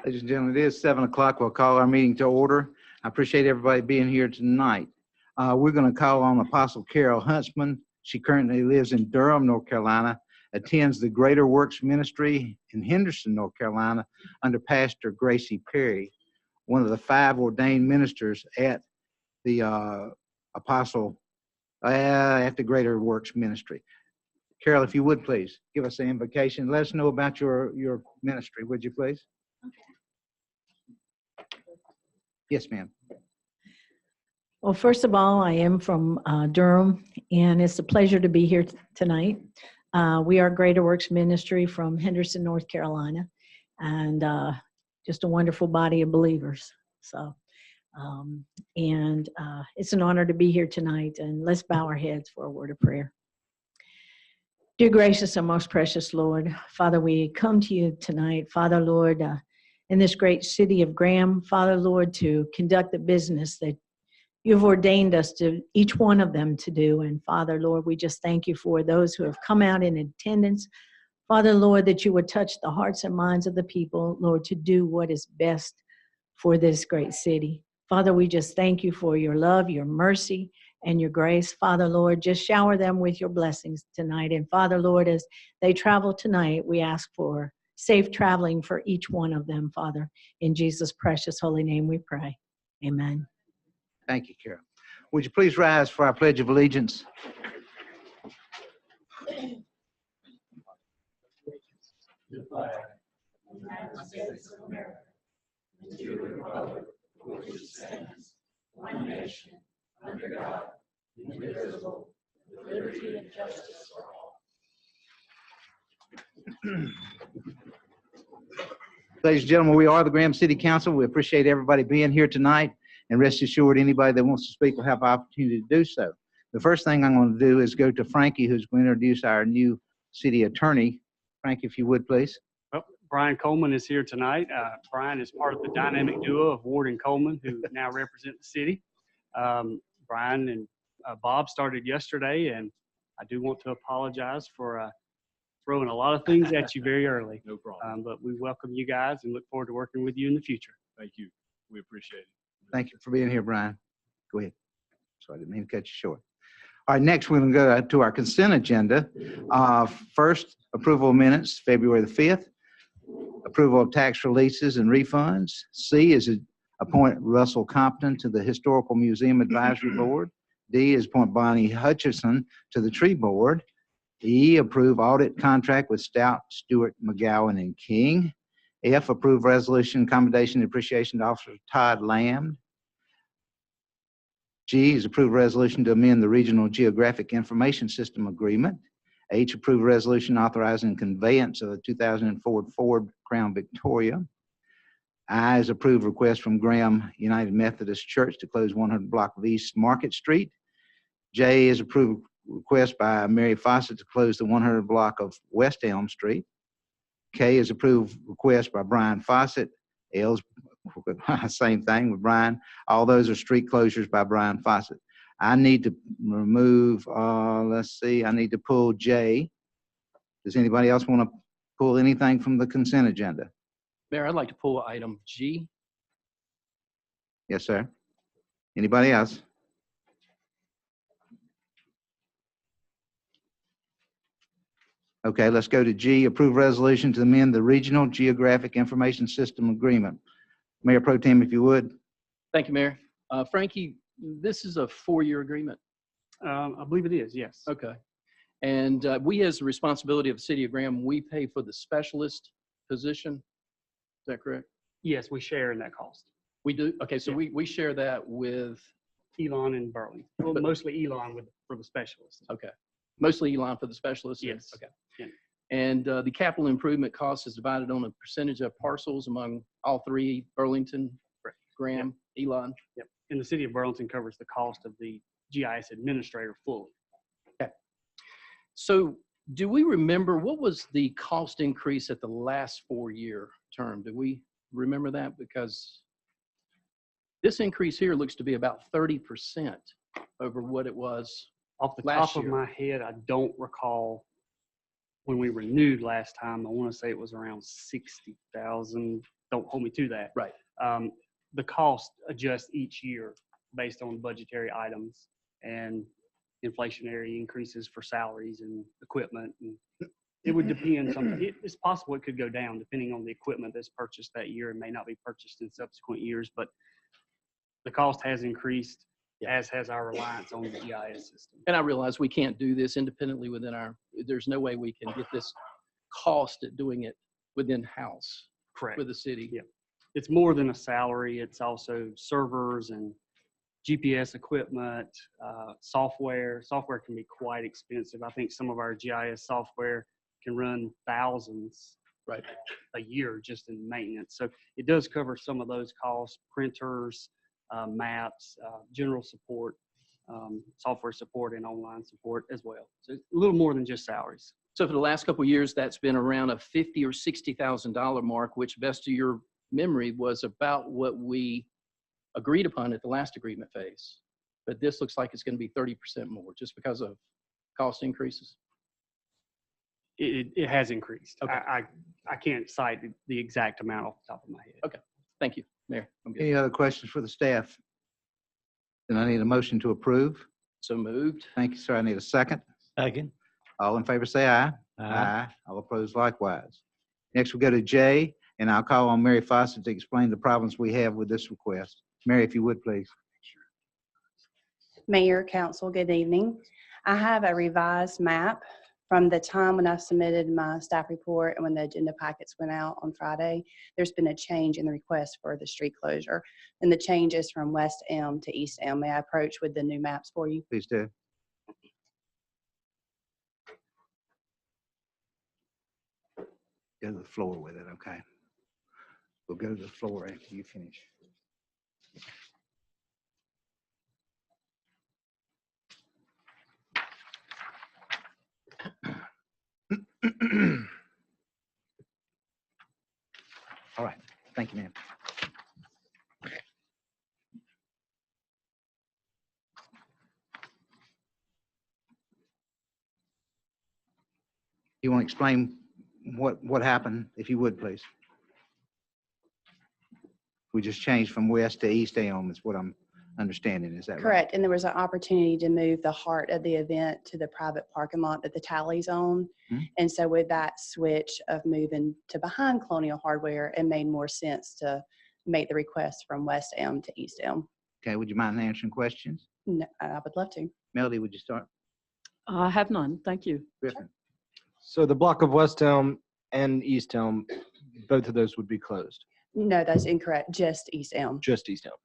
Ladies and gentlemen, it is 7 o'clock. We'll call our meeting to order. I appreciate everybody being here tonight. We're going to call on Apostle Carol Huntsman. She currently lives in Durham, North Carolina, attends the Greater Works Ministry in Henderson, North Carolina, under Pastor Gracie Perry, one of the 5 ordained ministers at the at the Greater Works Ministry. Carol, if you would please give us an invocation. Let us know about your ministry, would you please? Yes, ma'am. Well, first of all, I am from Durham, and it's a pleasure to be here tonight. We are Greater Works Ministry from Henderson, North Carolina, and just a wonderful body of believers. So, it's an honor to be here tonight, and let's bow our heads for a word of prayer. Dear gracious and most precious Lord, Father, we come to you tonight, Father, Lord, in this great city of Graham, Father, Lord, to conduct the business that you've ordained us to, each one of them, to do. And Father, Lord, we just thank you for those who have come out in attendance. Father, Lord, that you would touch the hearts and minds of the people, Lord, to do what is best for this great city. Father, we just thank you for your love, your mercy, and your grace. Father, Lord, just shower them with your blessings tonight. And Father, Lord, as they travel tonight, we ask for safe traveling for each one of them, Father. In Jesus' precious holy name we pray. Amen. Thank you, Carol. Would you please rise for our Pledge of Allegiance? The flag of the United States of America, and to the republic for which it stands, one nation, under God, indivisible, with liberty and justice for all. Ladies and gentlemen, we are the Graham City Council. We appreciate everybody being here tonight, and rest assured anybody that wants to speak will have the opportunity to do so. The first thing I'm going to do is go to Frankie, who's going to introduce our new city attorney. Frankie, if you would, please. Well, Brian Coleman is here tonight. Brian is part of the dynamic duo of Ward and Coleman, who now represent the city. Brian and Bob started yesterday, and I do want to apologize for throwing a lot of things at you very early. No problem. But we welcome you guys and look forward to working with you in the future. Thank you. We appreciate it. Thank you for being here, Brian. Go ahead. Sorry, I didn't mean to cut you short. All right, next we're going to go to our consent agenda. First, approval of minutes, February the 5th. Approval of tax releases and refunds. C is appoint Russell Compton to the Historical Museum Advisory Board. D is appoint Bonnie Hutchison to the Tree Board. E, approve audit contract with Stout, Stewart, McGowan, and King. F, approve resolution commendation and appreciation to Officer Todd Lamb. G is approve resolution to amend the Regional Geographic Information System Agreement. H, approve resolution authorizing conveyance of the 2004 Ford Crown Victoria. I is approve request from Graham United Methodist Church to close 100 block of East Market Street. J is approve request by Mary Fawcett to close the 100 block of West Elm Street. K is approved request by Brian Fawcett. L's same thing with Brian. All those are street closures by Brian Fawcett. I need to remove, let's see, I need to pull J. Does anybody else want to pull anything from the consent agenda? Mayor, I'd like to pull item G. Yes, sir. Anybody else? Okay, let's go to G, approve resolution to amend the Regional Geographic Information System Agreement. Mayor Pro Tem, if you would. Thank you, Mayor. Frankie, this is a 4-year agreement. I believe it is, yes. Okay. And we, as the responsibility of the city of Graham, we pay for the specialist position. Is that correct? Yes, we share in that cost. We do? Okay, so Yeah. we share that with, Elon and Burlington. Well, mostly Elon for the specialists. okay, mostly Elon for the specialists? Yes. Okay. Yeah. And the capital improvement cost is divided on a percentage of parcels among all 3, Burlington, Graham, Elon? Yep. And the city of Burlington covers the cost of the GIS administrator fully. Okay. So do we remember what was the cost increase at the last 4-year term? Do we remember that? Because this increase here looks to be about 30% over what it was Off the last top of year. my head, I don't recall when we renewed last time. I want to say it was around 60,000, don't hold me to that. Right. The cost adjusts each year based on budgetary items and inflationary increases for salaries and equipment. And it would depend. It's possible it could go down depending on the equipment that's purchased that year and may not be purchased in subsequent years. But the cost has increased, as has our reliance on the GIS system. And I realize we can't do this independently there's no way we can get this cost at doing it within house Correct. with the city. Yeah. It's more than a salary. It's also servers and GPS equipment, software. Software can be quite expensive. I think some of our GIS software can run thousands Right. a year just in maintenance. So it does cover some of those costs, printers, maps, general support, software support, and online support as well. So it's a little more than just salaries. So for the last couple of years, that's been around a $50,000 or $60,000 mark, which best of your memory was about what we agreed upon at the last agreement phase. But this looks like it's going to be 30% more just because of cost increases. It has increased. Okay. I can't cite the exact amount off the top of my head. Okay. Thank you, Mayor. I'm good. Any other questions for the staff? Then I need a motion to approve. So moved. Thank you, sir. I need a second. Second. All in favor, say aye. All opposed likewise. Next, we go to J, and I'll call on Mary Fawcett to explain the problems we have with this request. Mary, if you would, please. Mayor, council, good evening. I have a revised map from the time when I submitted my staff report and when the agenda packets went out on Friday. There's been a change in the request for the street closure, and the change is from West Elm to East Elm. May I approach with the new maps for you? Please do. Go to the floor with it, okay? We'll go to the floor after you finish. All right, thank you, ma'am. You want to explain what happened, if you would, please? We just changed from west to east Elm, is what I'm understanding, is that right? Correct, and there was an opportunity to move the heart of the event to the private parking lot that the tallies own. And so with that switch of moving to behind Colonial Hardware, it made more sense to make the request from West Elm to East Elm. Okay, would you mind answering questions? No, I would love to. Melody, would you start? I have none, thank you. Griffin? So the block of West Elm and East Elm, both of those would be closed, No, that's incorrect, just East Elm. just East Elm.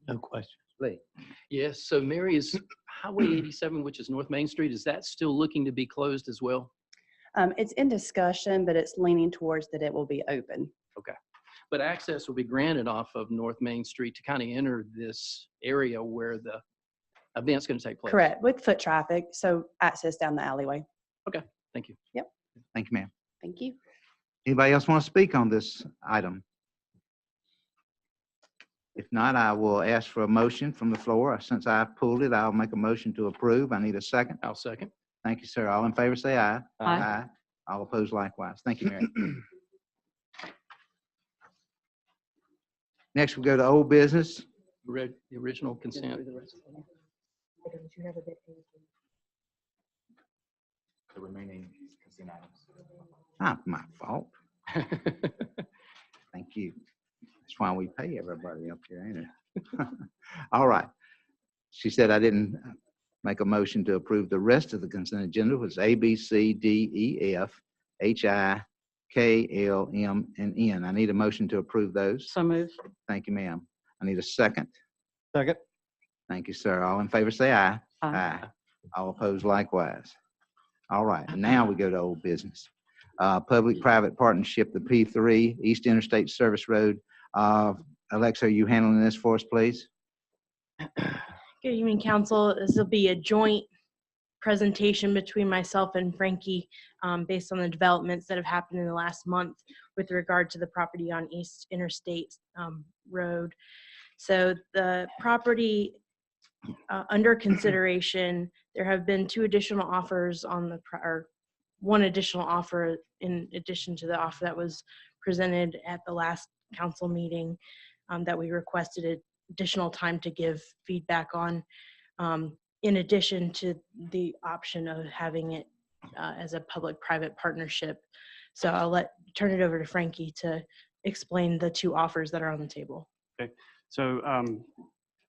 No question. Lee? Yes. So Mary, is Highway 87, which is North Main Street, is that still looking to be closed as well? It's in discussion, but it's leaning towards that it will be open. But access will be granted off of North Main Street to kind of enter this area where the event's going to take place. Correct, with foot traffic, so access down the alleyway. Thank you. Thank you, ma'am. Thank you. Anybody else want to speak on this item? If not, I will ask for a motion from the floor. Since I pulled it, I'll make a motion to approve. I need a second. I'll second. Thank you, sir. All in favor, say aye. Aye. All opposed likewise. Thank you, Mary. Next, we go to old business. Read the original consent. The remaining consent items. Not my fault. Thank you. That's why we pay everybody up here, ain't it? All right. She said I didn't make a motion to approve the rest of the consent agenda. It was A, B, C, D, E, F, H, I, K, L, M, and N. I need a motion to approve those. So moved. Thank you, ma'am. I need a second. Second. Thank you, sir. All in favor, say aye. Aye. All opposed likewise. All right, now we go to old business. Public-private partnership, the P3 East Interstate Service Road. Alexa, are you handling this for us, please? Good evening, council. This will be a joint presentation between myself and Frankie based on the developments that have happened in the last month with regard to the property on East Interstate Road. So the property under consideration, there have been two additional offers on the, or one additional offer in addition to the offer that was presented at the last council meeting that we requested additional time to give feedback on, in addition to the option of having it as a public-private partnership. So I'll turn it over to Frankie to explain the two offers that are on the table. Okay, so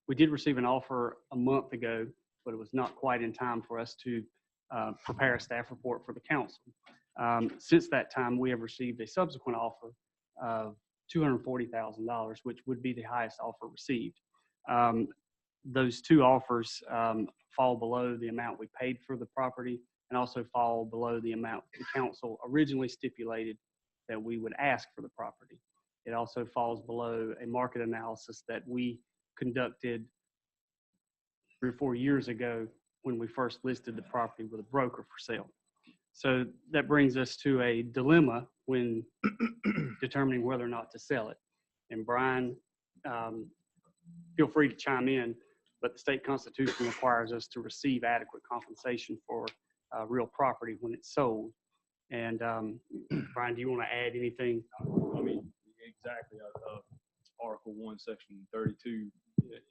we did receive an offer a month ago, but it was not quite in time for us to prepare a staff report for the council. Since that time, we have received a subsequent offer of $240,000, which would be the highest offer received. Those two offers fall below the amount we paid for the property and also fall below the amount the council originally stipulated that we would ask for the property. It also falls below a market analysis that we conducted 3 or 4 years ago when we first listed the property with a broker for sale. So that brings us to a dilemma when determining whether or not to sell it. And Brian, feel free to chime in, but the state constitution requires us to receive adequate compensation for real property when it's sold. And Brian, do you want to add anything? I mean, exactly. Article 1, Section 32,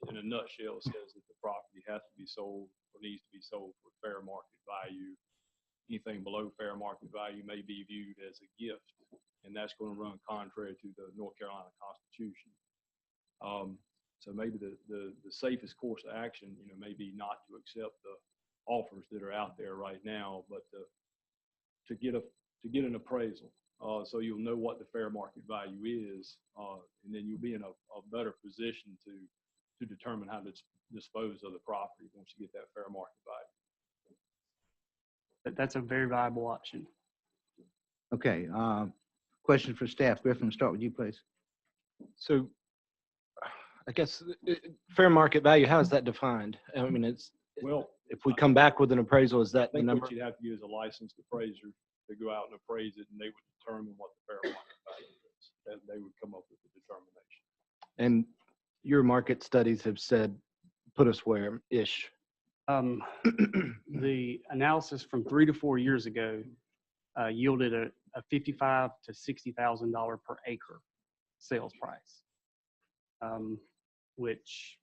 in a nutshell, says that the property has to be sold or needs to be sold for fair market value. Anything below fair market value may be viewed as a gift, and that's going to run contrary to the North Carolina Constitution. So maybe the safest course of action, may be not to accept the offers that are out there right now, but to get an appraisal, so you'll know what the fair market value is, and then you'll be in a better position to determine how to dispose of the property once you get that fair market value. That's a very viable option. Okay, question for staff. Griffin, start with you, please. So I guess fair market value, how is that defined? I mean, Well, if we come back with an appraisal, is I that the think number? what you'd have to get is a licensed appraiser to go out and appraise it, and they would determine what the fair market value is. That they would come up with the determination. And your market studies have said, put us where-ish? The analysis from 3 to 4 years ago yielded a $55,000 to $60,000 per acre sales price, which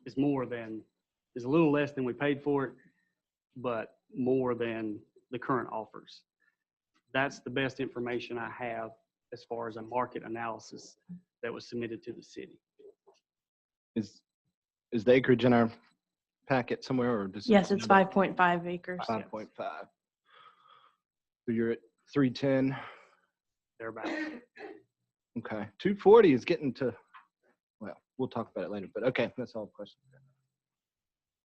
is a little less than we paid for it, but more than the current offers. That's the best information I have as far as a market analysis that was submitted to the city. Is the acreage in our packet somewhere, or does Yes, it's 5.5 acres. 5.5? So you're at 310. Thereabouts. Okay, 240 is getting to. Well, we'll talk about it later. But okay, that's all the questions. Do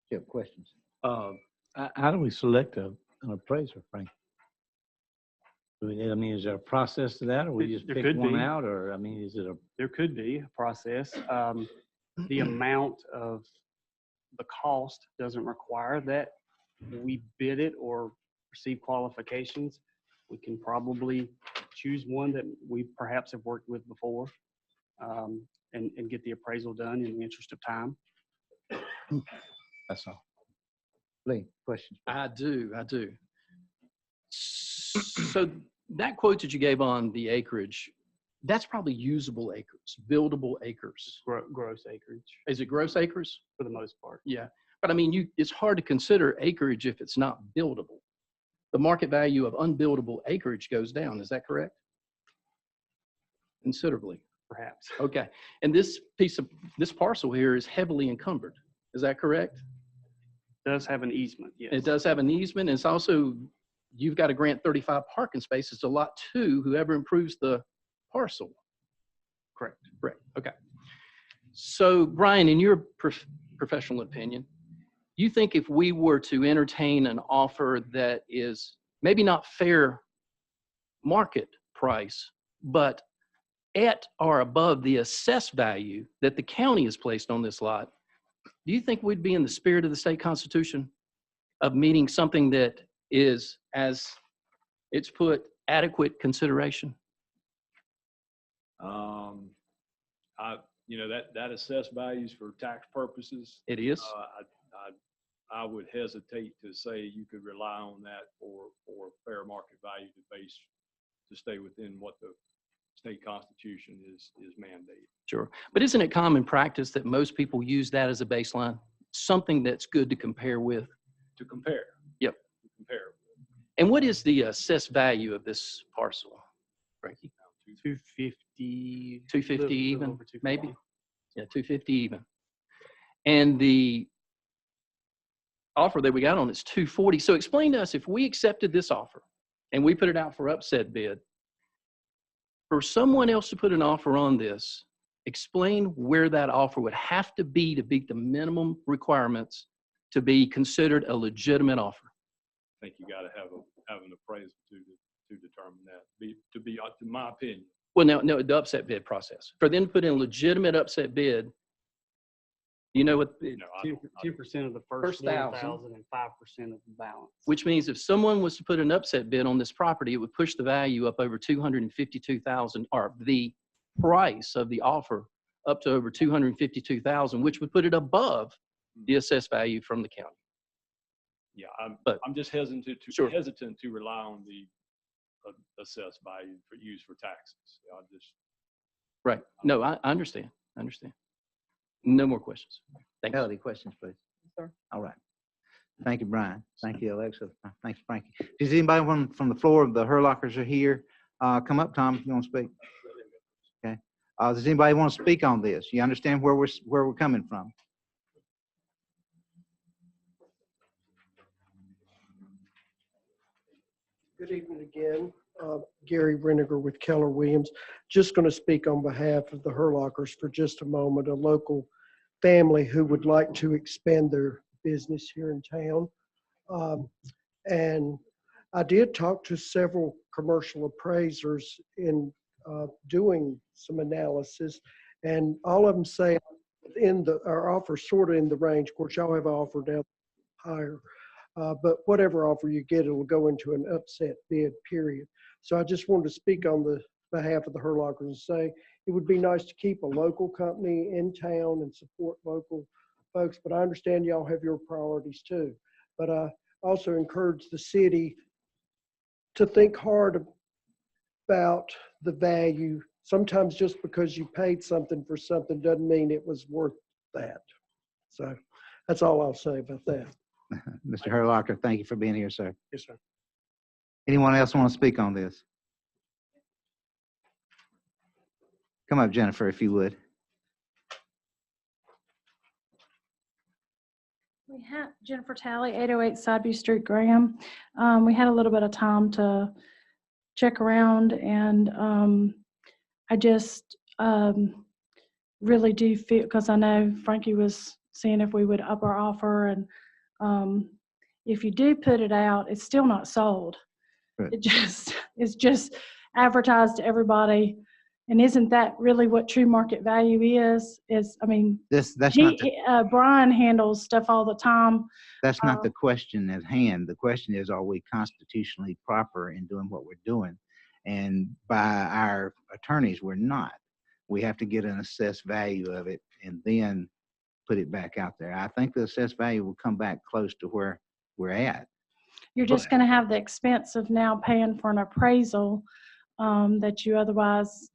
you have questions? How do we select an appraiser, Frank? I mean, is there a process to that, or we just There pick could one be. out, or I mean, is it a? There could be a process. The amount of the cost doesn't require that we bid it or receive qualifications. We can probably choose one that we perhaps have worked with before, and get the appraisal done in the interest of time. That's all. Lee, questions? I do. So that quote that you gave on the acreage, that's probably usable acres, buildable acres. Gross acreage Is it gross acres? for the most part. Yeah. But I mean, it's hard to consider acreage if it's not buildable. The market value of unbuildable acreage goes down. Is that correct? Considerably. Perhaps. Okay. And this parcel here is heavily encumbered. Is that correct? Does have an easement, yes. It does have an easement. And it's also, you've got to grant 35 parking spaces to lot 2, whoever improves the parcel. Correct. Correct. Okay. So Brian, in your professional opinion, you think if we were to entertain an offer that is maybe not fair market price, but at or above the assessed value that the county has placed on this lot, do you think we'd be in the spirit of the state constitution of meeting something that is, as it's put, adequate consideration? That assessed values for tax purposes. It is. I would hesitate to say you could rely on that for fair market value to base to stay within what the state constitution is mandated. Sure. But isn't it common practice that most people use that as a baseline? Something that's good to compare with? To compare. Yep. To compare. And what is the assessed value of this parcel, Frankie? 250. 250 little even, over 250. maybe? Yeah, 250 even. And the offer that we got on it's 240. So explain to us, if we accepted this offer and we put it out for upset bid, for someone else to put an offer on this, explain where that offer would have to beat the minimum requirements to be considered a legitimate offer. I think you got to have an appraisal to determine that. To my opinion. Well, no, the upset bid process. For them to put in a legitimate upset bid, you know what? No, I don't- 10% of the First first 1,000. 1,000 and 5% of the balance. Which means if someone was to put an upset bid on this property, it would push the value up over 252,000, or the price of the offer up to over 252,000, which would put it above the assessed value from the county. Yeah, But- I'm just hesitant Sure. to rely on the assessed value used for taxes. I just, Right. No, I understand. I understand. No more questions. Thank you. Melody, questions, please? sir. All right. Thank you, Brian. Thank you, Alexa. Thanks, Frankie. Does anybody from the floor of the Herlockers are here? Come up, Tom, if you want to speak. Okay. Does anybody want to speak on this? You understand where we're coming from? Good evening again. Gary Reniger with Keller Williams. Just going to speak on behalf of the Herlockers for just a moment, a local family who would like to expand their business here in town. And I did talk to several commercial appraisers in doing some analysis, and all of them say our offer sort of in the range. Of course, y'all have offered out higher. But whatever offer you get, it'll go into an upset bid, period. So I just wanted to speak on the behalf of the Herlockers and say it would be nice to keep a local company in town and support local folks, but I understand y'all have your priorities too. But I also encourage the city to think hard about the value. Sometimes just because you paid something for something doesn't mean it was worth that. So that's all I'll say about that. Mr. Herlocker, thank you for being here, sir. Yes, sir. Anyone else want to speak on this? Come up, Jennifer, if you would. We had Jennifer Talley, 808 Sideview Street, Graham. We had a little bit of time to check around, and I just really do feel, because I know Frankie was seeing if we would up our offer, and if you do put it out, it's still not sold. Right. It's just advertised to everybody. And isn't that really what true market value is? I mean, That's not the, Brian handles stuff all the time. that's not the question at hand. The question is, are we constitutionally proper in doing what we're doing? And by our attorneys, we're not. We have to get an assessed value of it and then put it back out there. I think the assessed value will come back close to where we're at. You're just going to have the expense of now paying for an appraisal that you otherwise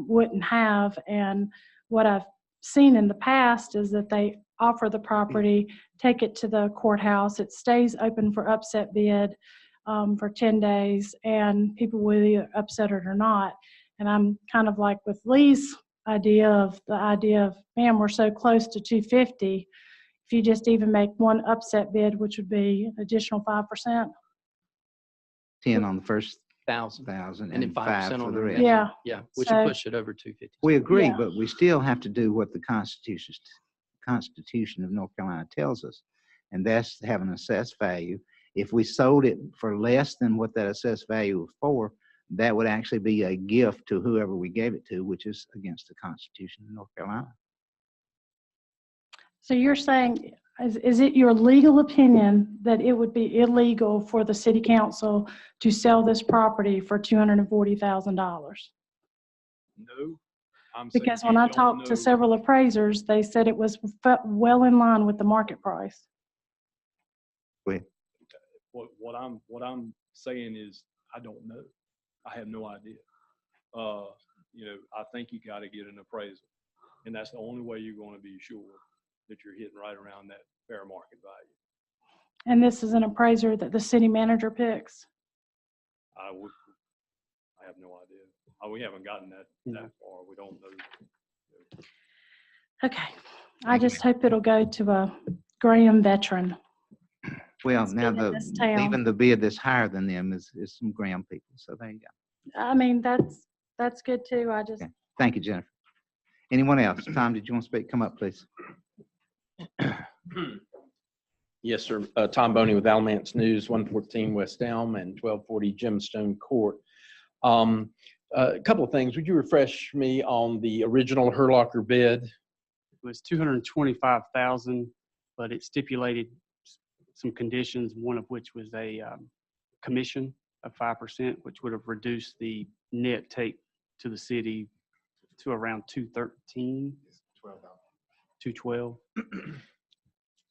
wouldn't have. And what I've seen in the past is that they offer the property, take it to the courthouse. It stays open for upset bid for 10 days, and people will either upset it or not. And I'm kind of like with Lee's idea of, man, we're so close to 250. If you just even make one upset bid, which would be additional 5%. 10 on the first 1,000. 1,000 And then 5% for on the the rest. rest. Yeah. Yeah, which So- would push it over 250. We agree, Yeah. but we still have to do what the Constitution of North Carolina tells us, and that's to have an assessed value. If we sold it for less than what that assessed value was for, that would actually be a gift to whoever we gave it to, which is against the Constitution of North Carolina. So you're saying, is it your legal opinion that it would be illegal for the city council to sell this property for $240,000? no. I'm saying Because we when I don't talked to know. several appraisers, they said it was well in line with the market price. What I'm saying is, I don't know. I have no idea. You know, I think you got to get an appraisal, and that's the only way you're going to be sure that you're hitting right around that fair market value. And this is an appraiser that the city manager picks. I have no idea. We haven't gotten that far. We don't know. Okay. I just hope it'll go to a Graham veteran. Well, It's now been in this town. even the bid that's higher than them is some Graham people. So there you go. I mean, that's good too. I just, Okay. Thank you, Jennifer. Anyone else? Tom, did you want to speak? Come up, please. Yes, sir. Tom Boney with Alamance News, 114 West Elm and 1240 Gemstone Court. A couple of things. Would you refresh me on the original Herlocker bid? It was 225,000, but it stipulated some conditions, one of which was a commission of 5%, which would have reduced the net take to the city to around 213, 212.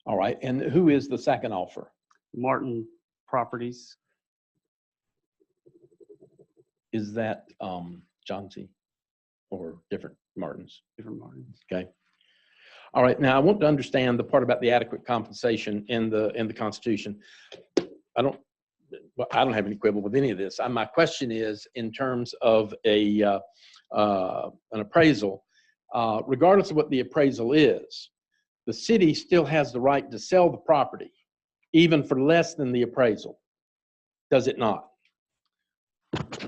All right. And who is the second offer? Martin Properties. Is that John C. or different Martins? Different Martins. Okay. All right. Now I want to understand the part about the adequate compensation in the Constitution. I don't have any quibble with any of this. My question is in terms of an appraisal, regardless of what the appraisal is, the city still has the right to sell the property, even for less than the appraisal. Does it not?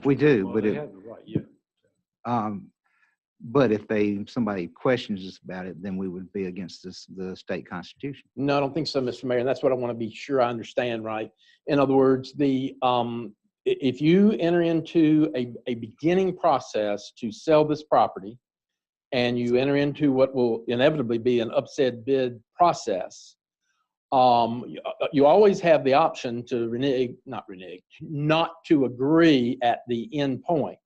We do, Well, but they have the right, yeah. but if somebody questions us about it, then we would be against the state constitution. No, I don't think so, Mr. Mayor. And that's what I want to be sure I understand, right? In other words, if you enter into a beginning process to sell this property and you enter into what will inevitably be an upset bid process, you always have the option to not to agree at the end point.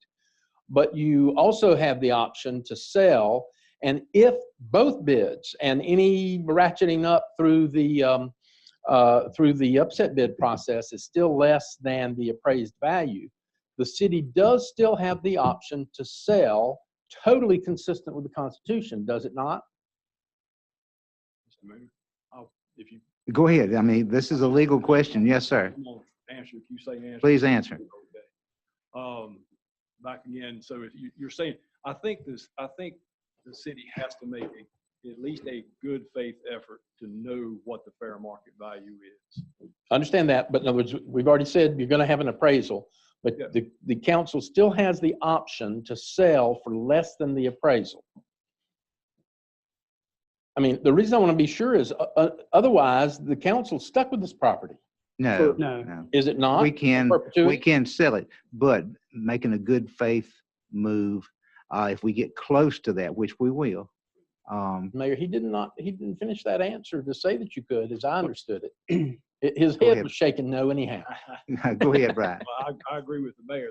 But you also have the option to sell, and if both bids and any ratcheting up through the upset bid process is still less than the appraised value, the city does still have the option to sell, totally consistent with the Constitution, does it not? Mr. Mayor, if you Go ahead. I mean, this is a legal question. Yes, sir. answer, if you say answer. Please answer. Okay. Back again. So if you're saying, I think the city has to make at least a good faith effort to know what the fair market value is. I understand that, but in other words, we've already said you're going to have an appraisal, but Yeah. the council still has the option to sell for less than the appraisal. I mean, the reason I want to be sure is otherwise the council's stuck with this property. No, No. Is it not? We can Perpetuity? sell it, but making a good faith move, if we get close to that, which we will. Mayor, he didn't finish that answer to say that you could, as I understood it. His Go head ahead. was shaking no anyhow. Go ahead, Brian. Well, I agree with the mayor.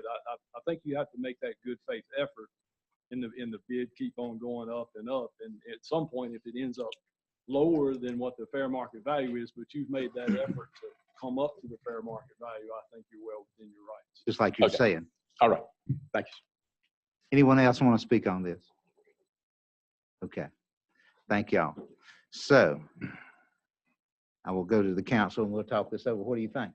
I think you have to make that good faith effort in the bid, keep on going up and up. And at some point, if it ends up lower than what the fair market value is, but you've made that effort to come up to the fair market value, I think you're well within your rights. Just like you're Okay. saying. All right. Thank you. Anyone else want to speak on this? Okay. Thank y'all. So I will go to the council and we'll talk this over. What do you think?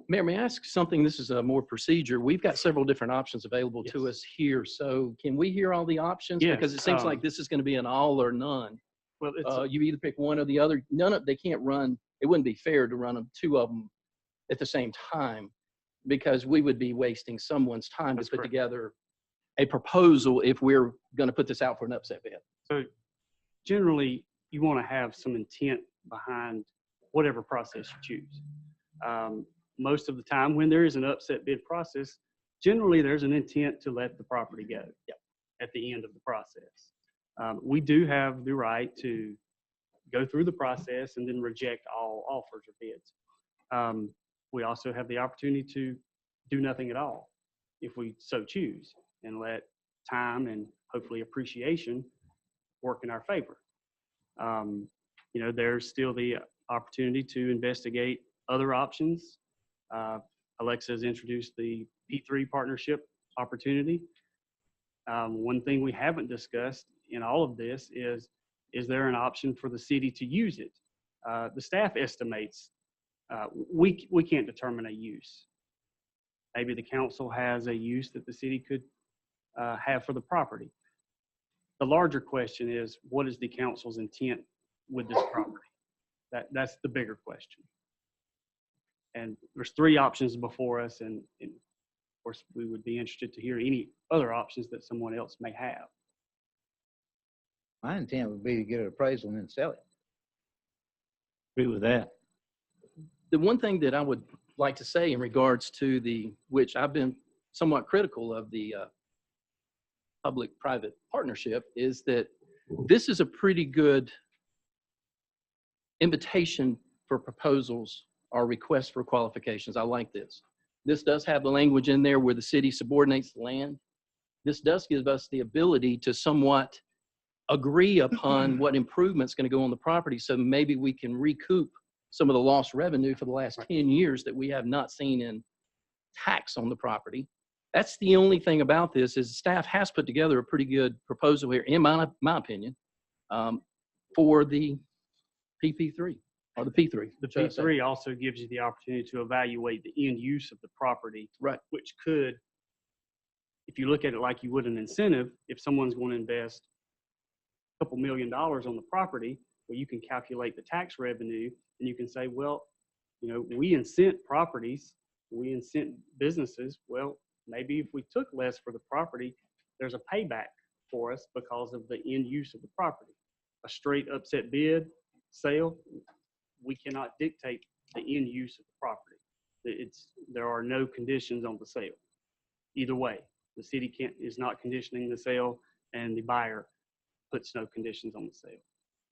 Mayor, may I ask something? This is a more procedure. We've got several different options available to Yes. us here. So can we hear all the options? Yes, Because it seems like this is going to be an all or none. Well, it's You either pick one or the other. They can't run. It wouldn't be fair to run two of them at the same time because we would be wasting someone's time That's to put correct. together a proposal if we're going to put this out for an upset bid. So generally, you want to have some intent behind whatever process you choose. Most of the time, when there is an upset bid process, generally there's an intent to let the property go at the end of the process. We do have the right to go through the process and then reject all offers or bids. We also have the opportunity to do nothing at all if we so choose and let time and hopefully appreciation work in our favor. There's still the opportunity to investigate other options. Alexa has introduced the P3 partnership opportunity. One thing we haven't discussed in all of this is there an option for the city to use it? The staff estimates, we can't determine a use. Maybe the council has a use that the city could have for the property. The larger question is, what is the council's intent with this property? That's the bigger question. And there's 3 options before us, and of course, we would be interested to hear any other options that someone else may have. My intent would be to get an appraisal and then sell it. Agree with that. The one thing that I would like to say in regards to which I've been somewhat critical of the public-private partnership, is that this is a pretty good invitation for proposals or requests for qualifications. I like this. This does have the language in there where the city subordinates the land. This does give us the ability to somewhat agree upon what improvement's going to go on the property, so maybe we can recoup some of the lost revenue for the last 10 years that we have not seen in tax on the property. That's the only thing about this, is staff has put together a pretty good proposal here, in my opinion, for the PP3 or the P3. The P3 also gives you the opportunity to evaluate the end use of the property, right? Which could, if you look at it like you would an incentive, if someone's going to invest a couple $1 million on the property, well, you can calculate the tax revenue, and you can say, well, you know, we incent properties, we incent businesses. Well, maybe if we took less for the property, there's a payback for us because of the end use of the property. A straight upset bid sale, we cannot dictate the end use of the property. There are no conditions on the sale. Either way, the city is not conditioning the sale, and the buyer puts no conditions on the sale.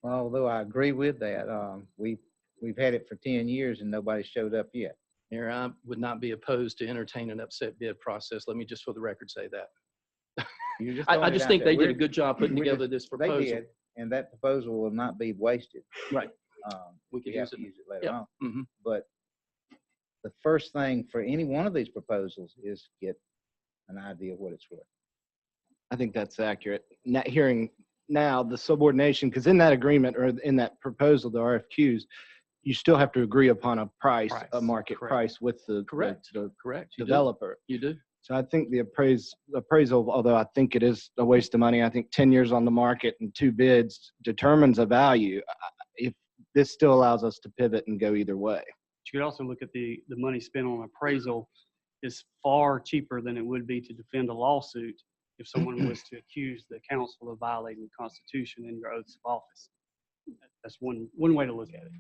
Well, although I agree with that, we've had it for 10 years and nobody showed up yet. Mayor, I would not be opposed to entertain an upset bid process. Let me just for the record say that. I just think they did a good job putting together this proposal. They did, and that proposal will not be wasted. Right. We could use it later on. Mm-hmm. But the first thing for any one of these proposals is get an idea of what it's worth. I think that's accurate. Hearing now the subordination, because in that agreement or in that proposal, the RFQs, you still have to agree upon a price, a market price with the developer. You do. So I think the appraisal, although I think it is a waste of money, I think 10 years on the market and 2 bids determines a value. If this still allows us to pivot and go either way. You could also look at the money spent on appraisal is far cheaper than it would be to defend a lawsuit if someone was to accuse the council of violating the Constitution in your oaths of office. That's one way to look at it.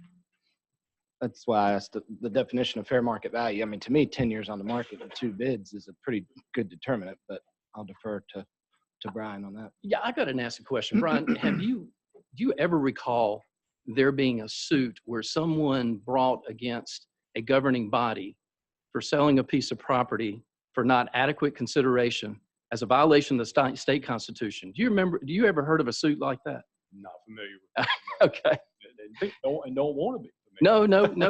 That's why I asked the definition of fair market value. I mean, to me, 10 years on the market and 2 bids is a pretty good determinant, but I'll defer to Brian on that. Yeah, I got to ask a question. Brian, do you ever recall there being a suit where someone brought against a governing body for selling a piece of property for not adequate consideration as a violation of the state constitution? Do you ever heard of a suit like that? Not familiar with that. Okay. And don't want to be. No,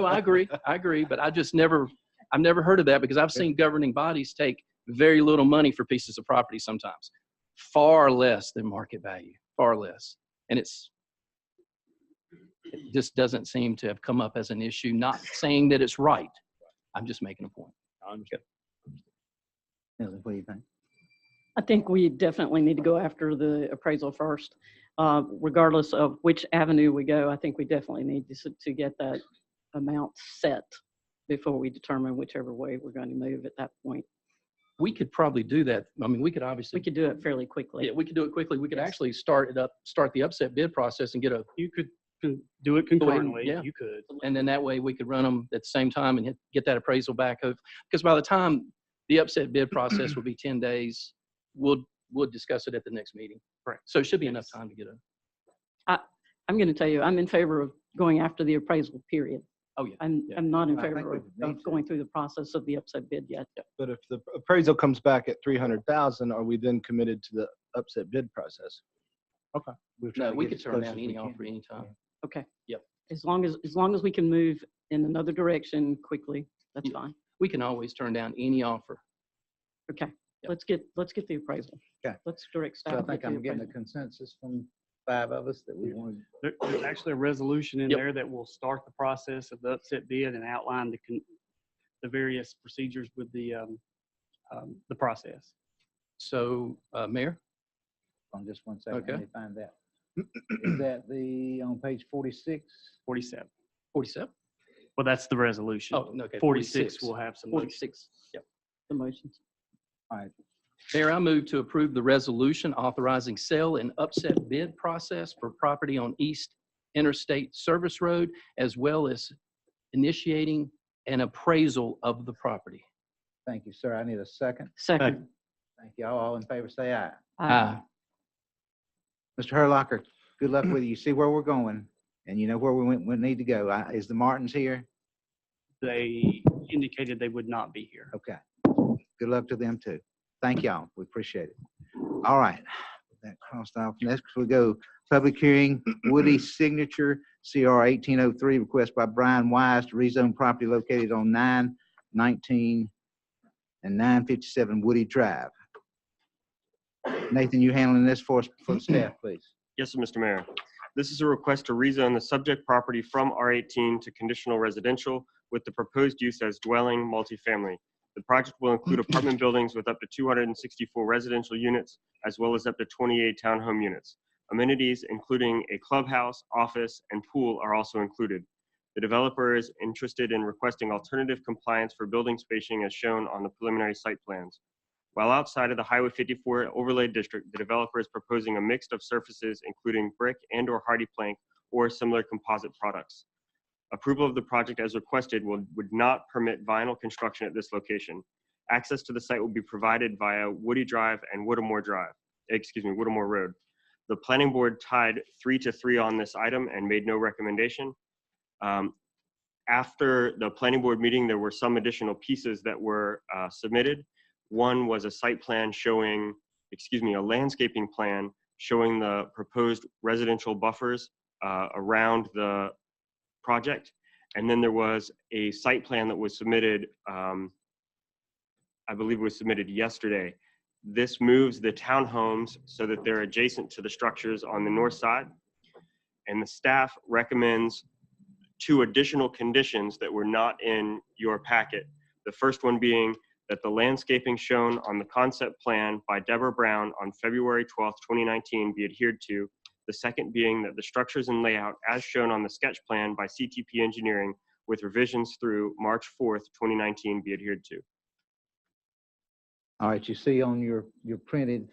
I agree. But I've never heard of that, because I've seen governing bodies take very little money for pieces of property sometimes, far less than market value, far less. And it just doesn't seem to have come up as an issue, not saying that it's right. I'm just making a point. I understand. What do you think? I think we definitely need to go after the appraisal first. Regardless of which avenue we go, I think we definitely need to get that amount set before we determine whichever way we're going to move at that point. We could probably do that. I mean, we could do it fairly quickly. Yeah, we could do it quickly. We could actually start the upset bid process and get a. You could do it concurrently. Yeah. You could. And then that way we could run them at the same time and get that appraisal back. Because by the time the upset bid process will be 10 days, we'll discuss it at the next meeting. Right. So it should be enough time to get I'm going to tell you, I'm in favor of going after the appraisal period. Oh, yeah. I'm not in favor of going through the process of the upset bid yet. But if the appraisal comes back at 300,000, are we then committed to the upset bid process? Okay. No, we could turn down any offer anytime. Okay. Yep. As long as we can move in another direction quickly, that's fine. We can always turn down any offer. Okay. let's get the appraisal. Okay. Let's direct So I staff. to think get the I'm getting a appraisal. consensus from 5 of us that we want There's actually a resolution in Yep. there that will start the process of the upset bid and outline the various procedures with the process. So, Mayor? on just one second. Okay. Let me find that. Is that on page 46? 47. 47? Well, that's the resolution. Oh, okay. 46 will have some. 46. Yep. The motions. All right. Mayor, I move to approve the resolution authorizing sale and upset bid process for property on East Interstate Service Road, as well as initiating an appraisal of the property. Thank you, sir. I need a second. Second. Thank you. All in favor, say aye. Aye. Mr. Herlocker, good luck with you. You see where we're going, and you know where we need to go. Is the Martins here? They indicated they would not be here. Okay. Good luck to them too. Thank y'all. We appreciate it. All right. That crossed off. Next we go. Public hearing, Woody signature, CR 1803, request by Brian Wise to rezone property located on 919 and 957 Woody Drive. Nathan, you handling this for us, for the staff, please? Yes, sir, Mr. Mayor. This is a request to rezone the subject property from R18 to conditional residential with the proposed use as dwelling multifamily. The project will include apartment buildings with up to 264 residential units, as well as up to 28 townhome units. Amenities, including a clubhouse, office, and pool, are also included. The developer is interested in requesting alternative compliance for building spacing as shown on the preliminary site plans. While outside of the Highway 54 overlay district, the developer is proposing a mix of surfaces, including brick and/or hardy plank or similar composite products. Approval of the project as requested would not permit vinyl construction at this location. Access to the site will be provided via Woody Drive and Whittemore Road. The planning board tied 3-3 on this item and made no recommendation. After the planning board meeting, there were some additional pieces that were submitted. One was a site plan showing, a landscaping plan showing the proposed residential buffers around the project. And then there was a site plan that was submitted, I believe it was submitted yesterday. This moves the townhomes so that they're adjacent to the structures on the north side. And the staff recommends 2 additional conditions that were not in your packet. The first one being that the landscaping shown on the concept plan by Deborah Brown on February 12th, 2019 be adhered to. The second being that the structures and layout as shown on the sketch plan by CTP Engineering with revisions through March 4th, 2019 be adhered to. All right, you see on your printed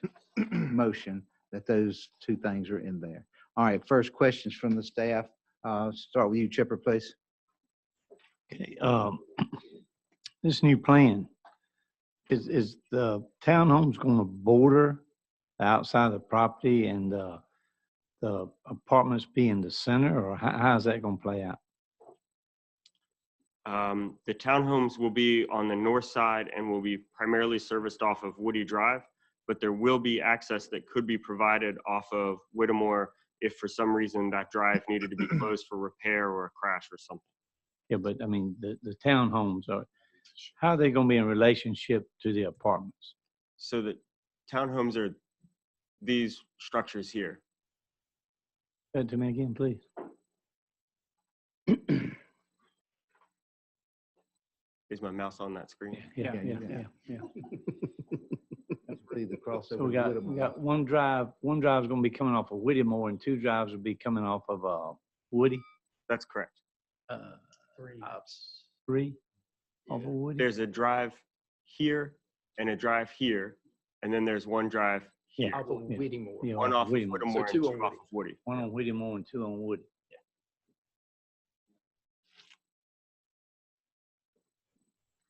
motion that those 2 things are in there. All right, first questions from the staff. Start with you, Chipper, please. Okay, this new plan, is the townhomes going to border the outside of the property and the apartments be in the center, or how's that going to play out? The townhomes will be on the north side and will be primarily serviced off of Woody Drive, but there will be access that could be provided off of Whittemore if for some reason that drive needed to be closed for repair or a crash or something. Yeah, but I mean, the townhomes how are they going to be in relationship to the apartments? So the townhomes are these structures here. Say it to me again, please. Is my mouse on that screen? Yeah. See the crossover. So we got one drive. One drive is going to be coming off of Whittemore, and 2 drives will be coming off of Woody. That's correct. 3 off of Woody. There's a drive here and a drive here, and then there's one drive here. Off of Whittemore. Yeah, One off of Whittemore. Whittemore So and 2 2 on off of Woody. 1 on Whittemore and 2 on Woody.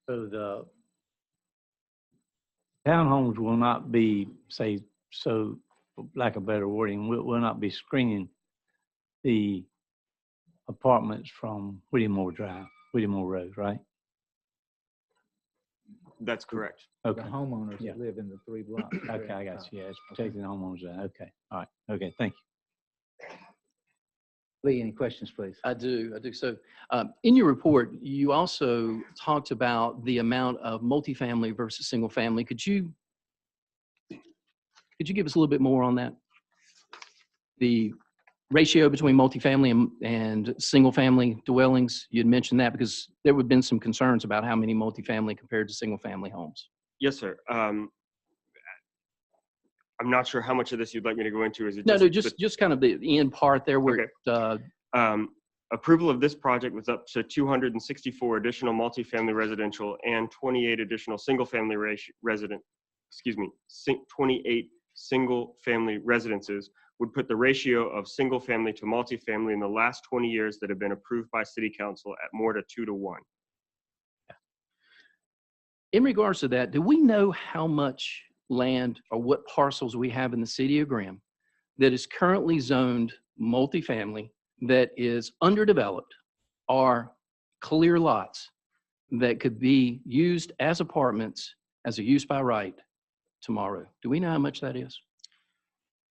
So the townhomes will not be, say, so lack of better wording, will not be screening the apartments from Whittemore Drive, Whittemore Road, right? That's correct. The homeowners that live in the 3 blocks. Okay, I got you. Yeah, it's protecting the homeowners. Okay, all right. Okay, thank you. Lee, any questions, please? I do. So in your report, you also talked about the amount of multifamily versus single family. Could you Could you give us a little bit more on that? The ratio between multifamily and single-family dwellings, you'd mentioned that because there would have been some concerns about how many multifamily compared to single-family homes. Yes, sir. I'm not sure how much of this you'd like me to go into. Is it No, just kind of the end part there where approval of this project was up to 264 additional multifamily residential and 28 additional single-family 28 single-family residences would put the ratio of single-family to multifamily in the last 20 years that have been approved by City Council at more to 2 to 1. In regards to that, do we know how much land or what parcels we have in the city of Graham that is currently zoned multifamily that is underdeveloped or clear lots that could be used as apartments as a use by right tomorrow? Do we know how much that is?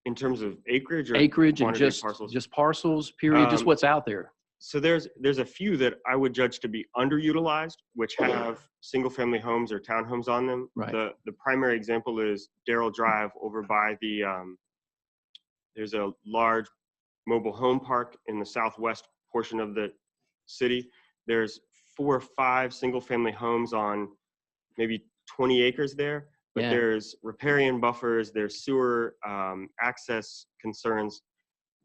In terms of acreage or Acreage and quantity of just parcels, period, just what's out there. So there's a few that I would judge to be underutilized, which have single-family homes or townhomes on them. Right. The primary example is Darrell Drive over by the, there's a large mobile home park in the southwest portion of the city. There's 4 or 5 single-family homes on maybe 20 acres there, but Yeah. there's riparian buffers, there's sewer access concerns.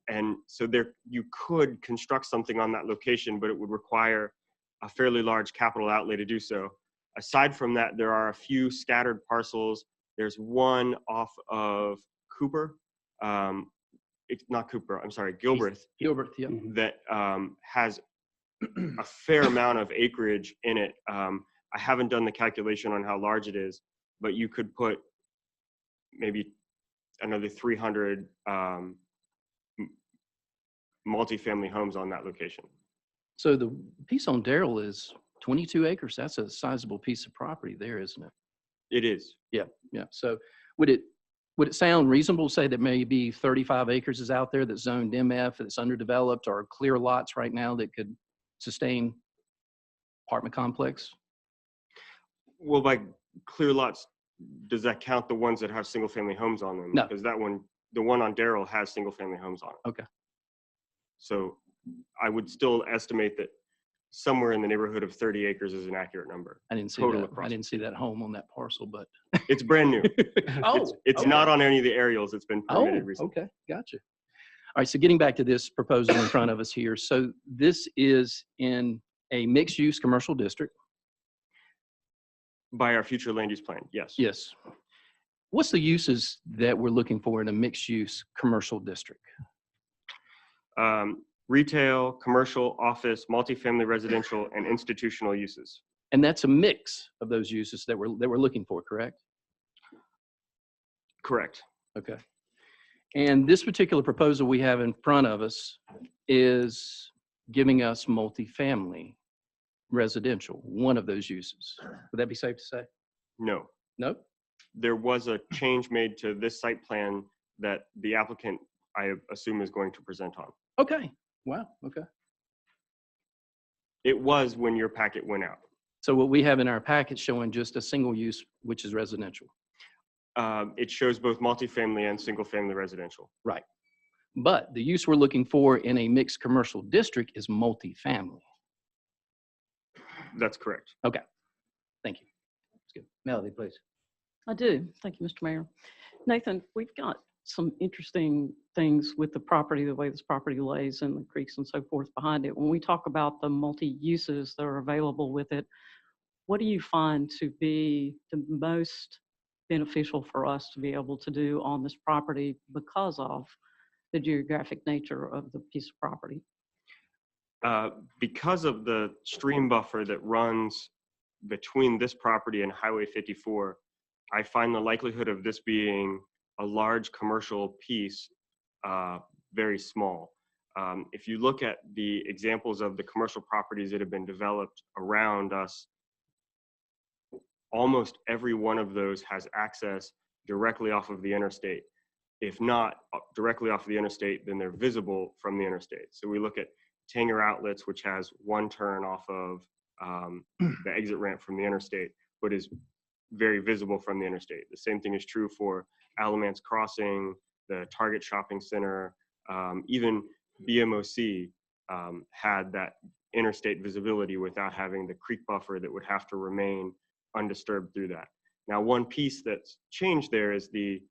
And so there, you could construct something on that location, but it would require a fairly large capital outlay to do so. Aside from that, there are a few scattered parcels. There's one off of Cooper, it's not Cooper, I'm sorry, Gilbreth. Gilbreth, yeah. That has a fair amount of acreage in it. I haven't done the calculation on how large it is, but you could put maybe another 300 multifamily homes on that location. So the piece on Darrell is 22 acres. That's a sizable piece of property there, isn't it? It is. Yeah, yeah. So would it sound reasonable to say that maybe 35 acres is out there that's zoned MF, that's underdeveloped, or clear lots right now that could sustain apartment complex? Well, by clear lots, does that count the ones that have single family homes on them? No. Because that one, the one on Darrell has single family homes on it. Okay. So I would still estimate that somewhere in the neighborhood of 30 acres is an accurate number. I didn't see Total that. across. I didn't see that home on that parcel, but It's brand new. Oh, it's okay. not on any of the aerials. It's been permitted recently. Okay, gotcha. All right, so getting back to this proposal in front of us here. So this is in a mixed-use commercial district. By our future land use plan, yes. Yes. What's the uses that we're looking for in a mixed-use commercial district? Retail, commercial, office, multifamily residential, and institutional uses. And that's a mix of those uses that we're looking for, correct? Correct. Okay. And this particular proposal we have in front of us is giving us multifamily residential, one of those uses. Would that be safe to say? No. No? There was a change made to this site plan that the applicant, I assume, is going to present on. Okay. Wow. Okay. It was when your packet went out. So what we have in our packet showing just a single use, which is residential. It shows both multifamily and single family residential. Right. But the use we're looking for in a mixed commercial district is multifamily. That's correct. Okay. Thank you. That's good. Melody, please. I do. Thank you, Mr. Mayor. Nathan, we've got some interesting things with the property, the way this property lays and the creeks and so forth behind it. When we talk about the multi-uses that are available with it, what do you find to be the most beneficial for us to be able to do on this property because of the geographic nature of the piece of property? Because of the stream buffer that runs between this property and Highway 54, I find the likelihood of this being a large commercial piece very small. If you look at the examples of the commercial properties that have been developed around us, almost every one of those has access directly off of the interstate. If not directly off of the interstate, then they're visible from the interstate. So we look at Tanger Outlets, which has one turn off of the exit ramp from the interstate, but is very visible from the interstate. The same thing is true for Alamance Crossing, the Target Shopping Center, even BMOC had that interstate visibility without having the creek buffer that would have to remain undisturbed through that. Now, one piece that's changed there is the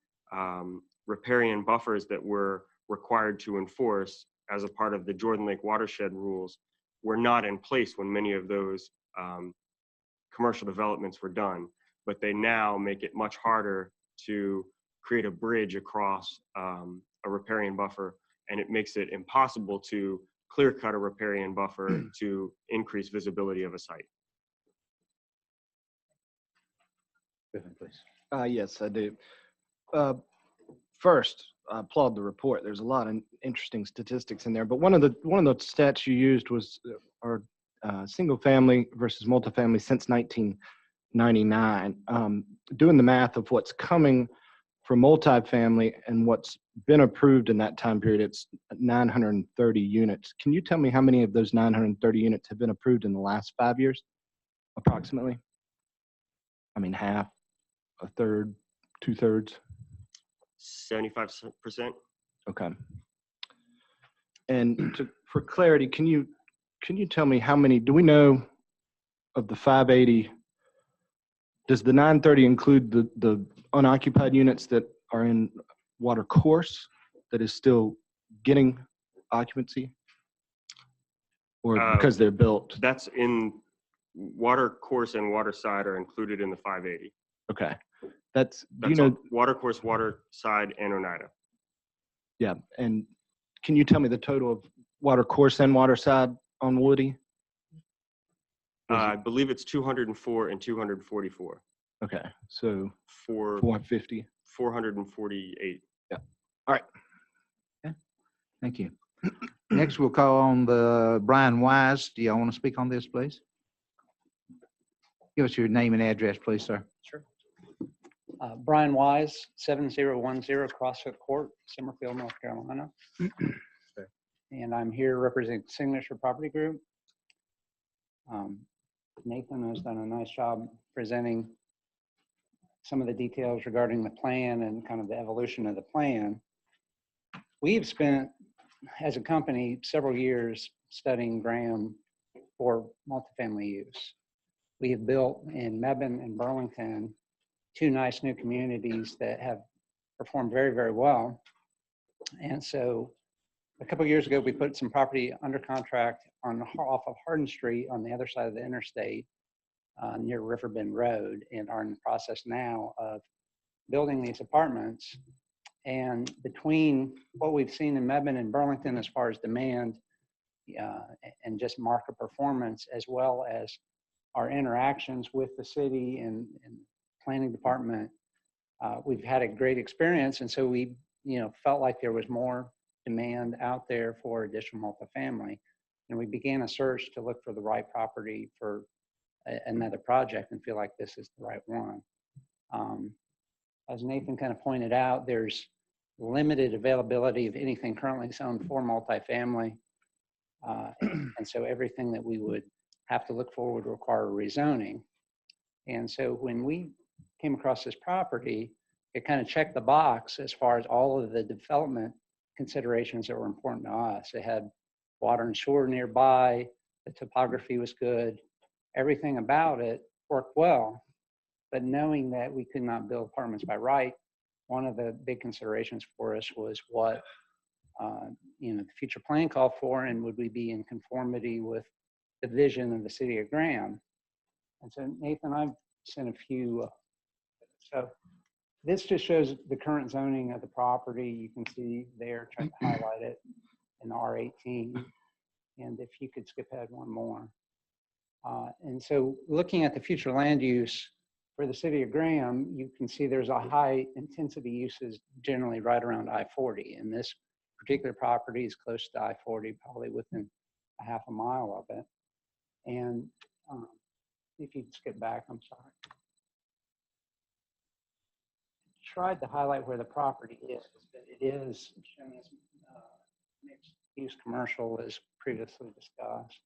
riparian buffers that were required to enforce as a part of the Jordan Lake watershed rules were not in place when many of those commercial developments were done, but they now make it much harder to create a bridge across a riparian buffer, and it makes it impossible to clear cut a riparian buffer to increase visibility of a site. Please. Yes, I do. First, I applaud the report. There's a lot of interesting statistics in there, but one of the stats you used was our single family versus multifamily since 1999. Doing the math of what's coming for multifamily and what's been approved in that time period, it's 930 units. Can you tell me how many of those 930 units have been approved in the last 5 years, approximately? I mean, half, a third, 2/3? 75%. Okay. And for clarity, can you tell me how many, do we know of the 580, does the 930 include the unoccupied units that are in water course that is still getting occupancy? Or because they're built? That's in water course and water side are included in the 580. Okay. That's you know, water course, water side, and Oneida. Yeah, and can you tell me the total of water course and water side on Woody? I believe it's 204 and 244. Okay, so 450. 448. Yeah. All right. Okay. Thank you. Next, we'll call on the Brian Wise. Do y'all want to speak on this, please? Give us your name and address, please, sir. Sure. Brian Wise, 7010 CrossFit Court, Summerfield, North Carolina. And I'm here representing Signature Property Group. Nathan has done a nice job presenting some of the details regarding the plan and kind of the evolution of the plan. We've spent, as a company, several years studying Graham for multifamily use. We have built in Mebane and Burlington 2 nice new communities that have performed very, very well. And so a couple of years ago, we put some property under contract off of Hardin Street on the other side of the interstate near Riverbend Road, and are in the process now of building these apartments. And between what we've seen in Mebane and Burlington as far as demand and just market performance, as well as our interactions with the city and planning department, we've had a great experience. And so we felt like there was more demand out there for additional multifamily. And we began a search to look for the right property for another project and feel like this is the right one. As Nathan kind of pointed out, there's limited availability of anything currently zoned for multifamily. And so everything that we would have to look for would require rezoning. And so when we came across this property, it kind of checked the box as far as all of the development considerations that were important to us. It had water and sewer nearby, the topography was good, everything about it worked well. But knowing that we could not build apartments by right, one of the big considerations for us was what the future plan called for, and would we be in conformity with the vision of the city of Graham. And so Nathan, I've sent a few. So this just shows the current zoning of the property. You can see there, trying to highlight it in R18. And if you could skip ahead one more. And so looking at the future land use for the city of Graham, you can see there's a high intensity uses generally right around I-40. And this particular property is close to I-40, probably within a half a mile of it. And if you skip back, I'm sorry. Tried to highlight where the property is, but it is shown as mixed use commercial as previously discussed.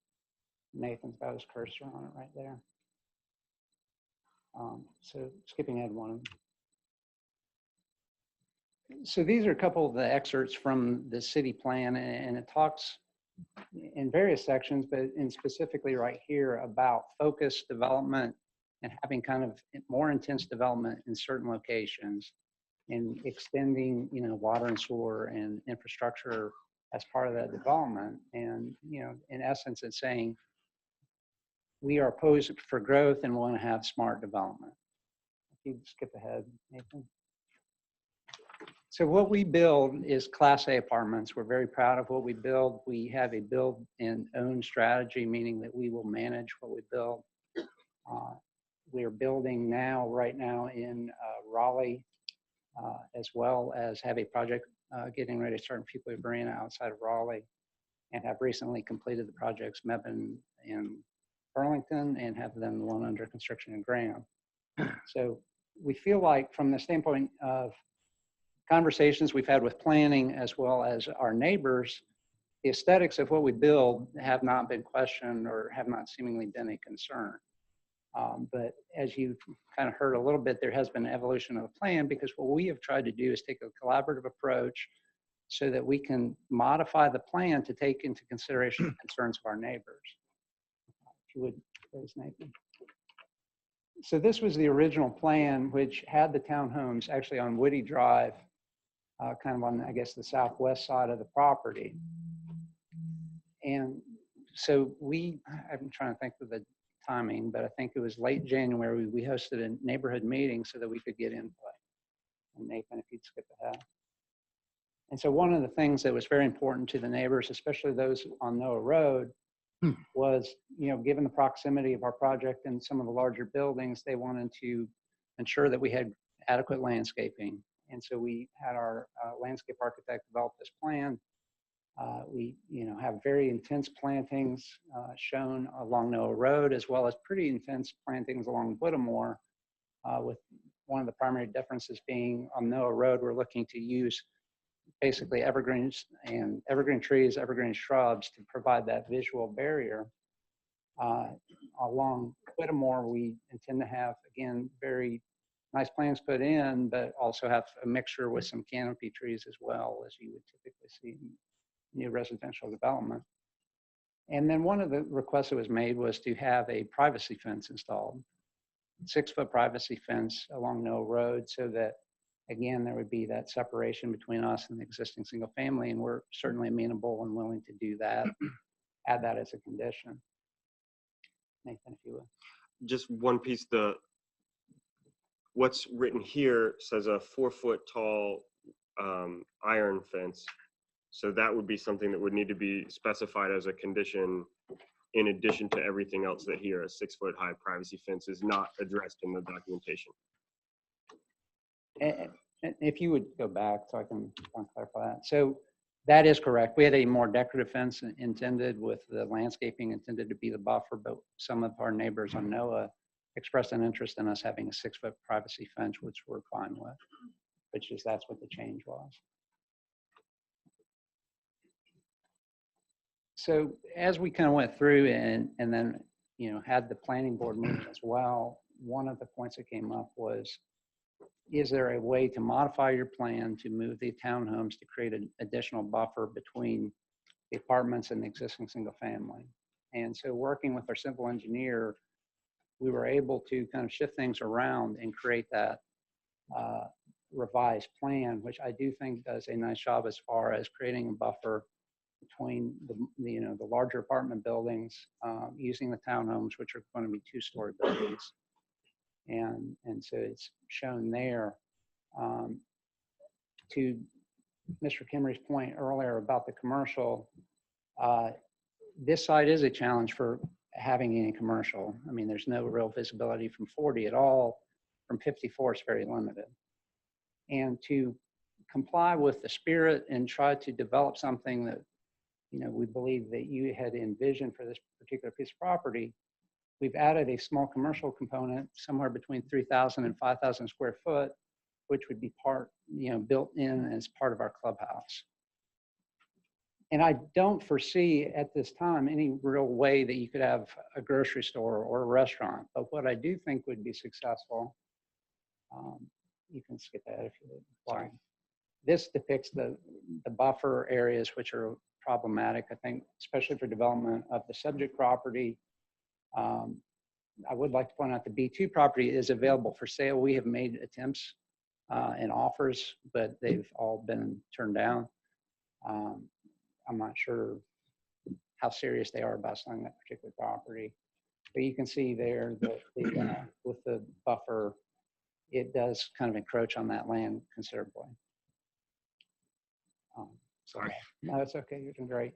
Nathan's got his cursor on it right there. So skipping ahead one. So these are a couple of the excerpts from the city plan, and it talks in various sections, but in specifically right here about focused development and having kind of more intense development in certain locations and extending, water and sewer and infrastructure as part of that development. And, in essence, it's saying we are opposed for growth and want to have smart development. If you skip ahead, Nathan. So what we build is Class A apartments. We're very proud of what we build. We have a build and own strategy, meaning that we will manage what we build. We are building right now in Raleigh, as well as have a project getting ready to start in Fuquay Varina outside of Raleigh, and have recently completed the projects Mebane and Burlington, and have then the one under construction in Graham. So we feel like from the standpoint of conversations we've had with planning as well as our neighbors, the aesthetics of what we build have not been questioned or have not seemingly been a concern. But as you've kind of heard a little bit, there has been an evolution of the plan, because what we have tried to do is take a collaborative approach so that we can modify the plan to take into consideration the concerns of our neighbors. If you would, please, Nathan. So this was the original plan, which had the townhomes actually on Woody Drive, kind of on, I guess, the southwest side of the property. And so I'm trying to think of the timing, but I think it was late January, we hosted a neighborhood meeting so that we could get input. And Nathan, if you'd skip ahead. And so one of the things that was very important to the neighbors, especially those on Noah Road, was, given the proximity of our project and some of the larger buildings, they wanted to ensure that we had adequate landscaping. And so we had our landscape architect develop this plan. We, have very intense plantings shown along Noah Road, as well as pretty intense plantings along Whittemore, with one of the primary differences being on Noah Road, we're looking to use basically evergreens and evergreen trees, evergreen shrubs to provide that visual barrier. Along Whittemore, we intend to have, again, very nice plants put in, but also have a mixture with some canopy trees as well, as you would typically see in new residential development. And then one of the requests that was made was to have a privacy fence installed, 6-foot privacy fence along Noah Road, so that, again, there would be that separation between us and the existing single family, and we're certainly amenable and willing to do that, add that as a condition. Nathan, if you will. Just one piece, what's written here says a 4-foot tall iron fence. So that would be something that would need to be specified as a condition in addition to everything else that here, a 6-foot high privacy fence is not addressed in the documentation. And if you would go back so I can clarify that. So that is correct. We had a more decorative fence intended, with the landscaping intended to be the buffer, but some of our neighbors on Noah expressed an interest in us having a 6-foot privacy fence, which we're fine with, that's what the change was. So as we kind of went through and then, had the planning board meeting as well, one of the points that came up was, is there a way to modify your plan to move the townhomes to create an additional buffer between the apartments and the existing single family? And so working with our civil engineer, we were able to kind of shift things around and create that revised plan, which I do think does a nice job as far as creating a buffer between the larger apartment buildings, using the townhomes, which are going to be 2-story buildings. And so it's shown there. To Mr. Kimmery's point earlier about the commercial, this site is a challenge for having any commercial. I mean, there's no real visibility from 40 at all. From 54, it's very limited. And to comply with the spirit and try to develop something that, we believe that you had envisioned for this particular piece of property, we've added a small commercial component somewhere between 3,000 and 5,000 square foot, which would be built in as part of our clubhouse. And I don't foresee at this time any real way that you could have a grocery store or a restaurant. But what I do think would be successful, you can skip that if you would, Lauren. this depicts the buffer areas which are problematic, I think, especially for development of the subject property. I would like to point out the B2 property is available for sale. We have made attempts and offers, but they've all been turned down. I'm not sure how serious they are about selling that particular property. But you can see there that with the buffer, it does kind of encroach on that land considerably. Sorry. No, it's okay. You're doing great.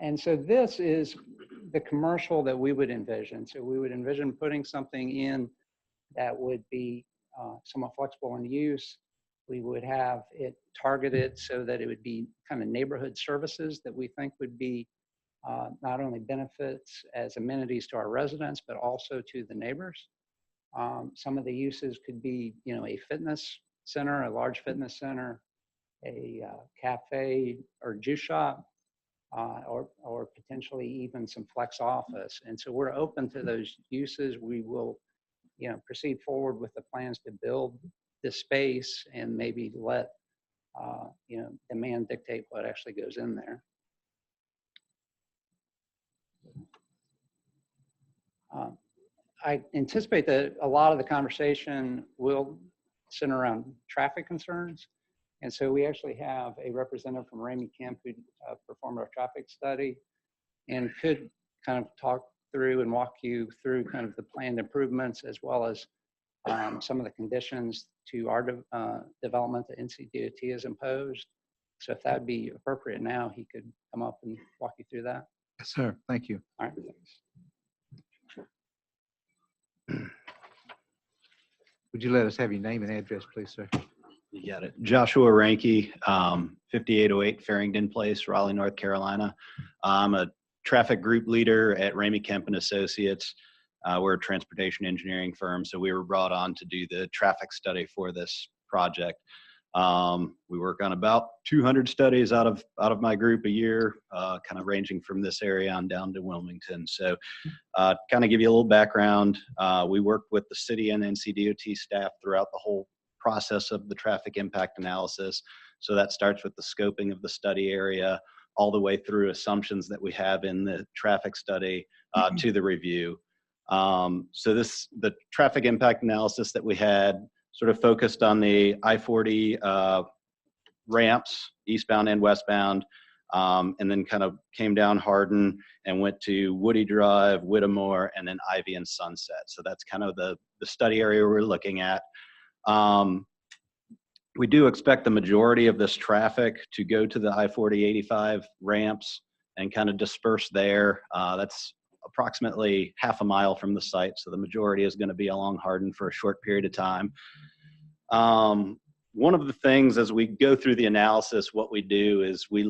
And so this is the commercial that we would envision. So we would envision putting something in that would be somewhat flexible in use. We would have it targeted so that it would be kind of neighborhood services that we think would be not only benefits as amenities to our residents, but also to the neighbors. Some of the uses could be, you know, a fitness center, a large fitness center, a cafe or juice shop, or potentially even some flex office. And so we're open to those uses. We will, you know, proceed forward with the plans to build this space and maybe let, you know, demand dictate what actually goes in there. I anticipate that a lot of the conversation will center around traffic concerns. And so we actually have a representative from Ramey Kemp who performed our traffic study and could kind of talk through and walk you through kind of the planned improvements as well as some of the conditions to our development that NCDOT has imposed. So if that would be appropriate now, he could come up and walk you through that. Yes, sir. Thank you. All right, thanks. Would you let us have your name and address, please, sir? You got it. Joshua Ranke, 5808 Farrington Place, Raleigh, North Carolina. I'm a traffic group leader at Ramey Kemp and Associates. We're a transportation engineering firm, so we were brought on to do the traffic study for this project. We work on about 200 studies out of my group a year, kind of ranging from this area on down to Wilmington. So kind of give you a little background, we worked with the city and NCDOT staff throughout the whole process of the traffic impact analysis. So that starts with the scoping of the study area all the way through assumptions that we have in the traffic study to the review. So the traffic impact analysis that we had sort of focused on the I-40 ramps, eastbound and westbound, and then kind of came down Hardin and went to Woody Drive, Whittemore, and then Ivy and Sunset. So that's kind of the study area we're looking at. We do expect the majority of this traffic to go to the I-40/85 ramps and kind of disperse there. That's approximately half a mile from the site, so the majority is going to be along Hardin for a short period of time. One of the things as we go through the analysis, what we do is we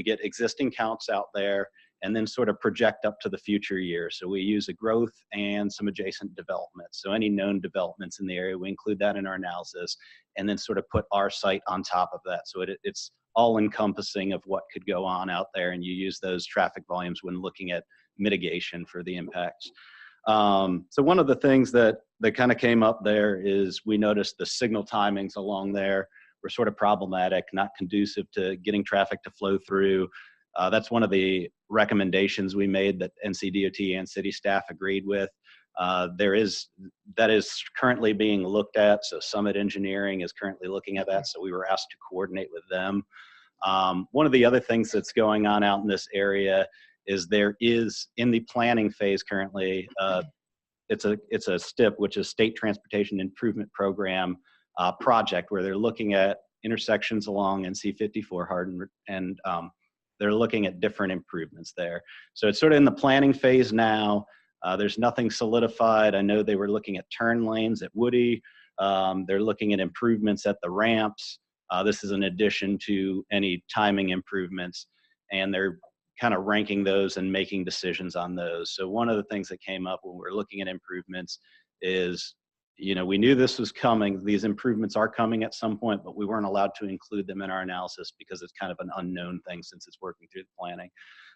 get existing counts out there and then sort of project up to the future year. So we use a growth and some adjacent developments. So any known developments in the area, we include that in our analysis and then sort of put our site on top of that. So it's all encompassing of what could go on out there, and you use those traffic volumes when looking at mitigation for the impacts. So one of the things that kind of came up there is we noticed the signal timings along there were sort of problematic, not conducive to getting traffic to flow through. That's one of the recommendations we made that NCDOT and city staff agreed with. That is currently being looked at. So Summit Engineering is currently looking at that. So we were asked to coordinate with them. One of the other things that's going on out in this area is there is in the planning phase currently, it's a STIP, which is State Transportation Improvement Program project, where they're looking at intersections along NC54 Hardin, and they're looking at different improvements there. So it's sort of in the planning phase now. There's nothing solidified. I know they were looking at turn lanes at Woody. They're looking at improvements at the ramps. This is in addition to any timing improvements, and they're kind of ranking those and making decisions on those. So one of the things that came up when we're looking at improvements is you know, we knew this was coming. These improvements are coming at some point, but we weren't allowed to include them in our analysis because it's kind of an unknown thing since it's working through the planning.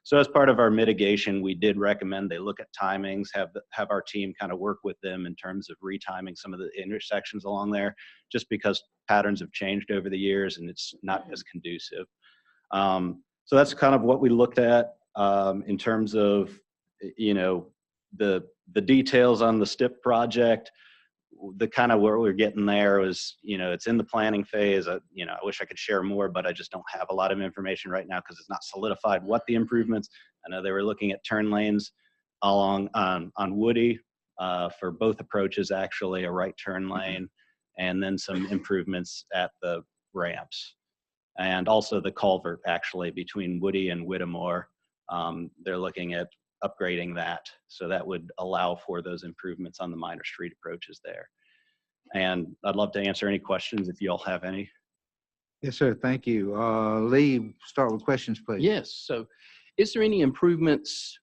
So as part of our mitigation, we did recommend they look at timings, have our team kind of work with them in terms of retiming some of the intersections along there, just because patterns have changed over the years and it's not as conducive. So that's kind of what we looked at in terms of, you know, the details on the STIP project. The kind of where we're getting there was, you know, it's in the planning phase. You know, I wish I could share more, but I just don't have a lot of information right now because it's not solidified what the improvements. I know they were looking at turn lanes along on Woody for both approaches, actually a right turn lane, and then some improvements at the ramps. And also the culvert actually between Woody and Whittemore. They're looking at upgrading that. So that would allow for those improvements on the minor street approaches there. And I'd love to answer any questions if you all have any. Yes, sir. Thank you. Lee, start with questions, please. Yes. So is there any improvements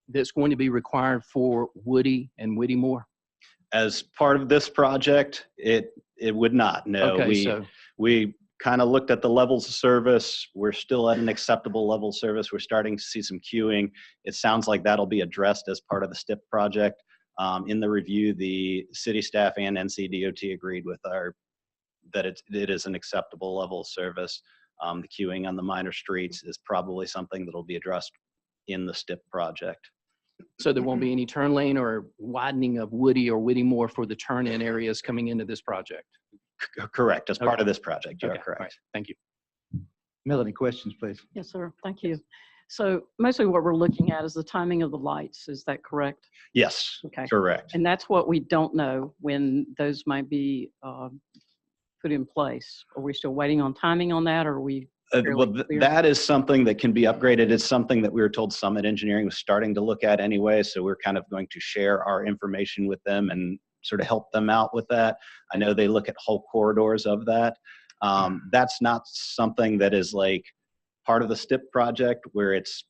that's going to be required for Woody and Whittemore? As part of this project, it would not. No, Okay, we kind of looked at the levels of service. We're still at an acceptable level of service. We're starting to see some queuing. It sounds like that'll be addressed as part of the STIP project. In the review, the city staff and NCDOT agreed with that it is an acceptable level of service. The queuing on the minor streets is probably something that'll be addressed in the STIP project. So there won't be any turn lane or widening of Woody or Whittemore for the turn-in areas coming into this project? Correct. As part of this project, you are correct. Right. Thank you. Melanie, questions, please. Yes, sir. Thank you. So mostly what we're looking at is the timing of the lights. Is that correct? Yes, Okay. correct. And that's what we don't know when those might be put in place. Are we still waiting on timing on that, or are we? Well, that is something that can be upgraded. It's something that we were told Summit Engineering was starting to look at anyway. So we're kind of going to share our information with them and sort of help them out with that. I know they look at whole corridors of that. That's not something that is like part of the STIP project where it's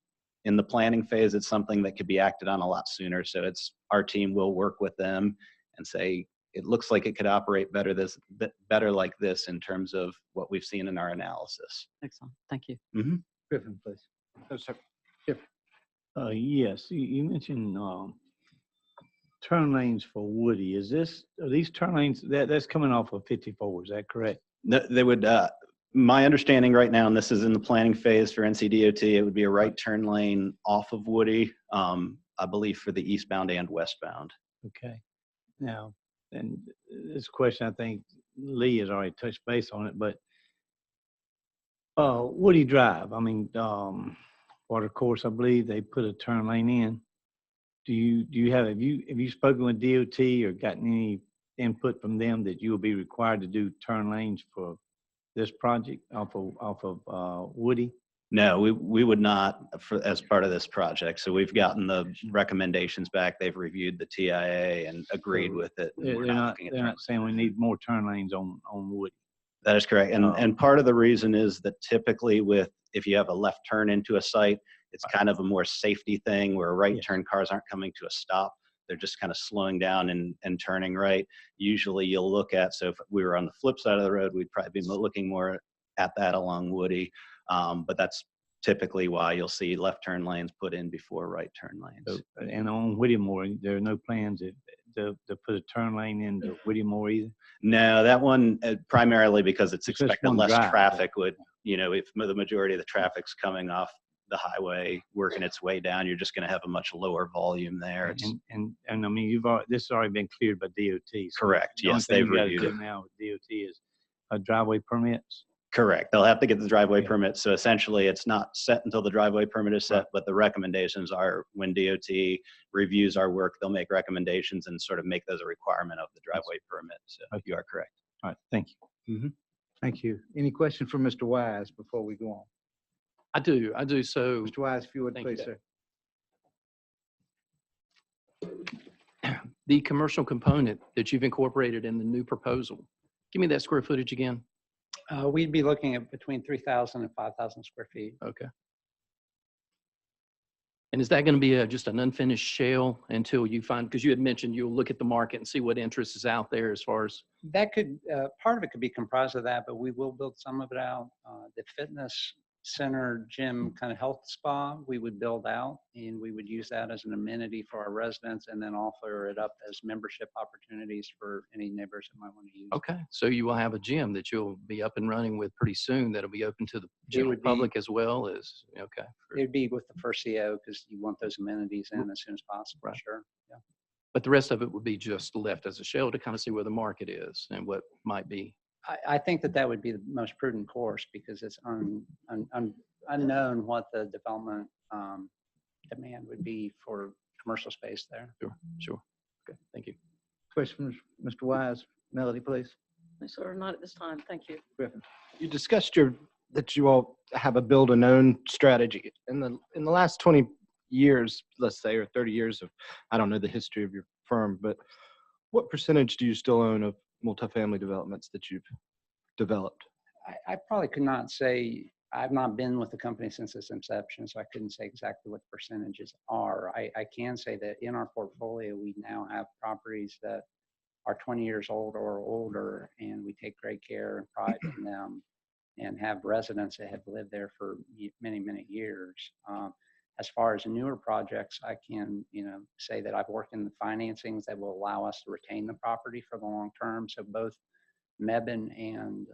in the planning phase. It's something that could be acted on a lot sooner. So it's our team will work with them and say, it looks like it could operate better like this in terms of what we've seen in our analysis. Excellent. Thank you. Mm-hmm. Griffin, please. Oh, sir. Yes, you mentioned turn lanes for Woody. Are these turn lanes that's coming off of 54? Is that correct? They would. My understanding right now, and this is in the planning phase for NCDOT, it would be a right turn lane off of Woody, I believe, for the eastbound and westbound. Okay. Now, and this question, I think Lee has already touched base on it, but Woody Drive, I mean, water course, I believe they put a turn lane in. Have you spoken with DOT or gotten any input from them that you will be required to do turn lanes for this project off of Woody? No, we would not as part of this project. So we've gotten the recommendations back. They've reviewed the TIA and agreed with it. They're not saying we need more turn lanes on Woody. That is correct. And part of the reason is that typically if you have a left turn into a site, it's kind of a more safety thing where right turn cars aren't coming to a stop. They're just kind of slowing down and turning right. Usually you'll look at, so if we were on the flip side of the road, we'd probably be looking more at that along Woody. But that's typically why you'll see left turn lanes put in before right turn lanes. So, and on Whittemore, there are no plans to put a turn lane into Whittemore either? No, that one primarily because it's expected less drive. traffic would, if the majority of the traffic's coming off the highway, working its way down, you're just going to have a much lower volume there. And I mean, this has already been cleared by DOT. So Correct. Yes, they've reviewed it. Now with DOT is driveway permits. Correct. They'll have to get the driveway permit. So essentially it's not set until the driveway permit is set, but the recommendations are when DOT reviews our work, they'll make recommendations and sort of make those a requirement of the driveway permit. So you are correct. All right. Thank you. Mm-hmm. Thank you. Any question for Mr. Wise before we go on? I do. So, Mr. Wise, if you would please, sir. The commercial component that you've incorporated in the new proposal, give me that square footage again. We'd be looking at between 3,000 and 5,000 square feet. Okay. And is that going to be just an unfinished shell until you find, because you had mentioned you'll look at the market and see what interest is out there as far as, That could, part of it could be comprised of that, but we will build some of it out. The fitness center, gym, kind of health spa, we would build out, and we would use that as an amenity for our residents, and then offer it up as membership opportunities for any neighbors that might want to use. okay, so you will have a gym that you'll be up and running with pretty soon that'll be open to the general would be- public as well as, okay. It'd be with the first CO because you want those amenities in as soon as possible, sure. Yeah. But the rest of it would be just left as a shell to kind of see where the market is and what might be. I think that that would be the most prudent course because it's unknown what the development demand would be for commercial space there. Sure. Okay, thank you. Questions, Mr. Wise? Melody, please. No, sir, not at this time. Thank you. Griffin. You discussed that you all have a build and own strategy. In the last 20 years, let's say, or 30 years of, I don't know the history of your firm, but what percentage do you still own of multifamily developments that you've developed? I probably could not say, I've not been with the company since its inception, so I couldn't say exactly what the percentages are. I can say that in our portfolio, we now have properties that are 20 years old or older, and we take great care and pride in them and have residents that have lived there for many, many years. As far as newer projects, I can, say that I've worked in the financings that will allow us to retain the property for the long term. So both Mebane and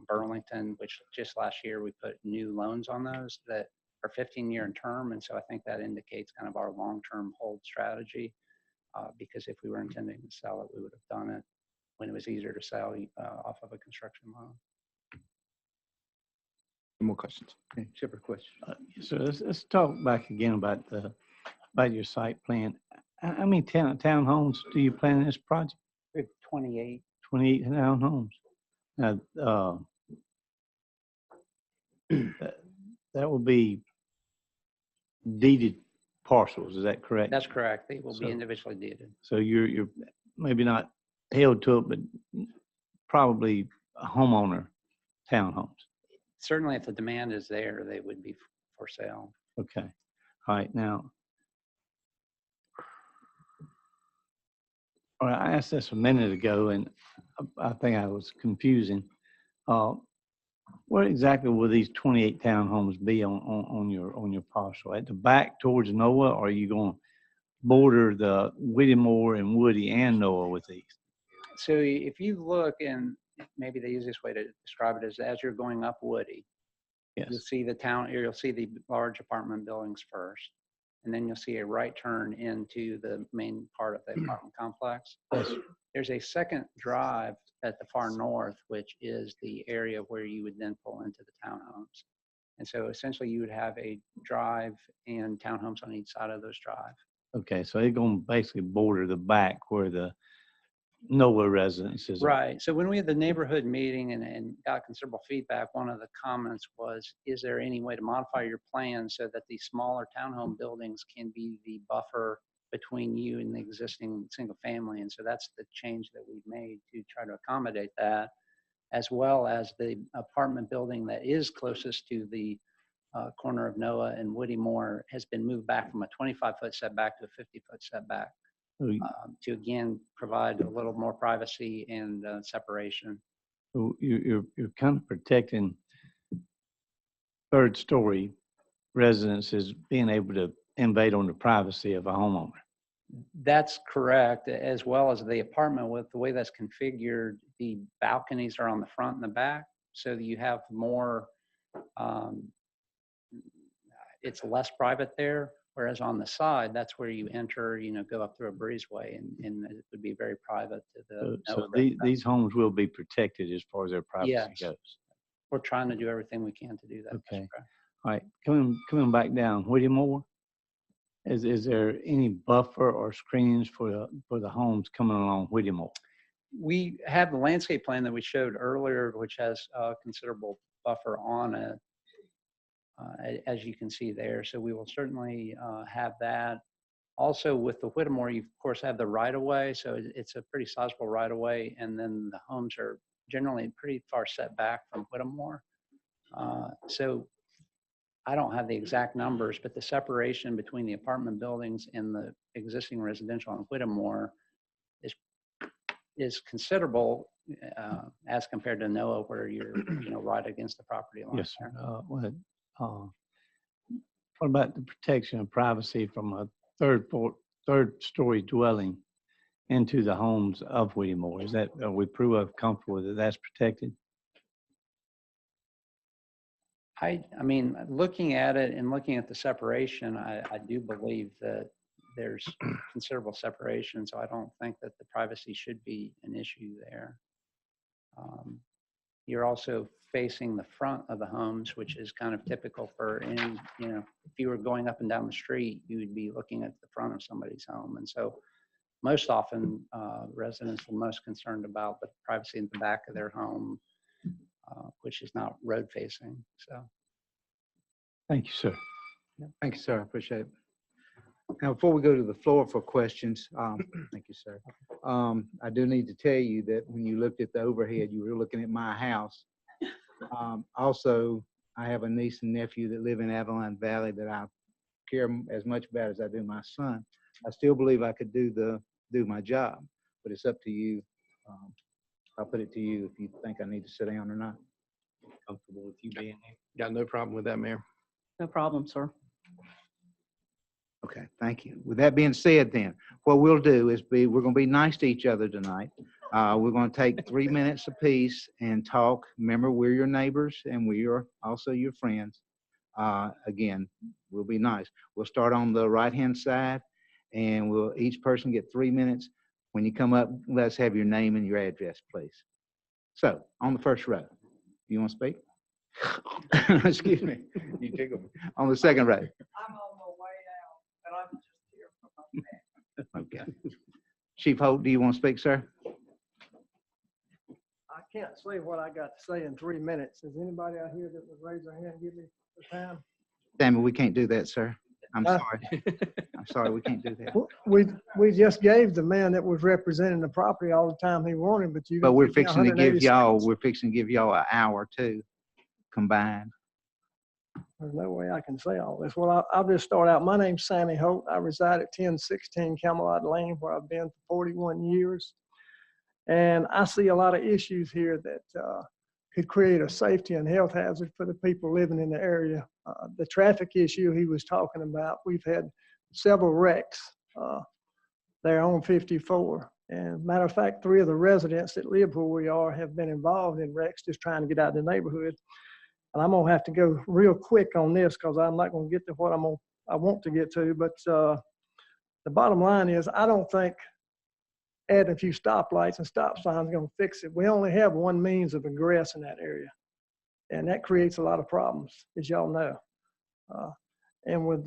Burlington, which just last year we put new loans on those that are 15-year in term. And so I think that indicates kind of our long-term hold strategy. Because if we were intending to sell it, we would have done it when it was easier to sell off of a construction loan. More questions? Okay, separate question. So let's talk back again about your site plan. How many townhomes do you plan in this project? We have 28. 28 townhomes. Now, that will be deeded parcels, is that correct? That's correct. They will be individually deeded. So you're maybe not held to it, but probably a homeowner townhomes. Certainly, if the demand is there, they would be for sale. Okay. All right. Now, all right, I asked this a minute ago, and I think I was confusing. Where exactly will these 28 townhomes be on your parcel? At the back towards Noah, or are you going to border the Whittemore and Woody and Noah with these? So if you look, and maybe the easiest way to describe it is as you're going up Woody, you'll see you'll see the large apartment buildings first, and then you'll see a right turn into the main part of the apartment complex. There's a second drive at the far north, which is the area where you would then pull into the townhomes. And so essentially you would have a drive and townhomes on each side of those drive. Okay, so they're going to basically border the back where the Noah residences are. Right. So when we had the neighborhood meeting and got considerable feedback, one of the comments was, is there any way to modify your plan so that these smaller townhome buildings can be the buffer between you and the existing single family? And so that's the change that we've made to try to accommodate that, as well as the apartment building that is closest to the corner of Noah and Whittemore has been moved back from a 25-foot setback to a 50-foot setback. To again provide a little more privacy and separation. So you're kind of protecting third story residences being able to invade on the privacy of a homeowner. That's correct, as well as the apartment with the way that's configured, the balconies are on the front and the back, so that you have more, it's less private there. Whereas on the side, that's where you enter, go up through a breezeway, and it would be very private to the. So these homes will be protected as far as their privacy goes. We're trying to do everything we can to do that. Okay. All right. Coming back down, Whittemore, is there any buffer or screens for the homes coming along Whittemore? We have the landscape plan that we showed earlier, which has a considerable buffer on it. As you can see there. So we will certainly have that. Also with the Whittemore, you of course have the right-of-way. So it's a pretty sizable right-of-way. And then the homes are generally pretty far set back from Whittemore. So I don't have the exact numbers, but the separation between the apartment buildings and the existing residential on Whittemore is considerable as compared to NOAA, where you're right against the property line. Yes, there. sir. What about the protection of privacy from a third-story dwelling into the homes of Whittemore? Are we comfortable that that's protected? I mean, looking at it and looking at the separation, I do believe that there's considerable separation, so I don't think that the privacy should be an issue there. You're also facing the front of the homes, which is kind of typical for if you were going up and down the street, you would be looking at the front of somebody's home. And so most often residents are most concerned about the privacy in the back of their home, which is not road facing. So. Thank you, sir. Thank you, sir. I appreciate it. Now, before we go to the floor for questions, thank you, sir. I do need to tell you that when you looked at the overhead, you were looking at my house. Also, I have a niece and nephew that live in Avalon Valley that I care as much about as I do my son. I still believe I could do my job, but it's up to you. I'll put it to you if you think I need to sit down or not. Comfortable with you being there? Got no problem with that, Mayor. No problem, sir. Okay, thank you. With that being said then, what we'll do is we're going to be nice to each other tonight. We're going to take 3 minutes apiece and talk. Remember, we're your neighbors and we are also your friends. Again, we'll be nice. We'll start on the right-hand side and we'll each person get 3 minutes. When you come up, let's have your name and your address, please. So, on the first row, you want to speak? Excuse me. You tickle me. On the second row. I'm on my way out, but I'm just here for my family. Okay. Chief Holt, do you want to speak, sir? I can't say what I got to say in 3 minutes. Is anybody out here that would raise their hand and give me the time? Damn it, we can't do that, sir. I'm sorry. I'm sorry, we can't do that. We just gave the man that was representing the property all the time he wanted, but you. But we're fixing to give y'all an hour too, combined. There's no way I can say all this. Well, I'll just start out. My name's Sammy Holt. I reside at 1016 Camelot Lane, where I've been for 41 years. And I see a lot of issues here that could create a safety and health hazard for the people living in the area. The traffic issue he was talking about, we've had several wrecks there on 54. And matter of fact, 3 of the residents that live where we are have been involved in wrecks just trying to get out of the neighborhood. And I'm gonna have to go real quick on this because I'm not gonna get to what I want to get to. But the bottom line is, I don't think adding a few stoplights and stop signs is gonna fix it. We only have one means of egress in that area, and that creates a lot of problems, as y'all know. And with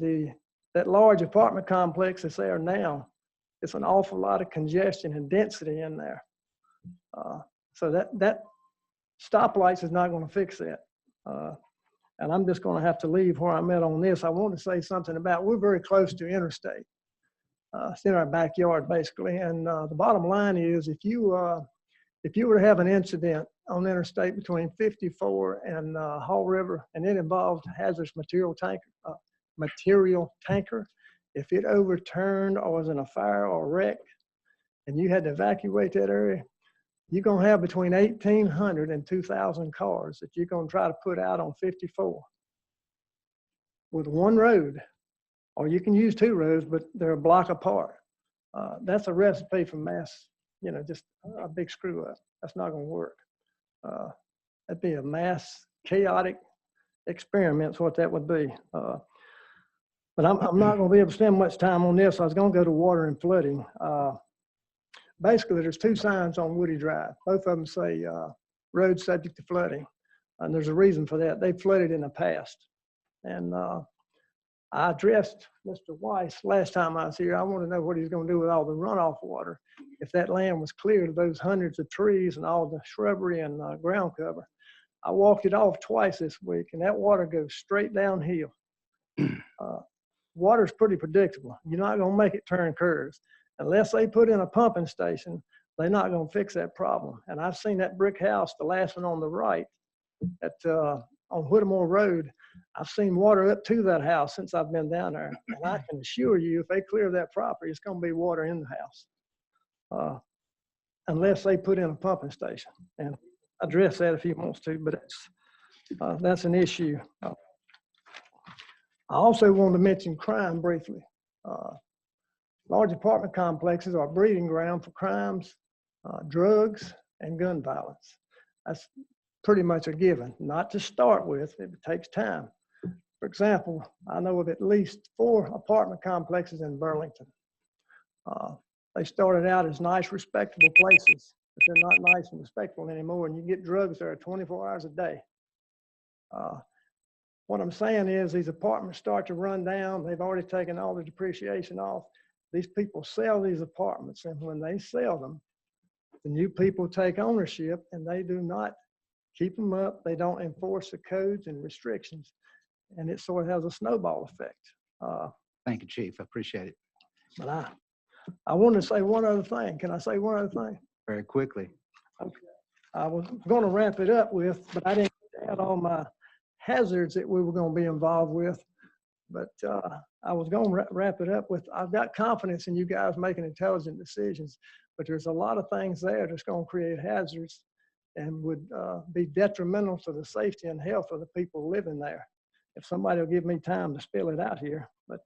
that large apartment complex that's there now, it's an awful lot of congestion and density in there. So that stoplights is not gonna fix that. And I'm just going to have to leave where I'm at on this. I want to say something about, we're very close to interstate. It's in our backyard, basically. And the bottom line is, if you were to have an incident on interstate between 54 and Hall River, and it involved hazardous material tanker, if it overturned or was in a fire or wreck, and you had to evacuate that area, you're going to have between 1,800 and 2,000 cars that you're going to try to put out on 54 with one road, or you can use 2 roads, but they're a block apart. That's a recipe for mass, just a big screw up. That's not going to work. That'd be a mass chaotic experiment, is what that would be. But I'm not going to be able to spend much time on this. I was going to go to water and flooding. Basically, there's 2 signs on Woody Drive. Both of them say road subject to flooding. And there's a reason for that. They flooded in the past. And I addressed Mr. Weiss last time I was here. I want to know what he's going to do with all the runoff water. If that land was cleared of those hundreds of trees and all the shrubbery and ground cover. I walked it off twice this week, and that water goes straight downhill. Water's pretty predictable. You're not going to make it turn curves. Unless they put in a pumping station, they're not going to fix that problem. And I've seen that brick house, the last one on the right, at on Whittemore Road, I've seen water up to that house since I've been down there. And I can assure you, if they clear that property, it's going to be water in the house. Unless they put in a pumping station. And address that if he wants to, but that's an issue. I also want to mention crime briefly. Large apartment complexes are a breeding ground for crimes, drugs, and gun violence. That's pretty much a given, not to start with. It takes time. For example, I know of at least 4 apartment complexes in Burlington. They started out as nice, respectable places, but they're not nice and respectable anymore, and you get drugs there 24 hours a day. What I'm saying is these apartments start to run down. They've already taken all the depreciation off. These people sell these apartments, and when they sell them, the new people take ownership, and they do not keep them up. They don't enforce the codes and restrictions, and it sort of has a snowball effect. Thank you, Chief. I appreciate it. But I want to say one other thing. Can I say one other thing? Very quickly. Okay. I was going to wrap it up with, but I didn't add all my hazards that we were going to be involved with. But I was going to wrap it up with, I've got confidence in you guys making intelligent decisions, but there's a lot of things there that's going to create hazards and would be detrimental to the safety and health of the people living there. If somebody will give me time to spill it out here, but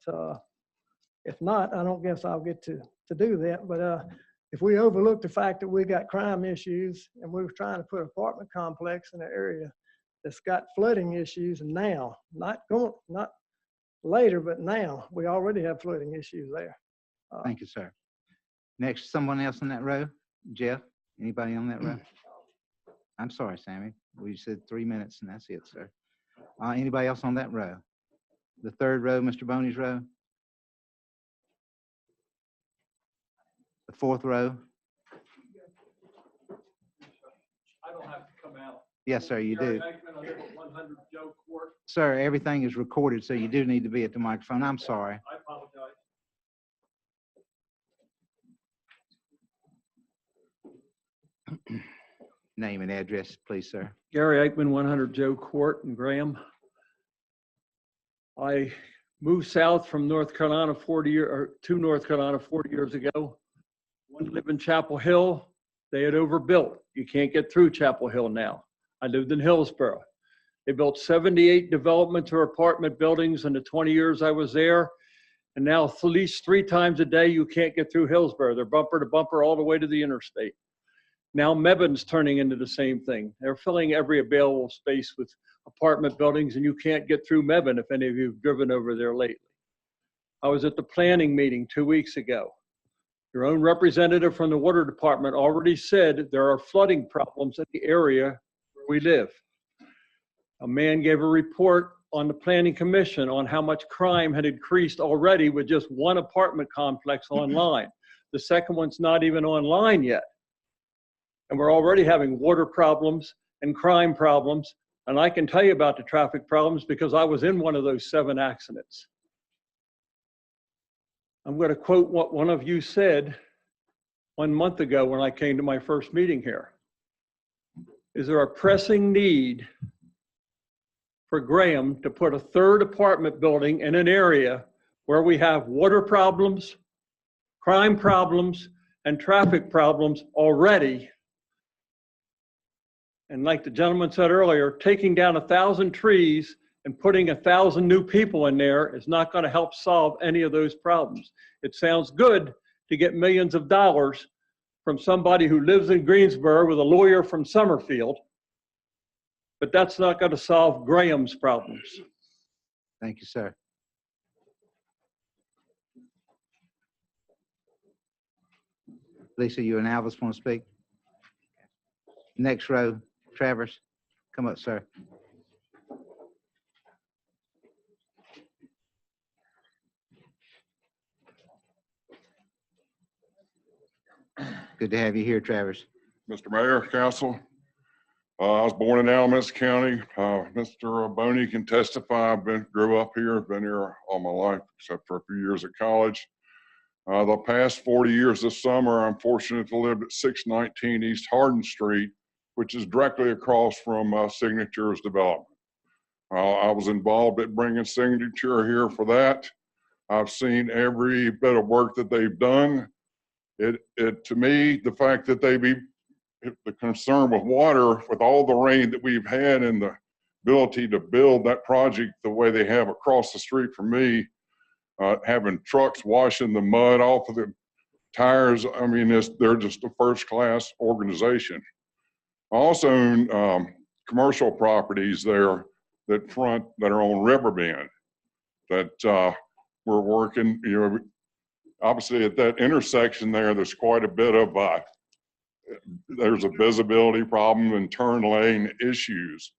if not, I don't guess I'll get to do that. But if we overlook the fact that we got crime issues and we were trying to put an apartment complex in an area that's got flooding issues now, not later, but now, we already have flooding issues there. Thank you, sir. Next, someone else in that row? Jeff, anybody on that row? I'm sorry, Sammy. We said 3 minutes and that's it, sir. Anybody else on that row? The third row, Mr. Boney's row? The fourth row? I don't have to come out. Yes, sir, you do. Gary Aikman, I live at 100 Joe Court. Sir, everything is recorded, so you do need to be at the microphone. I'm sorry. I apologize. Name and address, please, sir. Gary Aikman, 100 Joe Court in Graham. I moved south from North Carolina to North Carolina 40 years ago. Wanted to live in Chapel Hill. They had overbuilt. You can't get through Chapel Hill now. I lived in Hillsborough. They built 78 developments or apartment buildings in the 20 years I was there. And now at least 3 times a day, you can't get through Hillsborough. They're bumper to bumper all the way to the interstate. Now Mebbane's turning into the same thing. They're filling every available space with apartment buildings, and you can't get through Mebane if any of you have driven over there lately. I was at the planning meeting 2 weeks ago. Your own representative from the water department already said there are flooding problems in the area where we live. A man gave a report on the planning commission on how much crime had increased already with just one apartment complex online. The second one's not even online yet. And we're already having water problems and crime problems. And I can tell you about the traffic problems because I was in one of those 7 accidents. I'm going to quote what one of you said 1 month ago when I came to my first meeting here. Is there a pressing need for Graham to put a 3rd apartment building in an area where we have water problems, crime problems, and traffic problems already? And like the gentleman said earlier, taking down 1,000 trees and putting 1,000 new people in there is not going to help solve any of those problems. It sounds good to get millions of dollars from somebody who lives in Greensboro with a lawyer from Summerfield, but that's not going to solve Graham's problems. Thank you, sir. Lisa, you and Alvis want to speak? Next row, Travers, come up, sir. Good to have you here, Travers. Mr. Mayor, Council, I was born in Alamance County. Mr. Boney can testify. I grew up here, been here all my life, except for a few years at college. The past 40 years this summer, I'm fortunate to live at 619 East Hardin Street, which is directly across from Signature's development. I was involved at bringing signature here for that. I've seen every bit of work that they've done. To me, the fact that the concern with water, with all the rain that we've had and the ability to build that project the way they have across the street from me, having trucks washing the mud off of the tires, I mean, they're just a first-class organization. I also own commercial properties there that are on Riverbend that we're working, obviously at that intersection there's quite a bit of, there's a visibility problem and turn lane issues.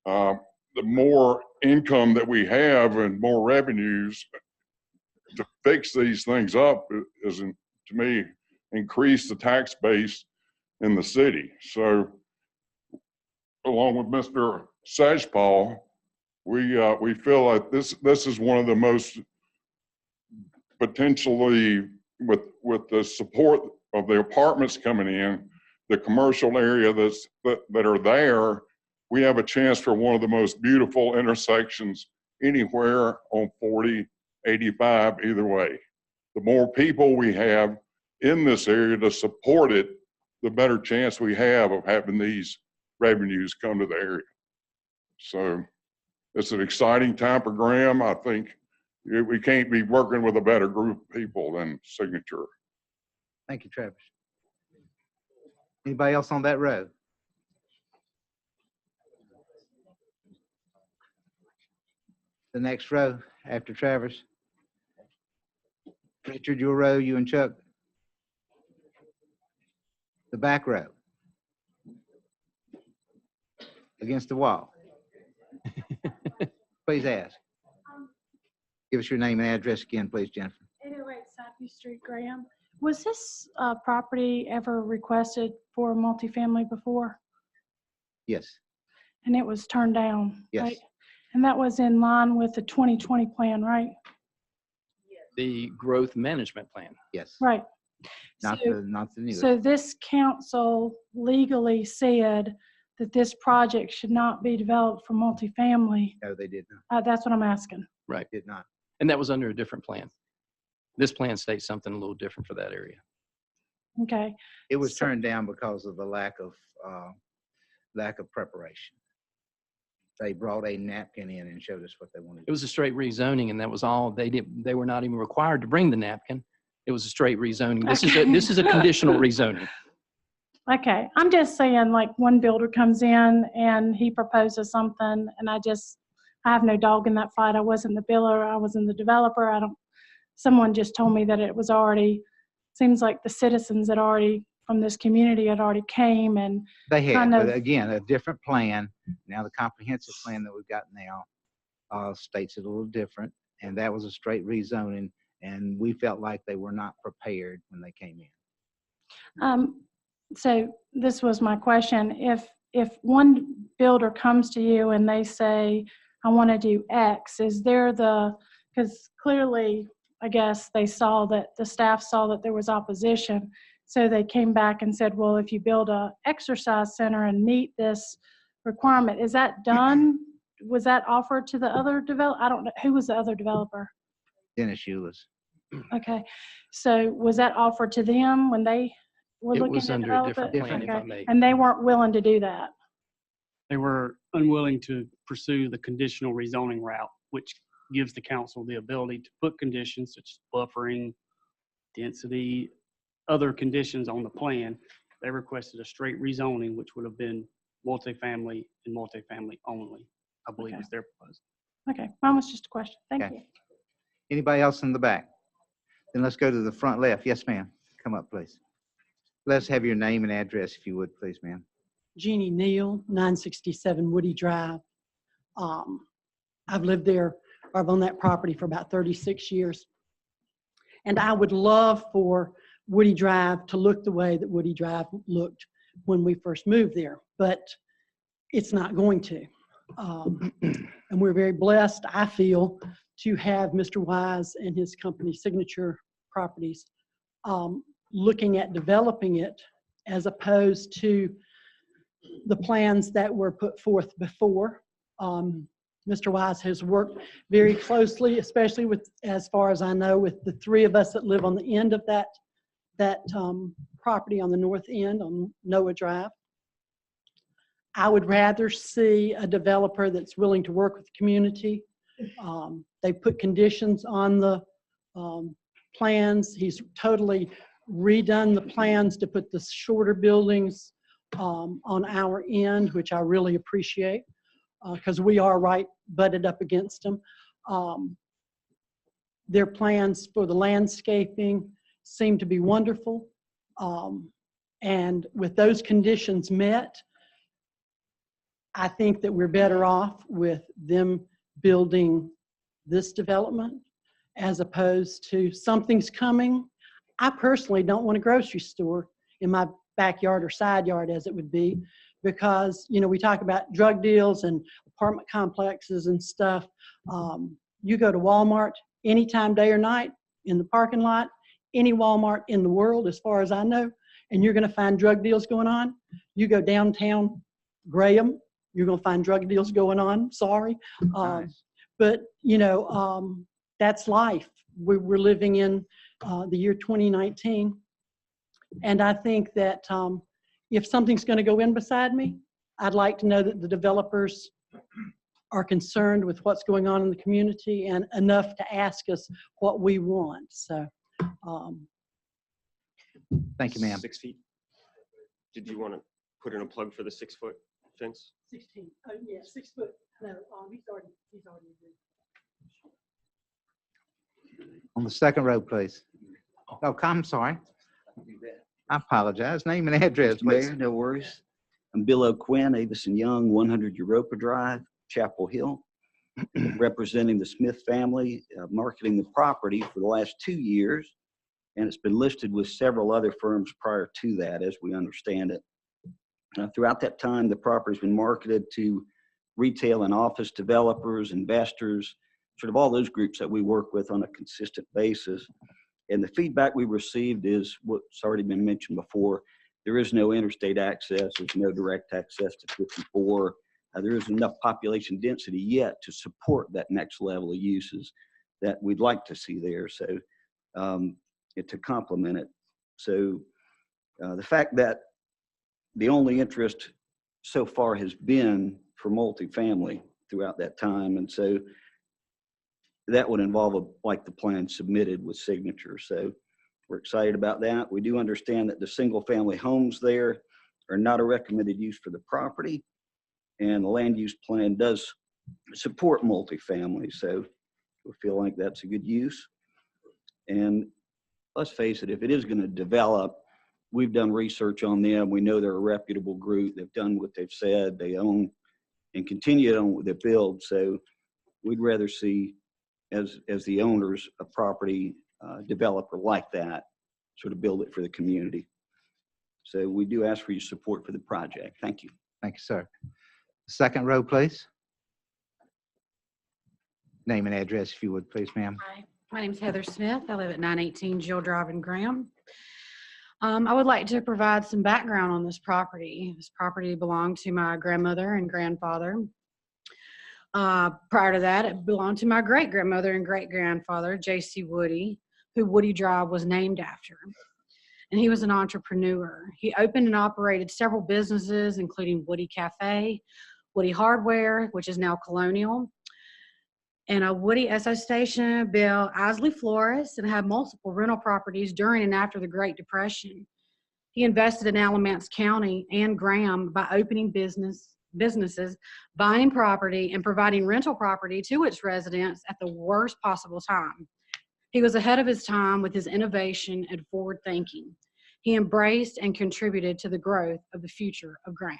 The more income that we have and more revenues to fix these things up is, to me, increase the tax base in the city. So along with Mr. Sajpal, we feel like this is one of the most potentially, with the support of the apartments coming in, the commercial area that are there, we have a chance for one of the most beautiful intersections anywhere on 40, 85, either way. The more people we have in this area to support it, the better chance we have of having these revenues come to the area. So it's an exciting time for Graham. I think we can't be working with a better group of people than Signature. Thank you, Travis. Anybody else on that row? The next row after Travis. Richard, your row, you and Chuck. The back row. Against the wall. Please ask. Give us your name and address again, please, Jennifer. 808 Southview Street, Graham. Was this property ever requested for multifamily before? Yes. And it was turned down, Yes. right? And that was in line with the 2020 plan, right? The growth management plan. Yes. Right. Not the new. So this council legally said that this project should not be developed for multifamily. No, they did not. That's what I'm asking. Right. Did not. And that was under a different plan. This plan states something a little different for that area. Okay. It was turned down because of the lack of preparation. They brought a napkin in and showed us what they wanted. It was a straight rezoning, and that was all. They were not even required to bring the napkin. It was a straight rezoning. This is a conditional rezoning. Okay. I'm just saying, like, one builder comes in and he proposes something, and I have no dog in that fight. I wasn't the builder. I wasn't the developer. Someone just told me that it was already, seems like the citizens that already, from this community had already came and They had, kind of, but again, a different plan. Now the comprehensive plan that we've got now states it a little different, and that was a straight rezoning, and we felt like they were not prepared when they came in. so this was my question. If one builder comes to you and they say, I want to do X, is there because clearly, I guess the staff saw that there was opposition. So they came back and said, well, if you build a exercise center and meet this requirement, is that done? Was that offered to the other developer? I don't know. Who was the other developer? Dennis Eulis. Okay. So was that offered to them when they were looking to develop it? Plan, if I may. And they weren't willing to do that? They were unwilling to pursue the conditional rezoning route, which gives the council the ability to put conditions such as buffering, density, other conditions on the plan. They requested a straight rezoning, which would have been multifamily and multifamily only, I believe was their proposal. Okay, mine was just a question. Thank you. Anybody else in the back? Then let's go to the front left. Yes, ma'am. Come up, please. Let's have your name and address, if you would, please, ma'am. Jeannie Neal, 967 Woody Drive. I've lived there, I've owned that property for about 36 years. And I would love for Woody Drive to look the way that Woody Drive looked when we first moved there, but it's not going to. And we're very blessed, I feel, to have Mr. Wise and his company Signature Properties looking at developing it as opposed to the plans that were put forth before. Mr. Wise has worked very closely, especially with, as far as I know, with the three of us that live on the end of that property on the north end on Noah Drive. I would rather see a developer that's willing to work with the community. They put conditions on the plans. He's totally redone the plans to put the shorter buildings on our end, which I really appreciate because we are right butted up against them. Their plans for the landscaping seem to be wonderful. And with those conditions met, I think that we're better off with them building this development as opposed to something's coming. I personally don't want a grocery store in my backyard or side yard, as it would be, because, you know, we talk about drug deals and apartment complexes and stuff. You go to Walmart anytime, day or night, in the parking lot, any Walmart in the world, as far as I know, and you're going to find drug deals going on. You go downtown Graham, you're going to find drug deals going on. Sorry. But, you know, that's life. We're living in the year 2019. And I think that if something's going to go in beside me, I'd like to know that the developers are concerned with what's going on in the community and enough to ask us what we want. So, thank you, ma'am. 6 feet. Did you want to put in a plug for the 6-foot fence? 16. Oh, yeah, 6 foot. No, he's already agreed. On the second row, please. Oh, I'm sorry. I apologize. Name and address, please. Mayor, no worries. I'm Bill O'Quinn, Avis and Young, 100 Europa Drive, Chapel Hill, representing the Smith family, marketing the property for the last 2 years, and it's been listed with several other firms prior to that, as we understand it. Throughout that time, the property's been marketed to retail and office developers, investors, sort of all those groups that we work with on a consistent basis. And the feedback we received is what's already been mentioned before. There is no interstate access. There's no direct access to 54. There isn't enough population density yet to support that next level of uses that we'd like to see there. So to complement it. So the fact that the only interest so far has been for multifamily throughout that time. And so that would involve like the plan submitted with signature. So we're excited about that. We do understand that the single family homes there are not a recommended use for the property. And the land use plan does support multifamily. So we feel like that's a good use. And let's face it, if it is going to develop, we've done research on them. We know they're a reputable group. They've done what they've said. They own and continue on with their build. So we'd rather see, as the owners, a property developer like that sort of build it for the community. So we do ask for your support for the project. Thank you. Thank you, sir. Second row, please. Name and address, if you would, please, ma'am. Hi, my name is Heather Smith. I live at 918 Jill Drive in Graham. I would like to provide some background on this property. This property belonged to my grandmother and grandfather. Prior to that, it belonged to my great-grandmother and great-grandfather, J.C. Woody, who Woody Drive was named after. And he was an entrepreneur. He opened and operated several businesses, including Woody Cafe, Woody Hardware, which is now Colonial, and a Woody Esso Station, Bill Isley Florist, and had multiple rental properties during and after the Great Depression. He invested in Alamance County and Graham by opening businesses, buying property, and providing rental property to its residents at the worst possible time. He was ahead of his time with his innovation and forward thinking. He embraced and contributed to the growth of the future of Graham.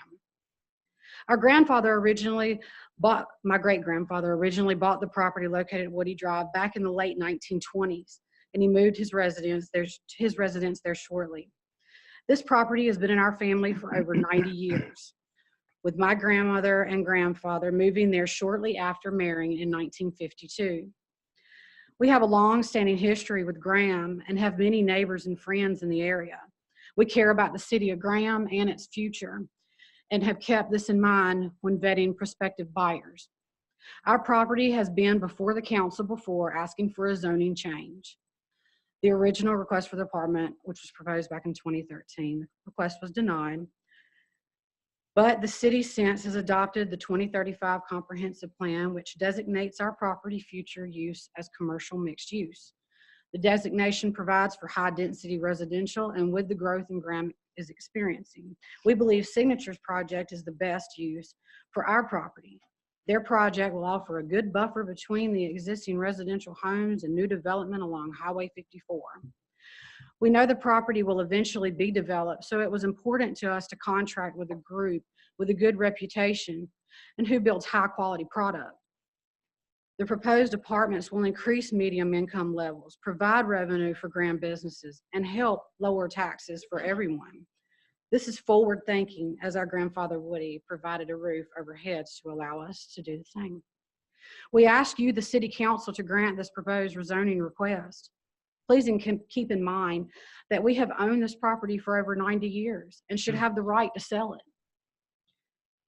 My great-grandfather originally bought the property located at Woody Drive back in the late 1920s, and he moved his residence there shortly. This property has been in our family for over 90 years, with my grandmother and grandfather moving there shortly after marrying in 1952. We have a long-standing history with Graham and have many neighbors and friends in the area. We care about the city of Graham and its future, and have kept this in mind when vetting prospective buyers. Our property has been before the council before asking for a zoning change. The original request for the apartment, which was proposed back in 2013, the request was denied. But the city since has adopted the 2035 comprehensive plan, which designates our property future use as commercial mixed use. The designation provides for high density residential, and with the growth in Graham is experiencing, we believe Signature's project is the best use for our property. Their project will offer a good buffer between the existing residential homes and new development along Highway 54. We know the property will eventually be developed, so it was important to us to contract with a group with a good reputation and who builds high quality product. The proposed apartments will increase medium income levels, provide revenue for Graham businesses, and help lower taxes for everyone. This is forward thinking, as our grandfather Woody provided a roof over heads to allow us to do the same. We ask you, the City Council, to grant this proposed rezoning request. Please keep in mind that we have owned this property for over 90 years and should have the right to sell it.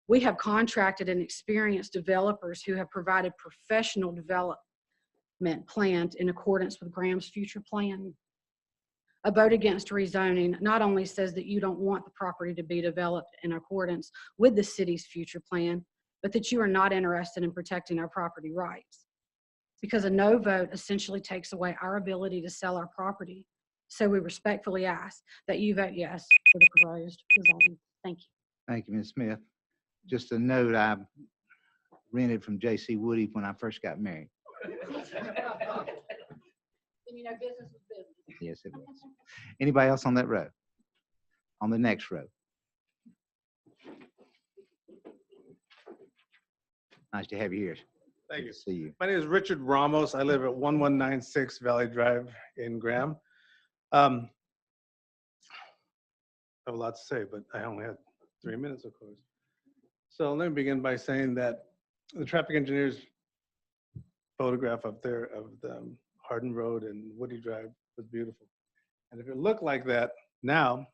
We have contracted and experienced developers who have provided professional development plans in accordance with Graham's future plan. A vote against rezoning not only says that you don't want the property to be developed in accordance with the city's future plan, but that you are not interested in protecting our property rights. Because a no vote essentially takes away our ability to sell our property. So we respectfully ask that you vote yes for the proposed rezoning. Thank you. Thank you, Ms. Smith. Just a note, I rented from J.C. Woody when I first got married. You know, business was business. Yes, it was. Anybody else on that row? On the next row? Nice to have you here. Thank Good you. to see you. My name is Richard Ramos. I live at 1196 Valley Drive in Graham. I have a lot to say, but I only had 3 minutes, of course. So let me begin by saying that the traffic engineer's photograph up there of the Hardin Road and Woody Drive was beautiful. And if it looked like that now,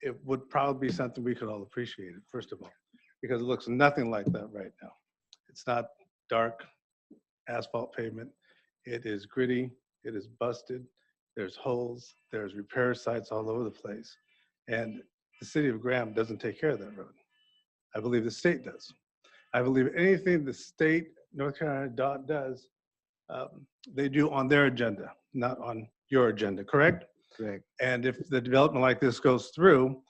it would probably be something we could all appreciate, first of all, because it looks nothing like that right now. It's not dark asphalt pavement. It is gritty. It is busted. There's holes. There's repair sites all over the place. And the city of Graham doesn't take care of that road. I believe the state does. I believe anything the state, North Carolina DOT does, they do on their agenda, not on your agenda, correct? Correct. And if the development like this goes through,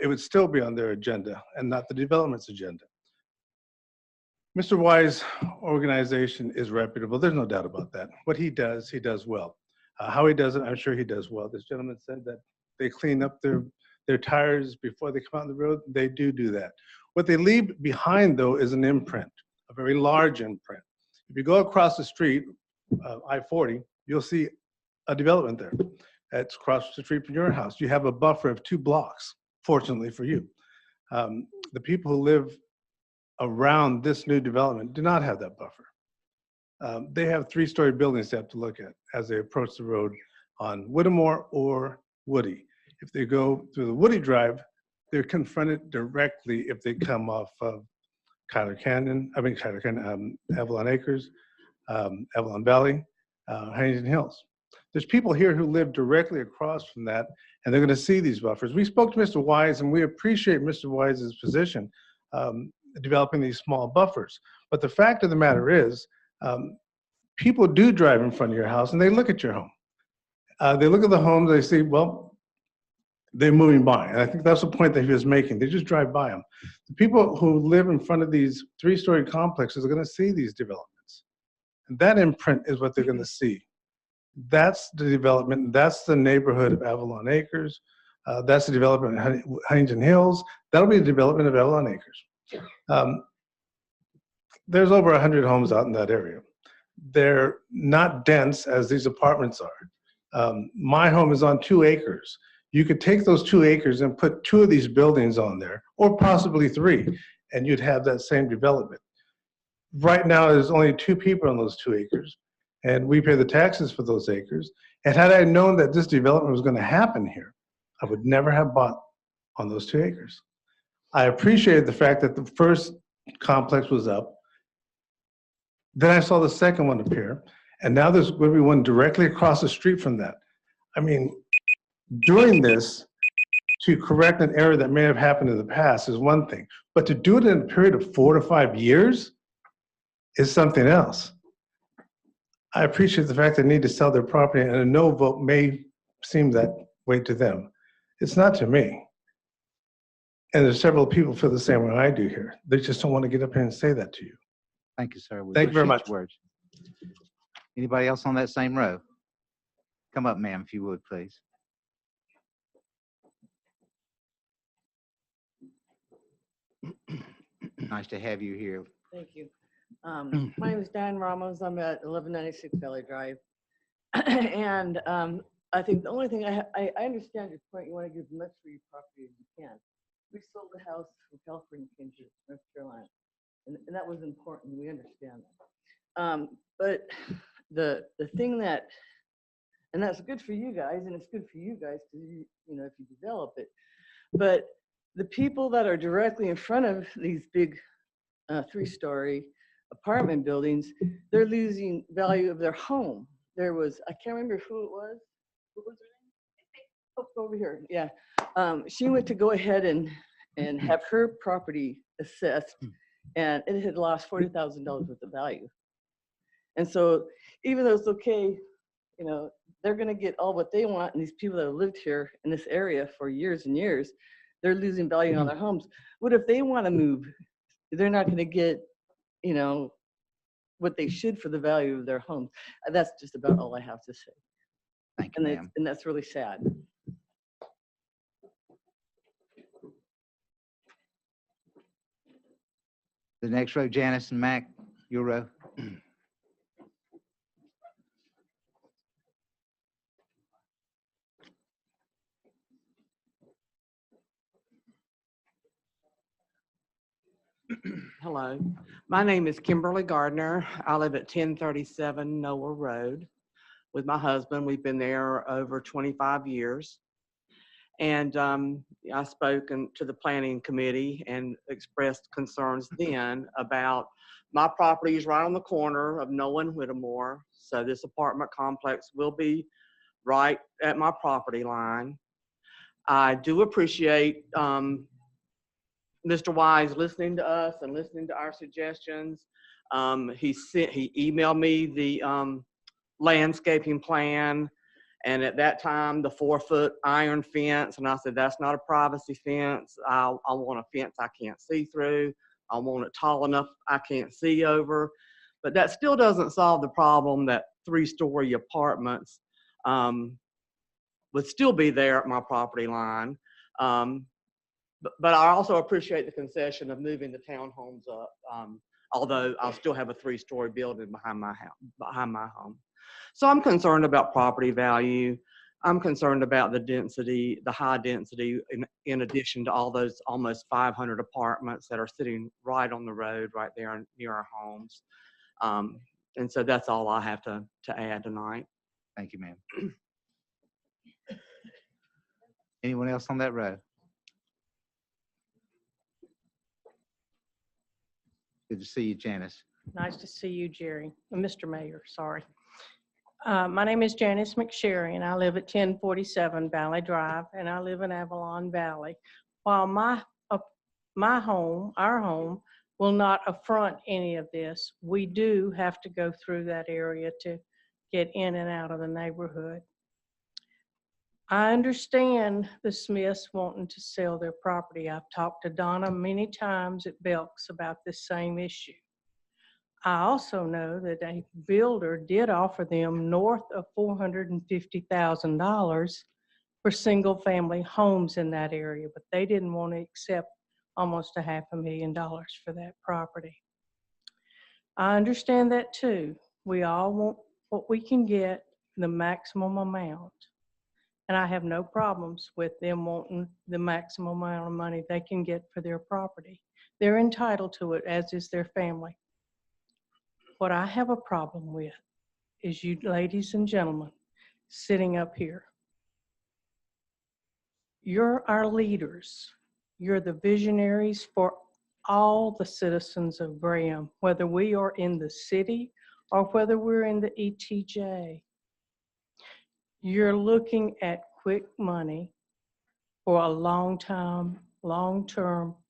it would still be on their agenda and not the development's agenda. Mr. Wise' organization is reputable. There's no doubt about that. What he does well. How he does it, I'm sure he does well. This gentleman said that they clean up their tires before they come out on the road. They do that. What they leave behind, though, is an imprint, a very large imprint. If you go across the street, I-40, you'll see a development there. That's across the street from your house. You have a buffer of 2 blocks, fortunately for you. The people who live around this new development do not have that buffer. They have 3-story buildings they have to look at as they approach the road on Whittemore or Woody. If they go through the Woody Drive, they're confronted directly if they come off of Avalon Acres, Avalon Valley, Huntington Hills. There's people here who live directly across from that, and they're going to see these buffers. We spoke to Mr. Wise, and we appreciate Mr. Wise's position, developing these small buffers. But the fact of the matter is, people do drive in front of your house, and they look at your home. They look at the home, they see, well, they're moving by. And I think that's the point that he was making. They just drive by them. The people who live in front of these 3-story complexes are going to see these developments. And that imprint is what they're going to see. That's the development. That's the neighborhood of Avalon Acres. That's the development of Huntington Hills. That'll be the development of Avalon Acres. There's over 100 homes out in that area. They're not dense as these apartments are. My home is on 2 acres. You could take those 2 acres and put 2 of these buildings on there, or possibly 3, and you'd have that same development. Right now, there's only 2 people on those 2 acres, and we pay the taxes for those acres. And had I known that this development was going to happen here, I would never have bought on those 2 acres. I appreciated the fact that the first complex was up. Then I saw the second one appear, and now there's going to be one directly across the street from that. I mean, doing this to correct an error that may have happened in the past is one thing, but to do it in a period of 4 to 5 years is something else. I appreciate the fact they need to sell their property, and a no vote may seem that way to them. It's not to me. And there's several people feel the same way I do here. They just don't want to get up here and say that to you. Thank you, sir. We Thank you very appreciate much. your words. Anybody else on that same row? Come up, ma'am, if you would, please. Nice to have you here. Thank you. My name is Diane Ramos. I'm at 1196 Valley Drive. And I think the only thing I understand your point. You want to give as much for your property as you can. We sold the house from California, came to North Carolina, and that was important. We understand that. But the thing that, and that's good for you guys, and it's good for you guys because you know if you develop it. But the people that are directly in front of these big 3-story apartment buildings, they're losing value of their home. There was, I can't remember who it was. What was her name? Oh, over here. Yeah. She went to go ahead and have her property assessed, and it had lost $40,000 worth of value. And so even though it's okay, you know, they're going to get all what they want, and these people that have lived here in this area for years and years, they're losing value on their homes. What if they want to move? They're not going to get, you know, what they should for the value of their homes. That's just about all I have to say. Thank you, ma'am. And that's really sad. The next row, Janice and Mac, your row. Hello, my name is Kimberly Gardner. I live at 1037 Noah Road with my husband. We've been there over 25 years. And I spoke to the planning committee and expressed concerns then about my property is right on the corner of Noah and Whittemore. So this apartment complex will be right at my property line. I do appreciate Mr. Wise listening to us and listening to our suggestions. He emailed me the landscaping plan, and at that time the 4-foot iron fence, and I said that's not a privacy fence. I want a fence I can't see through. I want it tall enough I can't see over. But that still doesn't solve the problem that 3-story apartments would still be there at my property line. But I also appreciate the concession of moving the townhomes up, although I'll still have a 3-story building behind my house, behind my home. So I'm concerned about property value. I'm concerned about the density, the high density, in addition to all those almost 500 apartments that are sitting right on the road, right there near our homes. And so that's all I have to add tonight. Thank you, ma'am. Anyone else on that row? Good to see you, Janice. Nice to see you, Jerry. Mr. Mayor, sorry. My name is Janice McSherry, and I live at 1047 Valley Drive, and I live in Avalon Valley. While our home, will not affront any of this, we do have to go through that area to get in and out of the neighborhood. I understand the Smiths wanting to sell their property. I've talked to Donna many times at Belk's about this same issue. I also know that a builder did offer them north of $450,000 for single-family homes in that area, but they didn't want to accept almost $500,000 for that property. I understand that too. We all want what we can get, the maximum amount. And I have no problems with them wanting the maximum amount of money they can get for their property. They're entitled to it, as is their family. What I have a problem with is you ladies and gentlemen sitting up here. You're our leaders. You're the visionaries for all the citizens of Graham, whether we are in the city or whether we're in the ETJ. You're looking at quick money for a long-term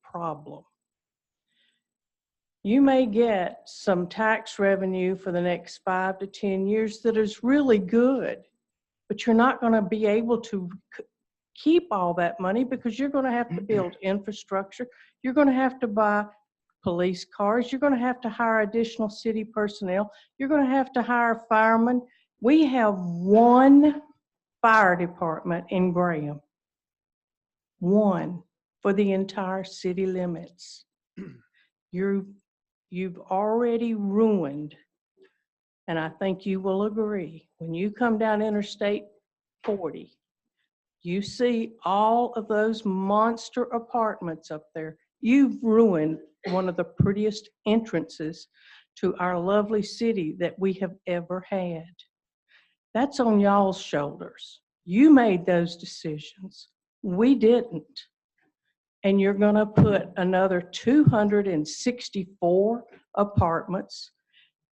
problem. You may get some tax revenue for the next 5 to 10 years that is really good, but you're not going to be able to keep all that money because you're going to have to build infrastructure. You're going to have to buy police cars. You're going to have to hire additional city personnel. You're going to have to hire firemen. We have one fire department in Graham, one for the entire city limits. You've already ruined, and I think you will agree, when you come down Interstate 40, you see all of those monster apartments up there. You've ruined one of the prettiest entrances to our lovely city that we have ever had. That's on y'all's shoulders. You made those decisions. We didn't. And you're going to put another 264 apartments.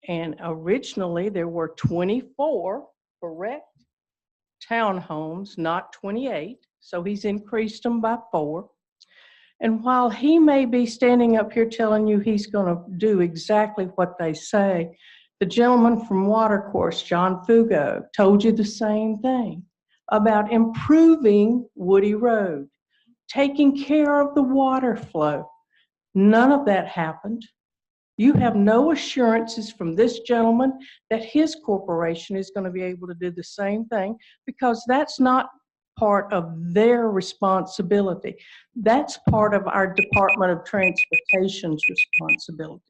And originally there were 24, correct? Townhomes, not 28. So he's increased them by 4. And while he may be standing up here telling you he's going to do exactly what they say, the gentleman from Watercourse, John Fugo, told you the same thing about improving Woody Road, taking care of the water flow. None of that happened. You have no assurances from this gentleman that his corporation is going to be able to do the same thing, because that's not part of their responsibility. That's part of our Department of Transportation's responsibility.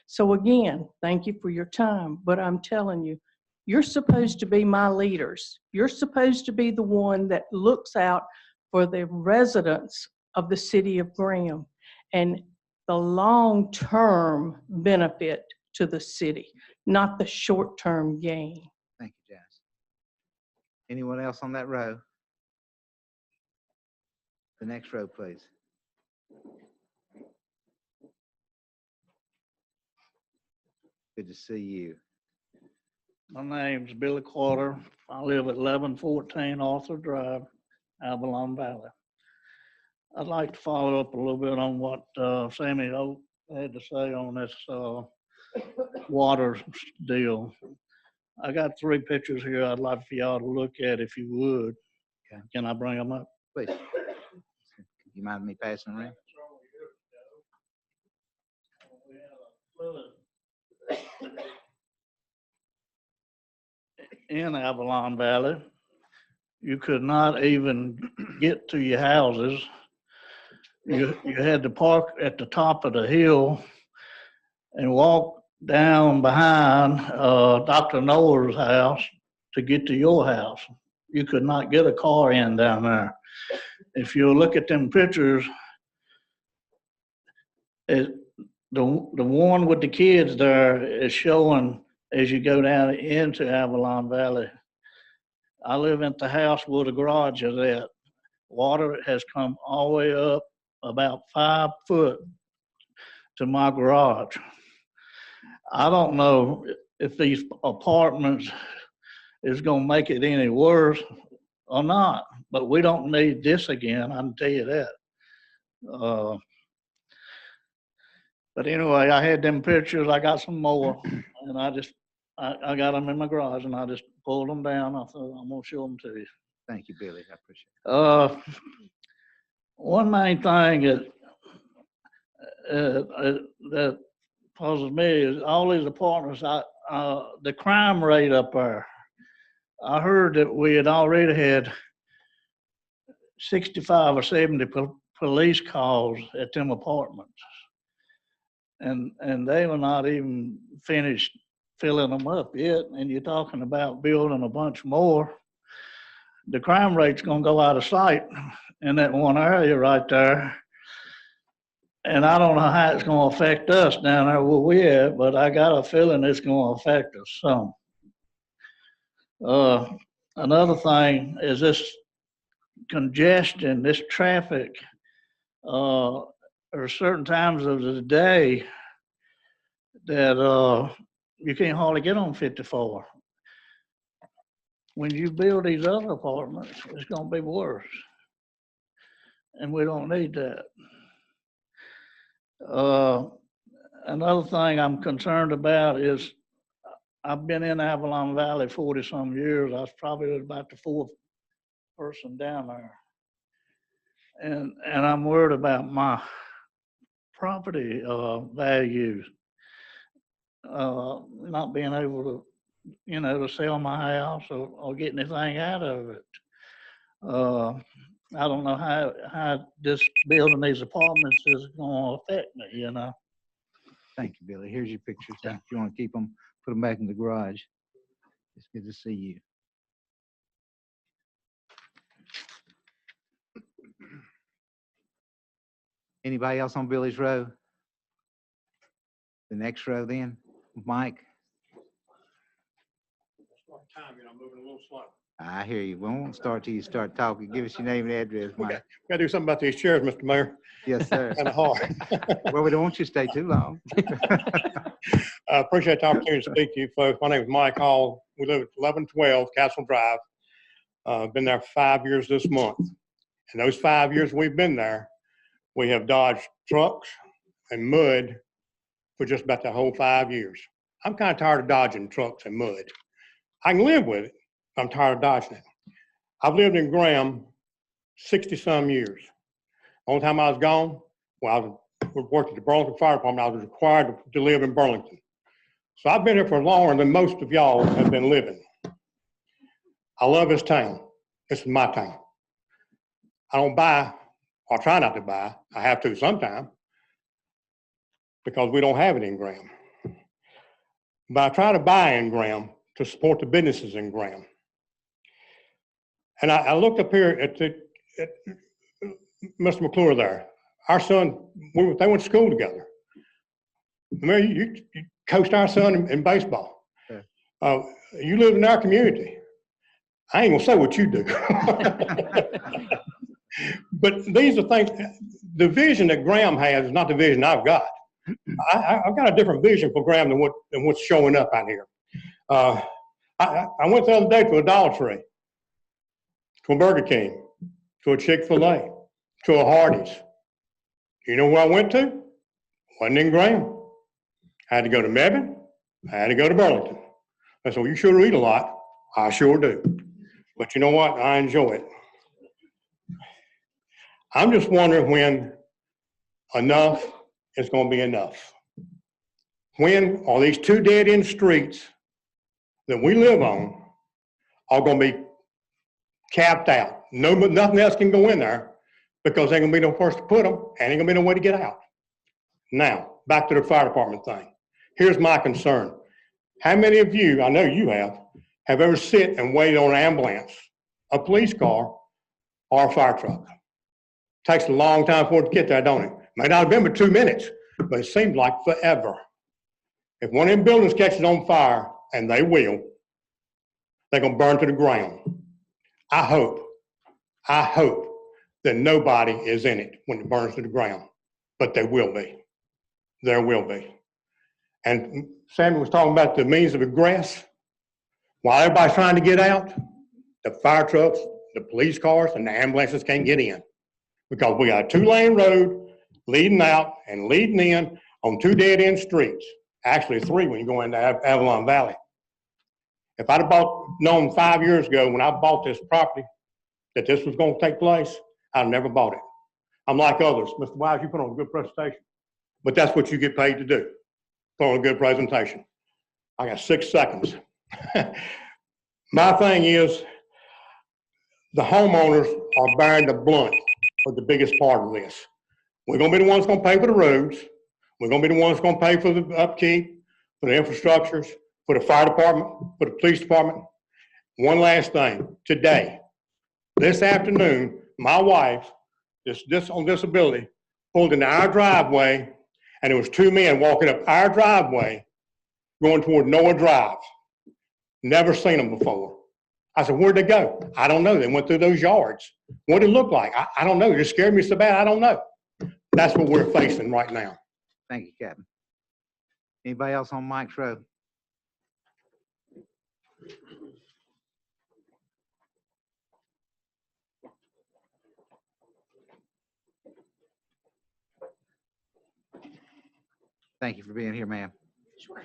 So again, thank you for your time, but I'm telling you, you're supposed to be my leaders. You're supposed to be the one that looks out for the residents of the city of Graham and the long-term benefit to the city, not the short-term gain. Thank you, Janice. Anyone else on that row? The next row, please. Good to see you. My name's Billy Carter. I live at 1114 Arthur Drive, Avalon Valley. I'd like to follow up a little bit on what Sammy Oak had to say on this water deal. I got 3 pictures here I'd like for y'all to look at if you would. Okay. Can I bring them up? Please. You mind me passing around? In Avalon Valley, you could not even get to your houses. You had to park at the top of the hill and walk down behind Dr. Noah's house to get to your house. You could not get a car in down there. If you look at them pictures, the one with the kids there is showing as you go down into Avalon Valley. I live in the house where the garage is at. Water has come all the way up about 5 foot to my garage. I don't know if these apartments is going to make it any worse or not, but we don't need this again, I can tell you that. But anyway, I had them pictures. I got some more, and I got them in my garage, and I just pulled them down. I thought I'm gonna show them to you. Thank you, Billy. I appreciate it. One main thing that puzzles me is all these apartments. The crime rate up there. I heard that we had already had 65 or 70 police calls at them apartments. And they were not even finished filling them up yet, and you're talking about building a bunch more. The crime rate's gonna go out of sight in that one area right there. And I don't know how it's gonna affect us down there where we at, but I got a feeling it's gonna affect us some. Another thing is this congestion, this traffic there are certain times of the day that you can't hardly get on 54. When you build these other apartments, it's gonna be worse. And we don't need that. Another thing I'm concerned about is I've been in Avalon Valley 40-some years. I was probably about the fourth person down there. And I'm worried about my property values. Not being able to, to sell my house or get anything out of it. I don't know how this building these apartments is going to affect me, Thank you, Billy. Here's your pictures. If you want to keep them, put them back in the garage. It's good to see you. Anybody else on Billy's row? The next row then, Mike? Moving a little slow. I hear you. We won't start till you start talking. Give us your name and address, Mike. Okay. Got to do something about these chairs, Mr. Mayor. Yes, sir. Kind of hard. Well, we don't want you to stay too long. I appreciate the opportunity to speak to you folks. My name is Mike Hall. We live at 1112 Castle Drive. Been there for 5 years this month. And those 5 years we've been there, we have dodged trucks and mud for just about the whole 5 years. I'm kind of tired of dodging trucks and mud. I can live with it. I'm tired of dodging it. I've lived in Graham 60-some years. Only time I was gone, well, I worked at the Burlington Fire Department. I was required to live in Burlington. So I've been here for longer than most of y'all have been living. I love this town. This is my town. I don't buy, or try not to buy. I have to sometime because we don't have it in Graham. But I try to buy in Graham to support the businesses in Graham. And I looked up here at Mr. McClure there. Our son, they went to school together. Mayor, you coached our son in baseball. Yeah. You live in our community. I ain't gonna say what you do. But these are things, the vision that Graham has is not the vision I've got. I've got a different vision for Graham than what's showing up out here. I went the other day to a Dollar Tree, to a Burger King, to a Chick-fil-A, to a Hardee's. You know where I went to? Wasn't in Graham. I had to go to Mebane. I had to go to Burlington. I said, well, you sure eat a lot. I sure do. But you know what? I enjoy it. I'm just wondering when enough is going to be enough. When are these two dead-end streets that we live on are going to be capped out? Nothing else can go in there because there ain't going to be no place to put them and ain't going to be no way to get out. Now, back to the fire department thing. Here's my concern. How many of you, I know you have ever sit and waited on an ambulance, a police car, or a fire truck? Takes a long time for it to get there, don't it? May not have been but 2 minutes, but it seems like forever. If one of them buildings catches on fire, and they will, they're going to burn to the ground. I hope that nobody is in it when it burns to the ground, but there will be. There will be. And Sammy was talking about the means of egress. While everybody's trying to get out, the fire trucks, the police cars, and the ambulances can't get in because we got a 2-lane road leading out and leading in on 2 dead-end streets. Actually 3 when you go into Avalon Valley. If I'd have known 5 years ago when I bought this property that this was going to take place, I'd have never bought it. I'm like others. Mr. Wise, you put on a good presentation, but that's what you get paid to do. Put on a good presentation. I got 6 seconds. My thing is the homeowners are bearing the blunt of the biggest part of this. We're going to be the ones going to pay for the roads. We're going to be the ones going to pay for the upkeep, for the infrastructures, for the fire department, for the police department. One last thing. Today, this afternoon, my wife, this on disability, pulled into our driveway, and there was 2 men walking up our driveway going toward Noah Drive. Never seen them before. I said, where'd they go? I don't know. They went through those yards. What did it look like? I don't know. It just scared me so bad, I don't know. That's what we're facing right now. Thank you, Captain. Anybody else on Mike's Road? Thank you for being here, ma'am. Sure.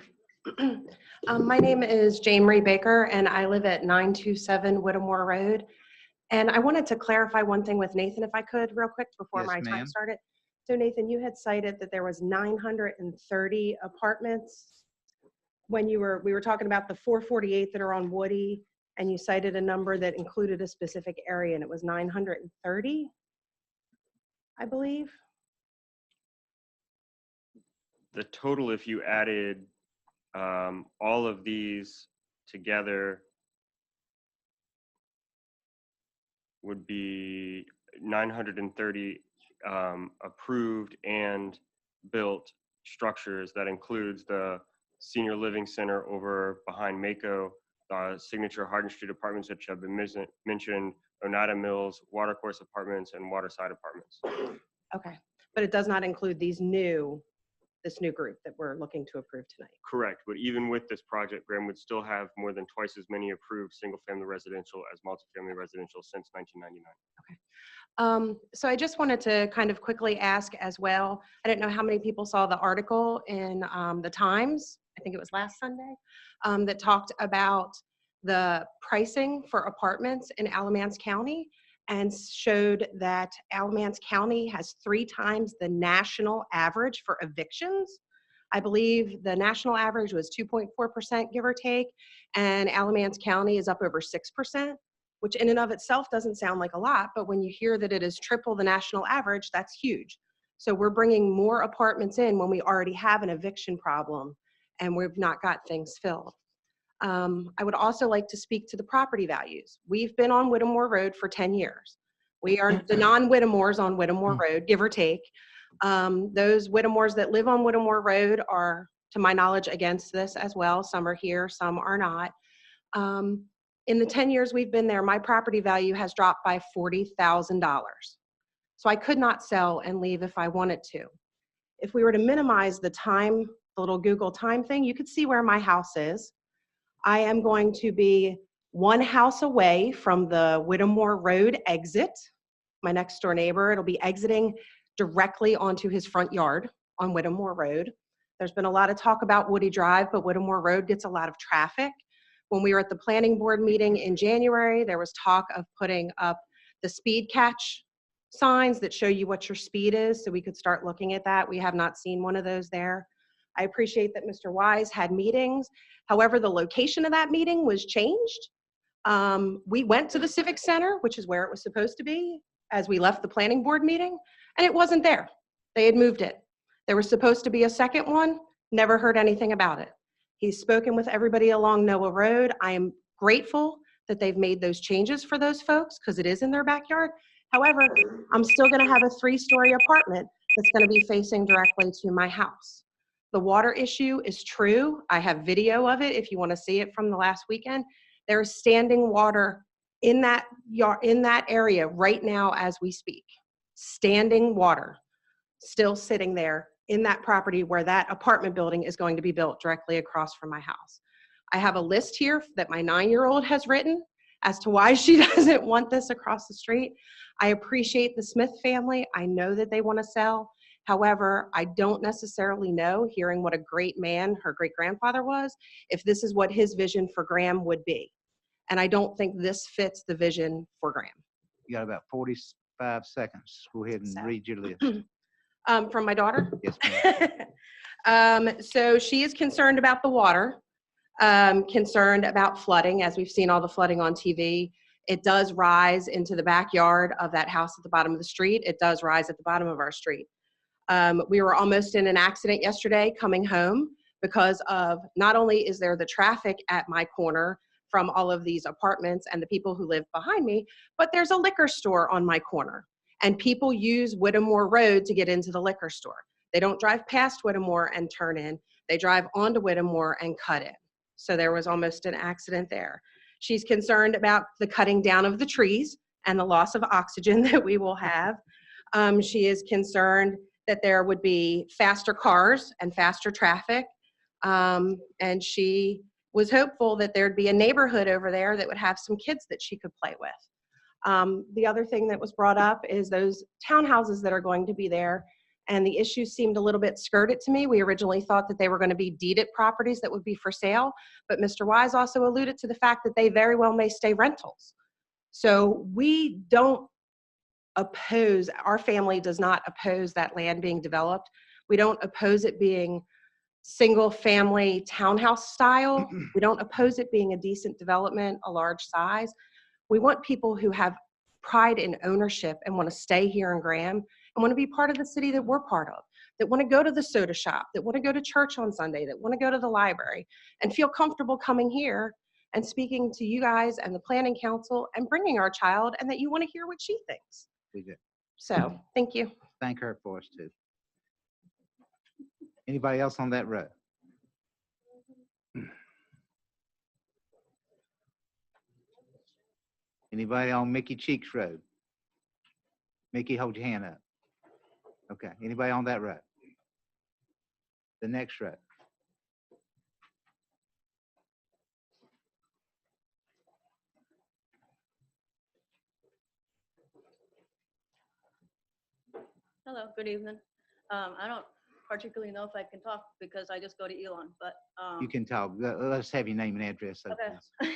My name is Jane Marie Baker, and I live at 927 Whittemore Road. And I wanted to clarify one thing with Nathan, if I could, real quick, before Yes, my time ma'am. started. So Nathan, you had cited that there was 930 apartments when we were talking about the 448 that are on Woody, and you cited a number that included a specific area, and it was 930, I believe. The total, if you added all of these together, would be 930 approved and built structures. That includes the senior living center over behind Mako, Signature Hardin Street apartments that have been mentioned, Oneida Mills, Watercourse Apartments, and Waterside Apartments. Okay, but it does not include this new group that we're looking to approve tonight. Correct, but even with this project, Graham would still have more than twice as many approved single-family residential as multifamily residential since 1999. So I just wanted to kind of quickly ask as well, I don't know how many people saw the article in the Times, I think it was last Sunday, that talked about the pricing for apartments in Alamance County and showed that Alamance County has 3 times the national average for evictions. I believe the national average was 2.4%, give or take, and Alamance County is up over 6%, which in and of itself doesn't sound like a lot, but when you hear that it is triple the national average, that's huge. So we're bringing more apartments in when we already have an eviction problem and we've not got things filled. I would also like to speak to the property values. We've been on Whittemore Road for 10 years. We are the non-Whittemores on Whittemore Road, give or take. Those Whittemores that live on Whittemore Road are, to my knowledge, against this as well. Some are here, some are not. In the 10 years we've been there, my property value has dropped by $40,000. So I could not sell and leave if I wanted to. If we were to minimize the time, the little Google time thing, you could see where my house is. I am going to be 1 house away from the Whittemore Road exit. My next door neighbor, it'll be exiting directly onto his front yard on Whittemore Road. There's been a lot of talk about Woody Drive, but Whittemore Road gets a lot of traffic. When we were at the planning board meeting in January, there was talk of putting up the speed catch signs that show you what your speed is, so we could start looking at that. We have not seen one of those there. I appreciate that Mr. Wise had meetings. However, the location of that meeting was changed. We went to the Civic Center, which is where it was supposed to be, as we left the planning board meeting, and it wasn't there. They had moved it. There was supposed to be a second one, never heard anything about it. He's spoken with everybody along Noah Road. I am grateful that they've made those changes for those folks because it is in their backyard. However, I'm still gonna have a 3-story apartment that's gonna be facing directly to my house. The water issue is true. I have video of it if you wanna see it from the last weekend. There is standing water in that area right now as we speak. Standing water, still sitting there in that property where that apartment building is going to be built directly across from my house. I have a list here that my 9-year-old has written as to why she doesn't want this across the street. I appreciate the Smith family. I know that they want to sell. However, I don't necessarily know, hearing what a great man her great-grandfather was, if this is what his vision for Graham would be. And I don't think this fits the vision for Graham. You got about 45 seconds. Go ahead and read your list. From my daughter? Yes, So she is concerned about the water, concerned about flooding, as we've seen all the flooding on TV. It does rise into the backyard of that house at the bottom of the street. It does rise at the bottom of our street. We were almost in an accident yesterday coming home because of, not only is there the traffic at my corner from all of these apartments and the people who live behind me, but there's a liquor store on my corner. And people use Whittemore Road to get into the liquor store. They don't drive past Whittemore and turn in. They drive onto Whittemore and cut in. So there was almost an accident there. She's concerned about the cutting down of the trees and the loss of oxygen that we will have. She is concerned that there would be faster cars and faster traffic. And she was hopeful that there'd be a neighborhood over there that would have some kids that she could play with. The other thing that was brought up is those townhouses that are going to be there. And the issue seemed a little bit skirted to me. We originally thought that they were going to be deeded properties that would be for sale. But Mr. Wise also alluded to the fact that they very well may stay rentals. So we don't oppose, our family does not oppose that land being developed. We don't oppose it being single family townhouse style. We don't oppose it being a decent development, a large size. We want people who have pride in ownership and want to stay here in Graham and want to be part of the city that we're part of, that want to go to the soda shop, that want to go to church on Sunday, that want to go to the library and feel comfortable coming here and speaking to you guys and the planning council and bringing our child, and that you want to hear what she thinks. We do. So thank you. Thank her for us too. Anybody else on that road? Anybody on Mickey Cheeks Road? Mickey, hold your hand up. Okay, anybody on that road? The next road. Hello, good evening. I don't particularly know if I can talk because I just go to Elon, but. You can talk. Let's have your name and address. Okay.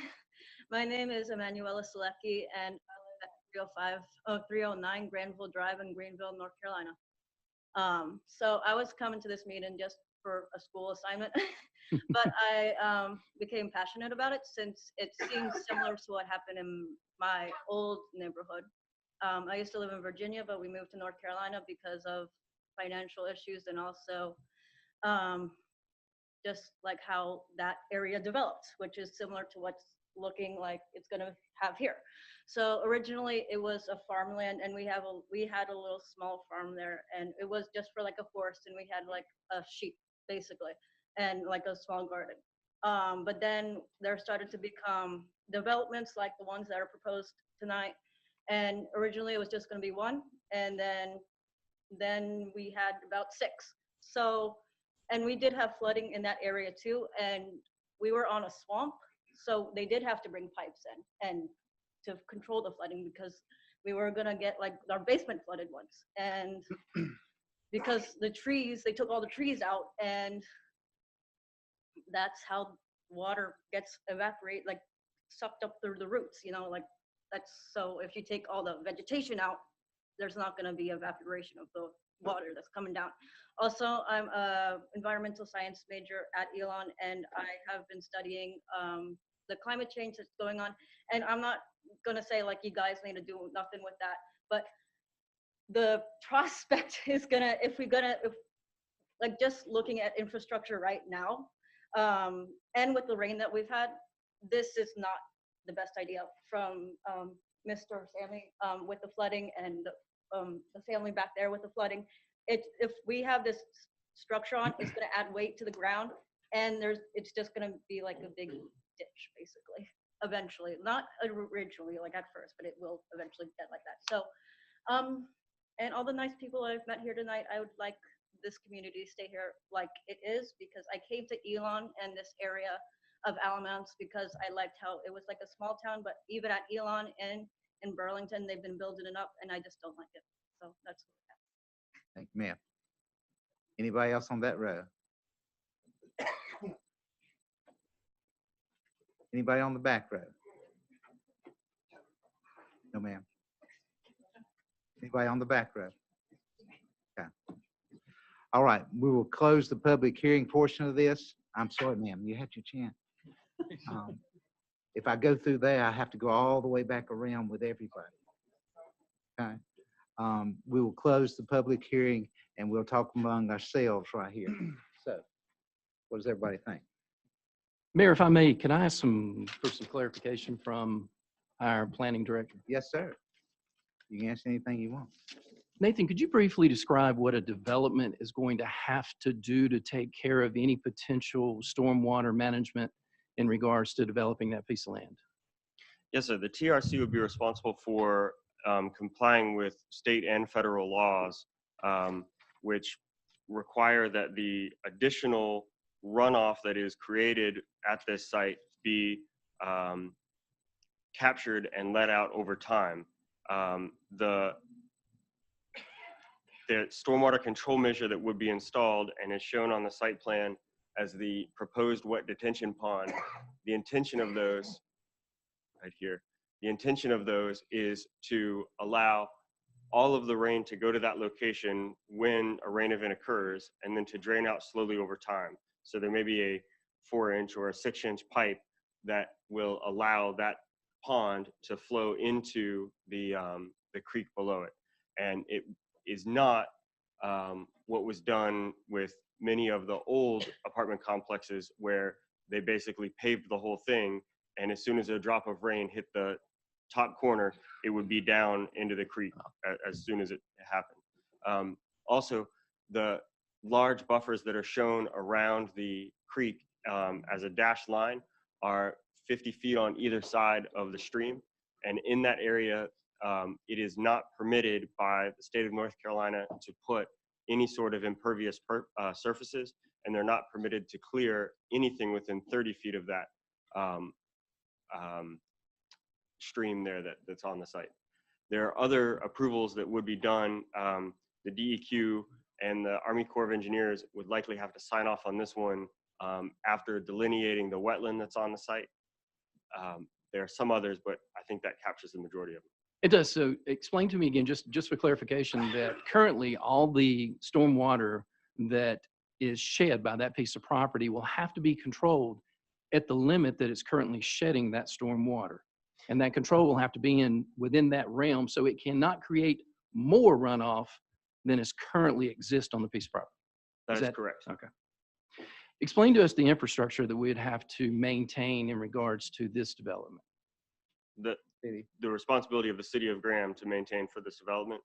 My name is Emanuela Selecki, and I live at 309 Granville Drive in Greenville, North Carolina. So I was coming to this meeting just for a school assignment, but I became passionate about it since it seems similar to what happened in my old neighborhood. I used to live in Virginia, but we moved to North Carolina because of financial issues and also just like how that area developed, which is similar to what's looking like it's gonna have here. So originally it was a farmland, and we had a little small farm there, and it was just for like a forest, and we had like a sheep basically, and like a small garden. But then there started to become developments like the ones that are proposed tonight. And originally it was just going to be one, and then we had about 6. So, and we did have flooding in that area too, and we were on a swamp, so they did have to bring pipes in and to control the flooding, because we were going to get like our basement flooded once, and because the trees, they took all the trees out, and that's how water gets like sucked up through the roots, you know, like. So if you take all the vegetation out, there's not going to be evaporation of the water that's coming down. Also, I'm an environmental science major at Elon, and I have been studying the climate change that's going on. And I'm not going to say like you guys need to do nothing with that, but the prospect is gonna, if like just looking at infrastructure right now, and with the rain that we've had, this is not the best idea from Mr. Sammy with the flooding, and the family back there with the flooding. If we have this structure on, it's going to add weight to the ground, and it's just going to be like a big ditch basically eventually, not originally like at first, but it will eventually get like that. So and all the nice people I've met here tonight, I would like this community to stay here like it is, because I came to Elon and this area of Alamance because I liked how it was like a small town, but even at Elon and in Burlington, they've been building it up, and I just don't like it. So that's what I have. Thank you, ma'am. Anybody else on that row? Anybody on the back row? No, ma'am. Anybody on the back row? Okay. All right, we will close the public hearing portion of this. I'm sorry, ma'am, you had your chance. If I go through there, I have to go all the way back around with everybody. Okay. We will close the public hearing and we'll talk among ourselves right here. So, what does everybody think? Mayor, if I may, can I ask for some clarification from our planning director? Yes, sir. You can ask anything you want. Nathan, could you briefly describe what a development is going to have to do to take care of any potential stormwater management in regards to developing that piece of land? Yes, sir. The TRC would be responsible for complying with state and federal laws which require that the additional runoff that is created at this site be captured and let out over time. The stormwater control measure that would be installed and is shown on the site plan as the proposed wet detention pond, the intention of those, right here, the intention of those is to allow all of the rain to go to that location when a rain event occurs, and then to drain out slowly over time. So there may be a 4-inch or a 6-inch pipe that will allow that pond to flow into the creek below it. And it is not what was done with many of the old apartment complexes, where they basically paved the whole thing, and as soon as a drop of rain hit the top corner, it would be down into the creek as soon as it happened. Also, the large buffers that are shown around the creek as a dashed line are 50 feet on either side of the stream, and in that area, it is not permitted by the state of North Carolina to put any sort of impervious surfaces, and they're not permitted to clear anything within 30 feet of that stream there that's on the site. There are other approvals that would be done. The DEQ and the Army Corps of Engineers would likely have to sign off on this one after delineating the wetland that's on the site. There are some others, but I think that captures the majority of them. It does. So explain to me again, just for clarification, that currently all the stormwater that is shed by that piece of property will have to be controlled at the limit that it's currently shedding that stormwater. And that control will have to be within that realm, so it cannot create more runoff than is currently exist on the piece of property. That is correct. Okay. Explain to us the infrastructure that we'd have to maintain in regards to this development. The responsibility of the city of Graham to maintain for this development.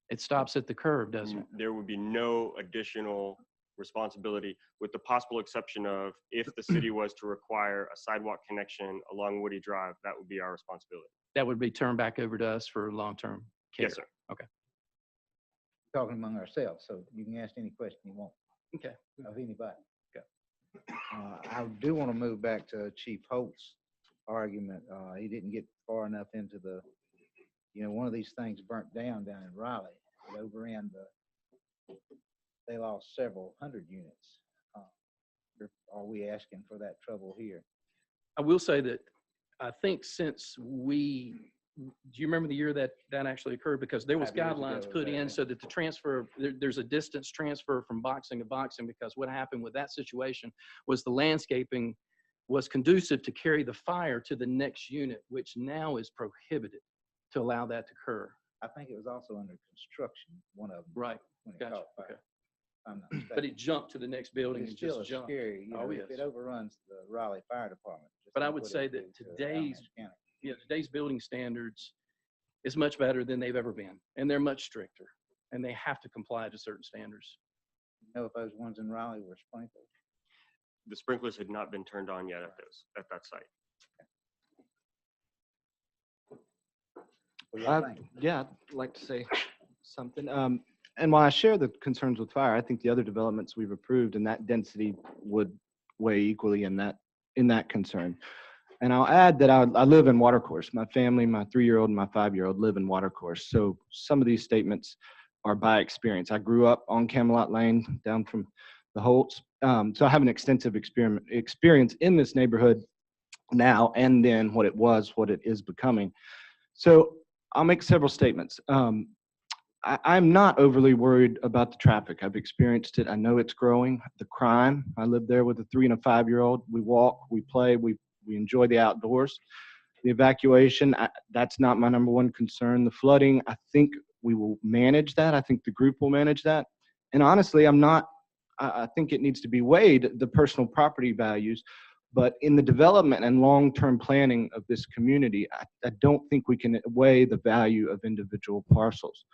It stops at the curb, doesn't it? There would be no additional responsibility, with the possible exception of if the city was to require a sidewalk connection along Woody Drive, that would be our responsibility. That would be turned back over to us for long-term care? Yes, sir. Okay. Talking among ourselves, so you can ask any question you want. Okay. Of anybody. I do want to move back to Chief Holt's argument. He didn't get far enough into the, one of these things burnt down in Raleigh. It overran they lost several hundred units. Are we asking for that trouble here? I will say that I think since do you remember the year that actually occurred? Because there was 5 years guidelines ago, put in yeah. so that the transfer, there's a distance transfer from boxing to boxing, because what happened with that situation was the landscaping was conducive to carry the fire to the next unit, which now is prohibited to allow that to occur. I think it was also under construction, one of them. Right. When it Gotcha. caught fire. Okay. If I'm not mistaken. But it jumped to the next building It's and still just jumped. scary. Oh, If yes. it overruns the Raleigh Fire Department. just But I think would what say it that did to today's, Allen County. today's building standards is much better than they've ever been, and they're much stricter, and they have to comply to certain standards. You know if those ones in Raleigh were sprinkled? The sprinklers had not been turned on yet at that site. What do y'all think? Yeah, I'd like to say something. And while I share the concerns with fire, I think the other developments we've approved and that density would weigh equally in that concern. And I'll add that I live in Watercourse. My family, my 3-year-old and my 5-year-old live in Watercourse. So some of these statements are by experience. I grew up on Camelot Lane down from the Holtz. So I have an extensive experience in this neighborhood now, and then what it is becoming. So I'll make several statements. I'm not overly worried about the traffic. I've experienced it. I know it's growing. The crime, I live there with a 3- and a 5-year-old. We walk, we play, we enjoy the outdoors. The evacuation, that's not my number one concern. The flooding, I think we will manage that. I think the group will manage that. And honestly, I think it needs to be weighed, the personal property values. But in the development and long-term planning of this community, I don't think we can weigh the value of individual parcels.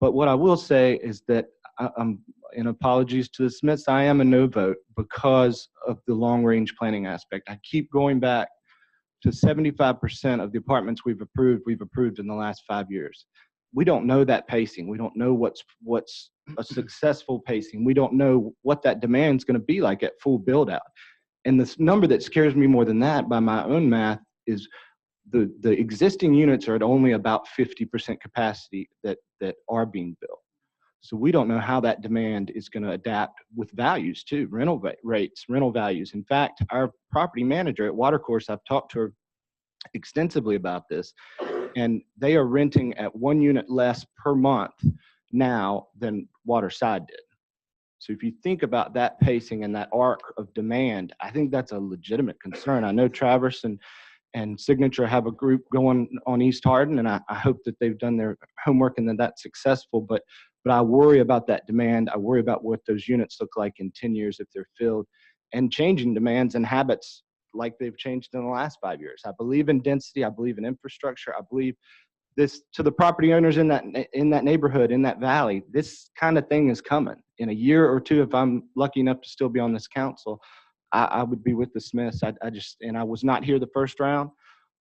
But what I will say is that, and apologies to the Smiths, I am a no vote because of the long-range planning aspect. I keep going back to 75% of the apartments we've approved in the last 5 years. we don't know that pacing. We don't know what's a successful pacing. We don't know what that demand is going to be like at full build out. And this number that scares me more than that by my own math is the existing units are at only about 50% capacity that are being built. So we don't know how that demand is going to adapt with values too, rental rates, rental values. In fact, our property manager at Watercourse, I've talked to her extensively about this, and they are renting at 1 unit less per month now than Waterside did. So if you think about that pacing and that arc of demand, I think that's a legitimate concern. I know Traverse and Signature have a group going on East Hardin, and I hope that they've done their homework and that that's successful. But I worry about that demand. I worry about what those units look like in 10 years if they're filled, and changing demands and habits like they've changed in the last 5 years. I believe in density. I believe in infrastructure. I believe this to the property owners in that neighborhood, in that valley. This kind of thing is coming in a year or two. If I'm lucky enough to still be on this council, I would be with the Smiths. I was not here the first round,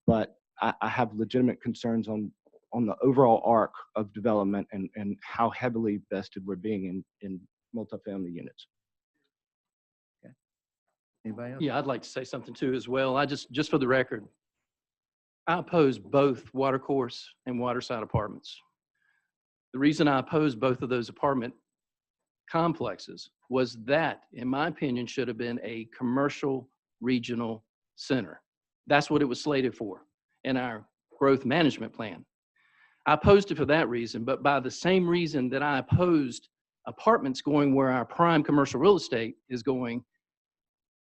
but I have legitimate concerns on the overall arc of development and how heavily vested we're being in multifamily units. Okay. Anybody else? Yeah, I'd like to say something too as well. I just for the record, I oppose both Watercourse and Waterside apartments. The reason I oppose both of those apartment complexes was that, in my opinion, should have been a commercial regional center. That's what it was slated for in our growth management plan. I opposed it for that reason, but by the same reason that I opposed apartments going where our prime commercial real estate is going,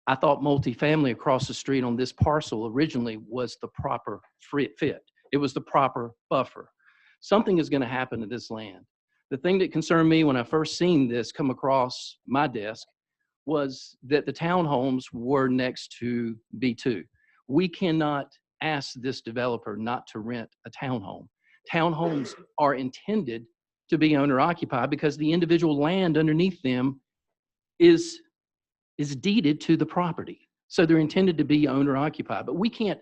I thought multifamily across the street on this parcel originally was the proper fit. It was the proper buffer. Something is going to happen to this land. The thing that concerned me when I first seen this come across my desk was that the townhomes were next to B2. We cannot ask this developer not to rent a townhome. Townhomes are intended to be owner occupied because the individual land underneath them is deeded to the property. So they're intended to be owner occupied, but we can't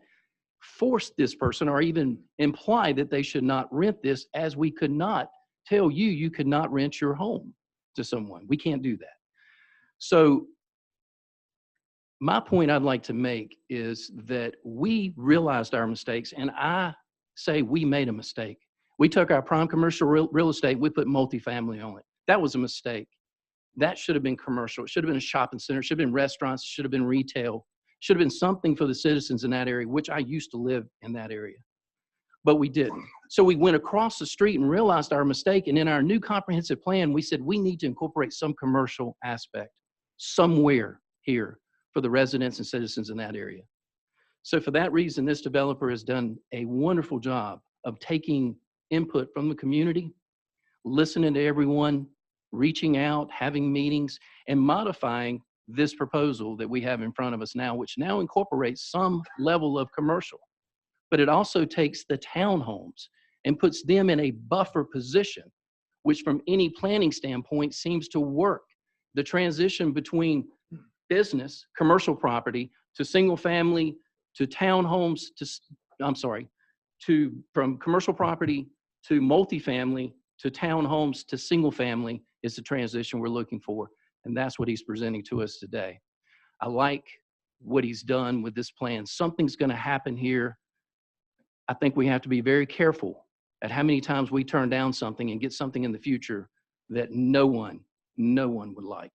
force this person or even imply that they should not rent this, as we could not tell you could not rent your home to someone. We can't do that. So my point I'd like to make is that we realized our mistakes, and I say we made a mistake. We took our prime commercial real estate, we put multifamily on it. That was a mistake. That should have been commercial. It should have been a shopping center. It should have been restaurants. It should have been retail. It should have been something for the citizens in that area, which I used to live in that area. But we didn't. So we went across the street and realized our mistake. And in our new comprehensive plan, we said we need to incorporate some commercial aspect somewhere here for the residents and citizens in that area. So for that reason, this developer has done a wonderful job of taking input from the community, listening to everyone, reaching out, having meetings, and modifying this proposal that we have in front of us now, which now incorporates some level of commercial. But it also takes the townhomes and puts them in a buffer position, which from any planning standpoint seems to work. The transition between business, commercial property, to single family, to townhomes, from commercial property to multifamily, to townhomes, to single family is the transition we're looking for. And that's what he's presenting to us today. I like what he's done with this plan. Something's going to happen here. I think we have to be very careful at how many times we turn down something and get something in the future that no one would like.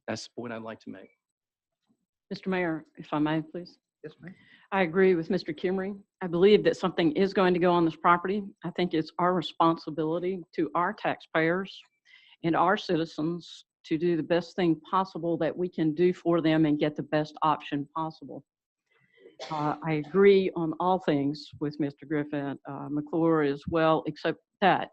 That's the point I'd like to make. Mr. Mayor, if I may, please. Yes, ma'am. I agree with Mr. Kimmery. I believe that something is going to go on this property. I think it's our responsibility to our taxpayers and our citizens to do the best thing possible that we can do for them and get the best option possible. I agree on all things with Mr. Griffin, McClure as well, except that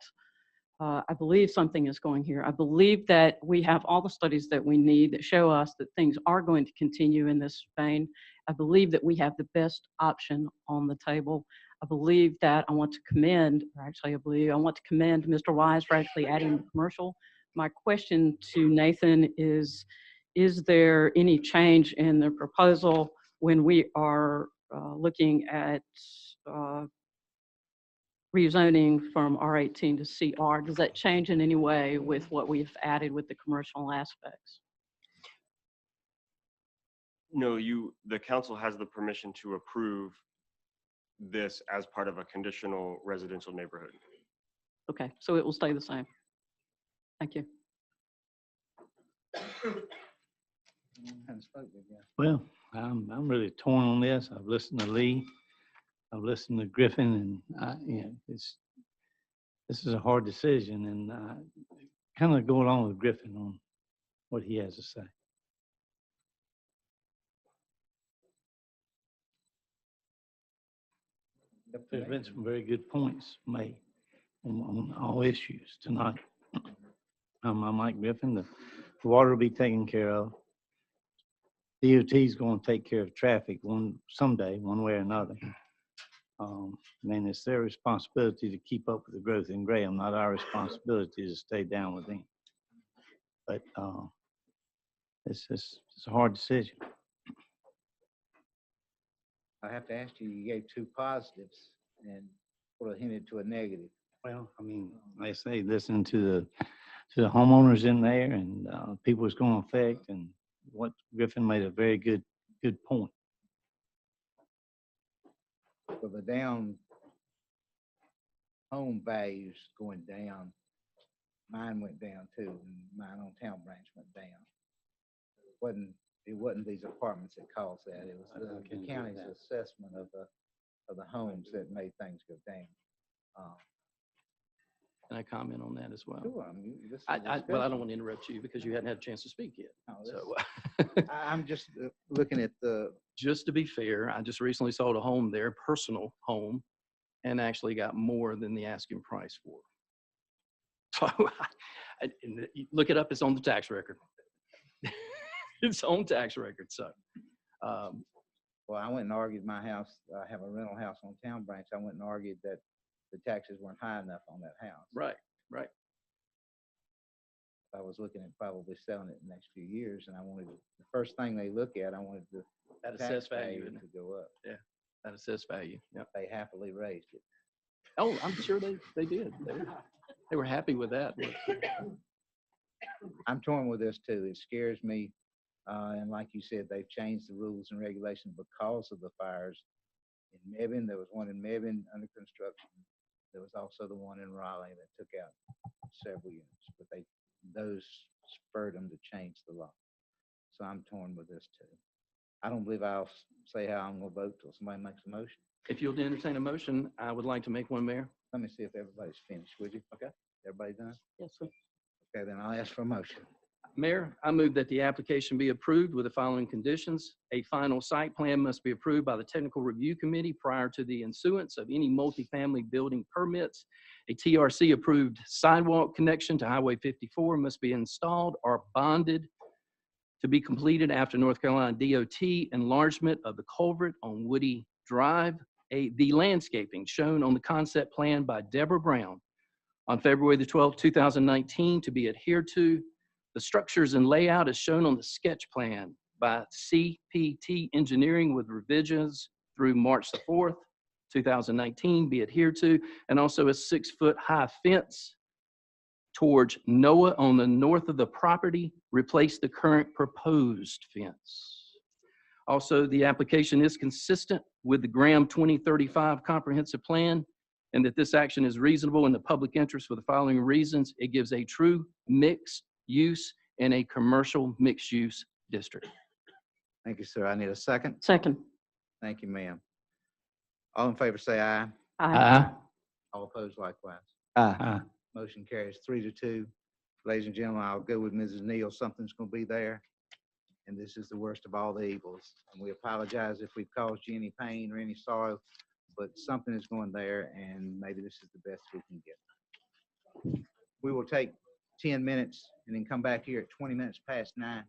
I believe something is going here. I believe that we have all the studies that we need that show us that things are going to continue in this vein. I believe that we have the best option on the table. I believe that I want to commend Mr. Wise for actually adding the commercial. My question to Nathan is there any change in the proposal when we are looking at rezoning from R18 to CR, does that change in any way with what we've added with the commercial aspects? No, the council has the permission to approve this as part of a conditional residential neighborhood. Okay, so it will stay the same. Thank you. Well, I'm really torn on this. I've listened to Lee, I've listened to Griffin, and this is a hard decision, and kind of go along with Griffin on what he has to say. There's been some very good points made on all issues tonight. I'm like Griffin, the water will be taken care of. DOT is going to take care of traffic someday, one way or another. And it's their responsibility to keep up with the growth in Graham, not our responsibility to stay down with them. But it's a hard decision. I have to ask you, you gave 2 positives and sort of hinted to a negative. Well, I mean, like I say, listening to the homeowners in there and people it's going to affect, and what Griffin made a very good point. For the down home values going down, mine went down too, and mine on Town Branch went down. It wasn't these apartments that caused that. It was the county's assessment of the homes that made things go down. Can I comment on that as well? Sure. I mean, this is Well, I discussion. don't want to interrupt you because you hadn't had a chance to speak yet. No, So, I'm just looking at just to be fair, I just recently sold a home there, personal home, and actually got more than the asking price for. So, look it up. It's on the tax record. It's on tax record. So, well, I went and argued my house. I have a rental house on Town Branch. I went and argued that the taxes weren't high enough on that house. Right. I was looking at probably selling it in the next few years, and the first thing they look at, I wanted the That tax assessed value, value isn't to go up. Yeah, that assessed value. Yeah. They happily raised it. Oh, I'm sure they did. They were happy with that. I'm torn with this too. It scares me. And like you said, they've changed the rules and regulations because of the fires in Mebane. There was one in Mebane under construction. There was also the one in Raleigh that took out several units, but those spurred them to change the law. So I'm torn with this too. I don't believe I'll say how I'm going to vote till somebody makes a motion. If you'll entertain a motion, I would like to make one, Mayor. Let me see if everybody's finished, would you? Okay. Everybody done? Yes, sir. Okay, then I'll ask for a motion. Mayor, I move that the application be approved with the following conditions. A final site plan must be approved by the Technical Review Committee prior to the issuance of any multifamily building permits. A TRC-approved sidewalk connection to Highway 54 must be installed or bonded to be completed after North Carolina DOT enlargement of the culvert on Woody Drive. The landscaping shown on the concept plan by Deborah Brown on February the 12th, 2019 to be adhered to. The structures and layout is shown on the sketch plan by CPT Engineering with revisions through March the 4th, 2019 be adhered to, and also a 6-foot high fence towards NOAA on the north of the property, replace the current proposed fence. Also, the application is consistent with the Graham 2035 comprehensive plan, and that this action is reasonable in the public interest for the following reasons. It gives a true mixed use in a commercial mixed use district. Thank you, sir. I need a second. Second. Thank you, ma'am. All in favor say aye. Aye. All opposed likewise. Aye. Motion carries 3-2. Ladies and gentlemen, I'll go with Mrs. Neal. Something's going to be there. And this is the worst of all the evils. And we apologize if we've caused you any pain or any sorrow, but something is going there, and maybe this is the best we can get. We will take 10 minutes and then come back here at 20 minutes past 9.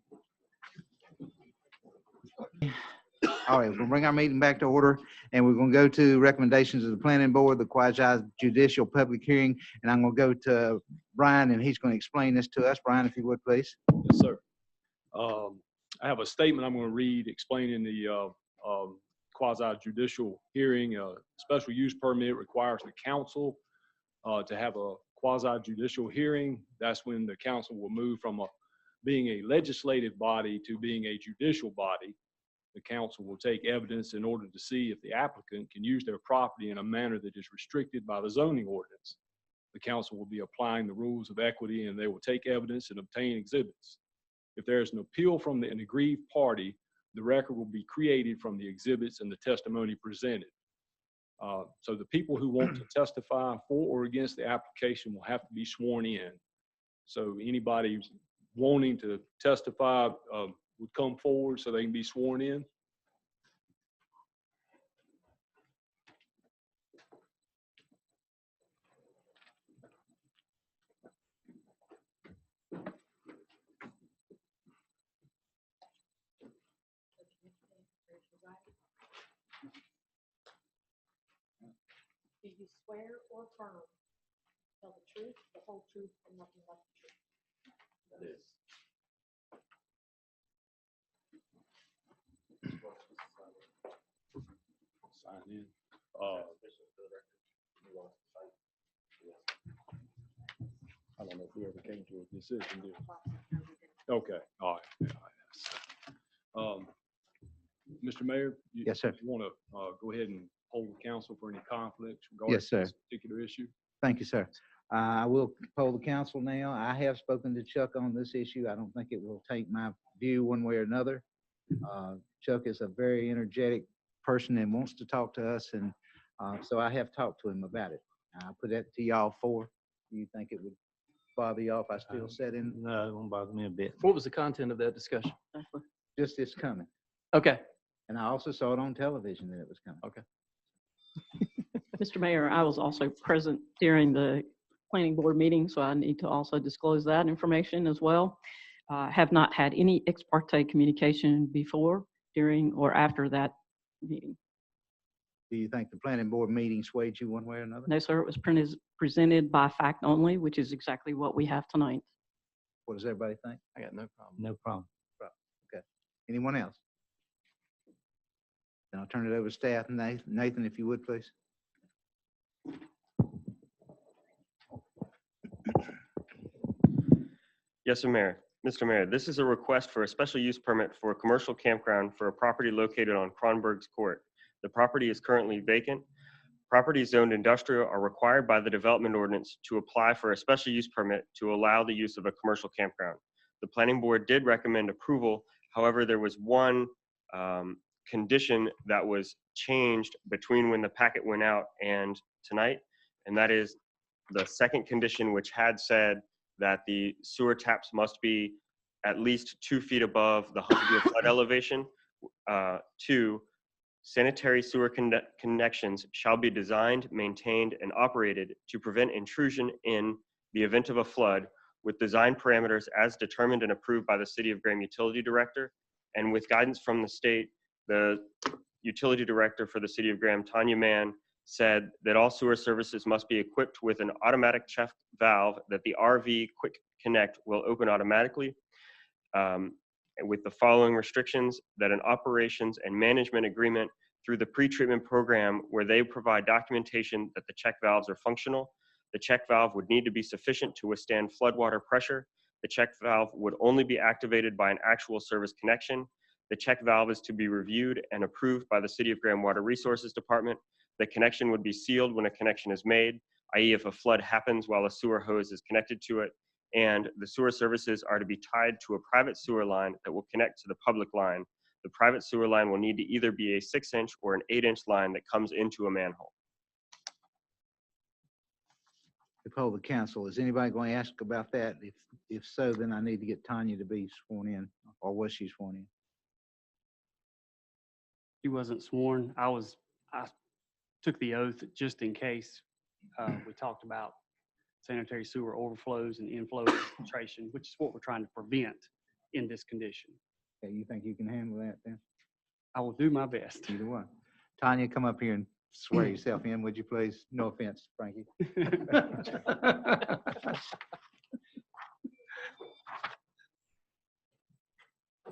All right, we'll bring our meeting back to order, and we're going to go to recommendations of the planning board, the quasi-judicial public hearing, and I'm going to go to Brian, and he's going to explain this to us. Brian, if you would, please. Yes, sir. I have a statement I'm going to read explaining the quasi judicial hearing. A special use permit requires the council to have a quasi judicial hearing. That's when the council will move from being a legislative body to being a judicial body. The council will take evidence in order to see if the applicant can use their property in a manner that is restricted by the zoning ordinance. The council will be applying the rules of equity, and they will take evidence and obtain exhibits. If there is an appeal from an aggrieved party, the record will be created from the exhibits and the testimony presented. So the people who want to testify for or against the application will have to be sworn in. So anybody wanting to testify would come forward so they can be sworn in. Do you swear or affirm? Tell the truth, the whole truth, and nothing but the truth. Yes. Sign in. I don't know if we ever came to a decision, did we? Okay, all right. All right. Mr. Mayor? Yes, sir. You want to go ahead and poll the council for any conflicts regarding Yes, sir. this particular issue? Thank you, sir. I will poll the council now. I have spoken to Chuck on this issue. I don't think it will take my view one way or another. Chuck is a very energetic person and wants to talk to us, and so I have talked to him about it. I'll put that to y'all for. Do you think it would bother y'all if I still sat in? No, it won't bother me a bit. What was the content of that discussion? Just it's coming. Okay. And I also saw it on television that it was coming. Okay. Mr. Mayor, I was also present during the planning board meeting, so I need to also disclose that information as well. Have not had any ex parte communication before, during, or after that meeting. Do you think the planning board meeting swayed you one way or another? No, sir, it was presented by fact only, which is exactly what we have tonight. What does everybody think? I got no problem. No problem. Okay. Anyone else? Then I'll turn it over to staff. Nathan, if you would, please. Yes, sir, Mayor. Mr. Mayor, this is a request for a special use permit for a commercial campground for a property located on Kronberg's Court. The property is currently vacant. Properties zoned industrial are required by the development ordinance to apply for a special use permit to allow the use of a commercial campground. The planning board did recommend approval. However, there was one condition that was changed between when the packet went out and tonight, and that is the second condition, which had said that the sewer taps must be at least 2 feet above the 100-year flood elevation. 2, sanitary sewer connections shall be designed, maintained, and operated to prevent intrusion in the event of a flood with design parameters as determined and approved by the City of Graham Utility Director. And with guidance from the state, the Utility Director for the City of Graham, Tanya Mann, said that all sewer services must be equipped with an automatic check valve that the RV Quick Connect will open automatically, with the following restrictions: that an operations and management agreement through the pretreatment program where they provide documentation that the check valves are functional. The check valve would need to be sufficient to withstand floodwater pressure. The check valve would only be activated by an actual service connection. The check valve is to be reviewed and approved by the City of Graham Water Resources Department. The connection would be sealed when a connection is made, i.e. if a flood happens while a sewer hose is connected to it, and the sewer services are to be tied to a private sewer line that will connect to the public line. The private sewer line will need to either be a 6-inch or an 8-inch line that comes into a manhole. To poll the council, is anybody going to ask about that? If so, then I need to get Tanya to be sworn in, or was she sworn in? He wasn't sworn. I took the oath just in case. We talked about sanitary sewer overflows and inflow infiltration, which is what we're trying to prevent in this condition. Okay, you think you can handle that then? I will do my best. Either one. Tanya, come up here and swear yourself in, would you please? No offense, Frankie.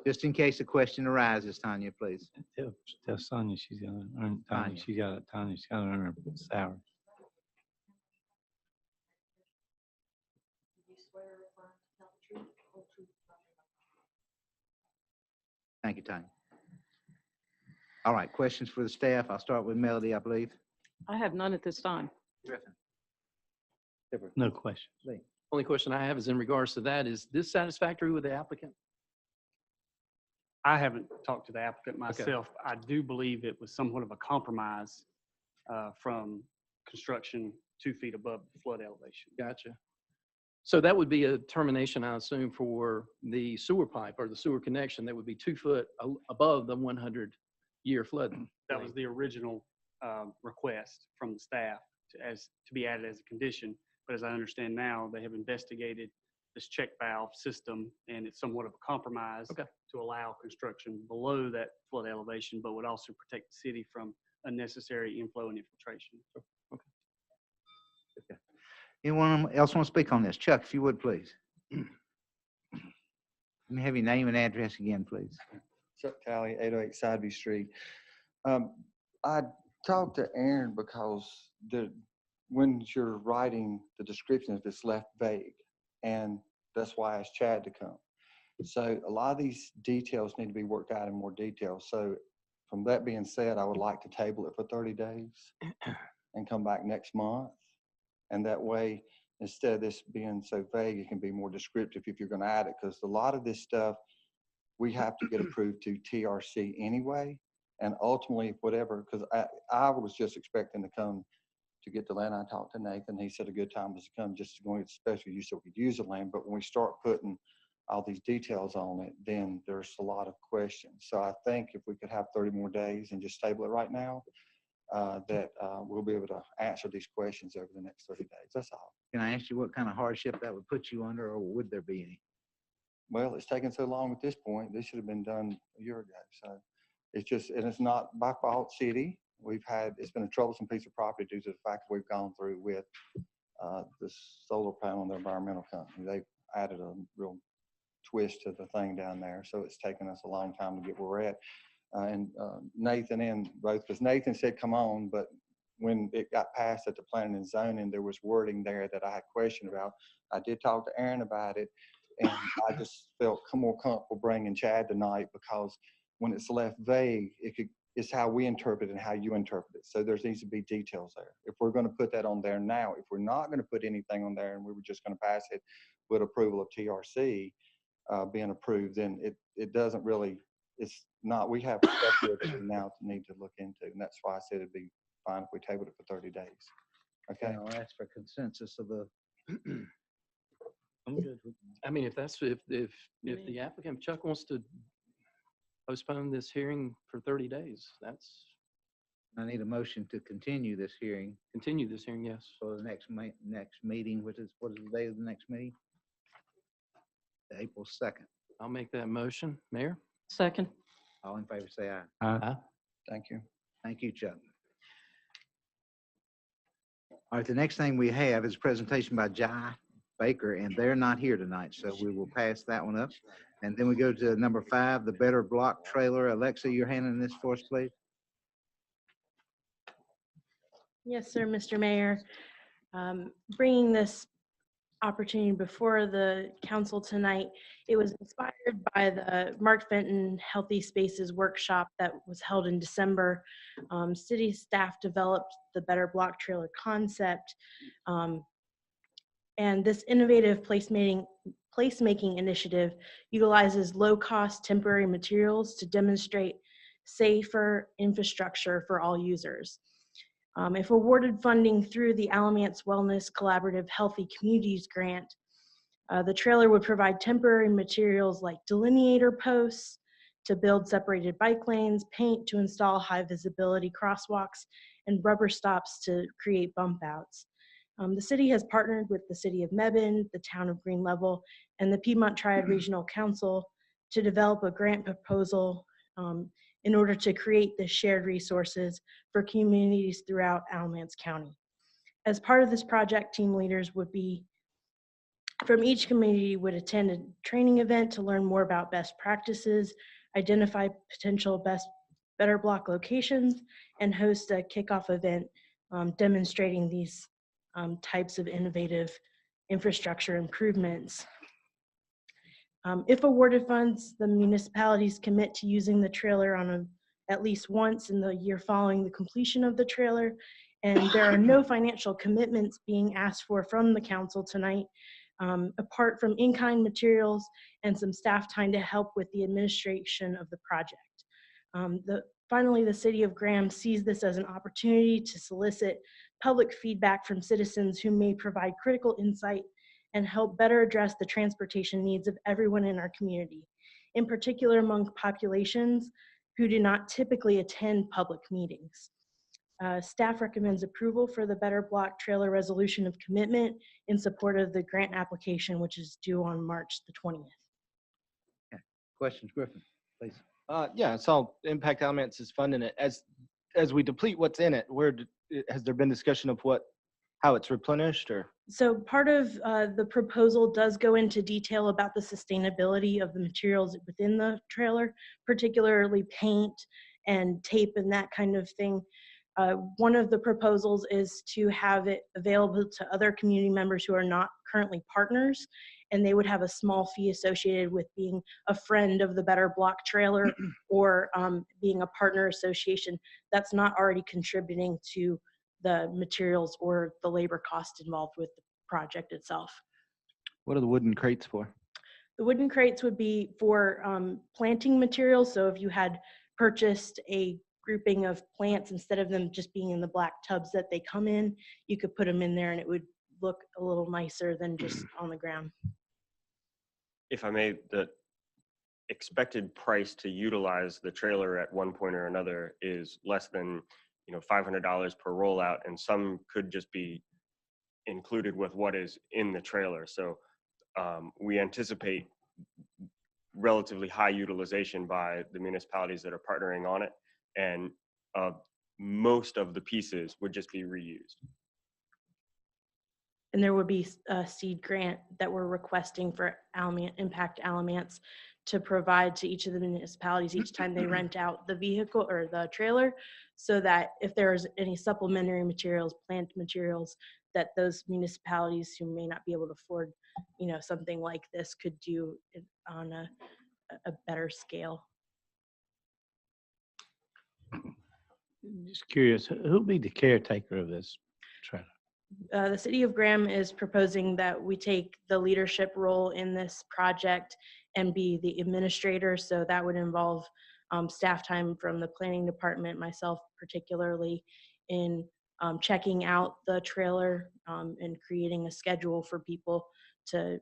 Just in case a question arises, Tanya, please. Tell Sonia she's got to earn, Tanya, she's got to earn her salary. Thank you, Tanya. All right, questions for the staff. I'll start with Melody, I believe. I have none at this time. Griffin. No question. Lee. Only question I have is in regards to that, is this satisfactory with the applicant? I haven't talked to the applicant myself. I do believe it was somewhat of a compromise from construction 2 feet above the flood elevation. Gotcha. So that would be a termination, I assume, for the sewer pipe or the sewer connection that would be 2 foot above the 100-year flood. That was the original request from the staff to be added as a condition. But as I understand now, they have investigated this check valve system, and it's somewhat of a compromise to allow construction below that flood elevation, but would also protect the city from unnecessary inflow and infiltration. Anyone else want to speak on this? Chuck, if you would, please. Let me have your name and address again, please. Chuck Talley, 808 Sideview Street. I talked to Aaron because when you're writing the description, it's left vague, and that's why I asked Chad to come. So a lot of these details need to be worked out in more detail. So from that being said, I would like to table it for 30 days and come back next month. And that way, instead of this being so vague, it can be more descriptive if you're going to add it, because a lot of this stuff we have to get approved to TRC anyway. And ultimately, whatever, because I was just expecting to come to get the land. I talked to Nathan. He said a good time was to come just to go into special use so we could use the land. But when we start putting all these details on it, then there's a lot of questions. So I think if we could have 30 more days and just table it right now, that we'll be able to answer these questions over the next 30 days. That's all. Can I ask you what kind of hardship that would put you under, or would there be any? Well, it's taken so long at this point. This should have been done a year ago. So it's just, and it's not by fault city. It's been a troublesome piece of property due to the fact that we've gone through with the solar panel and the environmental company. They've added a real twist to the thing down there. So it's taken us a long time to get where we're at. And Nathan and both, because Nathan said, come on, but when it got passed at the planning and zoning, there was wording there that I had question about. I did talk to Aaron about it, and I just felt more comfortable bringing Chad tonight, because when it's left vague, it's how we interpret it and how you interpret it. So there needs to be details there. If we're going to put that on there now, if we're not going to put anything on there and we were just going to pass it with approval of TRC being approved, then it doesn't really, it's not, we have stuff here that we now need to look into. And that's why I said it'd be fine if we tabled it for 30 days. Okay. I'll ask for consensus of the. I'm good. I mean, if the applicant, Chuck, wants to postpone this hearing for 30 days, that's. I need a motion to continue this hearing. Continue this hearing, yes. For the next meeting, what is the day of the next meeting? April 2nd. I'll make that motion, Mayor. Second. All in favor, say aye. Aye. Thank you. Thank you, Chuck. All right, the next thing we have is a presentation by Jai Baker, and they're not here tonight, so we will pass that one up. And then we go to number 5, the Better Block Trailer. Alexa, you're handling this for us, please. Yes, sir, Mr. Mayor. Bringing this opportunity before the council tonight, it was inspired by the Mark Fenton Healthy Spaces workshop that was held in December. City staff developed the Better Block Trailer concept. And this innovative placemaking initiative utilizes low-cost temporary materials to demonstrate safer infrastructure for all users. If awarded funding through the Alamance Wellness Collaborative Healthy Communities Grant, the trailer would provide temporary materials like delineator posts to build separated bike lanes, paint to install high visibility crosswalks, and rubber stops to create bump outs. The city has partnered with the City of Mebane, the Town of Green Level, and the Piedmont Triad Regional Council to develop a grant proposal in order to create the shared resources for communities throughout Alamance County. As part of this project, team leaders would be from each community would attend a training event to learn more about best practices, identify potential better block locations, and host a kickoff event demonstrating these types of innovative infrastructure improvements. If awarded funds, the municipalities commit to using the trailer on at least once in the year following the completion of the trailer, and there are no financial commitments being asked for from the council tonight, apart from in-kind materials and some staff time to help with the administration of the project. Finally, the City of Graham sees this as an opportunity to solicit public feedback from citizens who may provide critical insight and help better address the transportation needs of everyone in our community, in particular among populations who do not typically attend public meetings. Staff recommends approval for the Better Block Trailer Resolution of Commitment in support of the grant application, which is due on March the 20th. Questions, Griffin, please. Yeah, so Impact Elements is funding it. As we deplete what's in it, has there been discussion of how it's replenished or? So part of the proposal does go into detail about the sustainability of the materials within the trailer, particularly paint and tape and that kind of thing. One of the proposals is to have it available to other community members who are not currently partners, and they would have a small fee associated with being a friend of the Better Block trailer or being a partner association that's not already contributing to the materials or the labor cost involved with the project itself. What are the wooden crates for? The wooden crates would be for planting materials. So if you had purchased a grouping of plants, instead of them just being in the black tubs that they come in, you could put them in there and it would look a little nicer than just on the ground. If I may, the expected price to utilize the trailer at one point or another is less than $500 per rollout, and some could just be included with what is in the trailer. So we anticipate relatively high utilization by the municipalities that are partnering on it, and most of the pieces would just be reused. And there would be a seed grant that we're requesting for Impact Elements to provide to each of the municipalities each time they rent out the vehicle or the trailer, so that if there's any supplementary materials, plant materials, that those municipalities who may not be able to afford, something like this could do it on a better scale. Just curious, who'll be the caretaker of this trailer? The City of Graham is proposing that we take the leadership role in this project and be the administrator. So that would involve staff time from the planning department, myself particularly, in checking out the trailer and creating a schedule for people to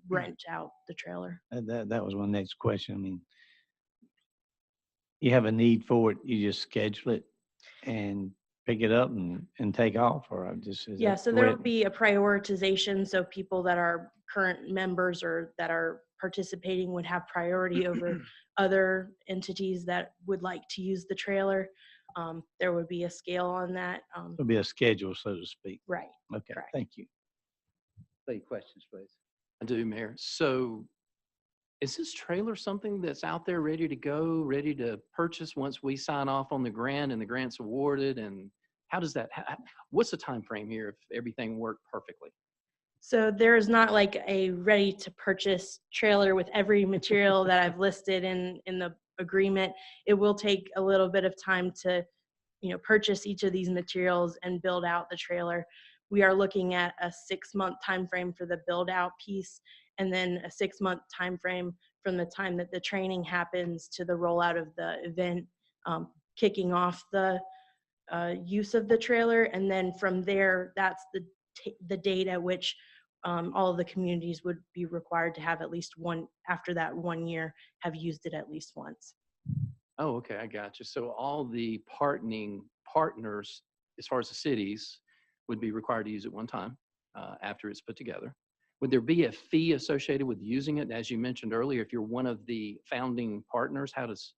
rent out the trailer. That was my next question. I mean, you have a need for it, you just schedule it and pick it up and take off, or Yeah, so there would be a prioritization. So people that are current members or that are participating would have priority over other entities that would like to use the trailer. There would be a scale on that. There'll be a schedule, so to speak. Right. Okay, correct. thank you. Any questions, please? I do, Mayor. So is this trailer something that's out there ready to go, ready to purchase once we sign off on the grant and the grant's awarded? And how does that, what's the time frame here if everything worked perfectly? So there is not like a ready to purchase trailer with every material that I've listed in the agreement. It will take a little bit of time to, purchase each of these materials and build out the trailer. We are looking at a 6-month time frame for the build out piece, and then a 6-month time frame from the time that the training happens to the rollout of the event, kicking off the use of the trailer. And then from there, that's the date at which all of the communities would be required to have at least one, after that 1 year, have used it at least once. Oh, okay, I got you. So all the partners, as far as the cities, would be required to use it one time after it's put together. Would there be a fee associated with using it? As you mentioned earlier, if you're one of the founding partners, how does?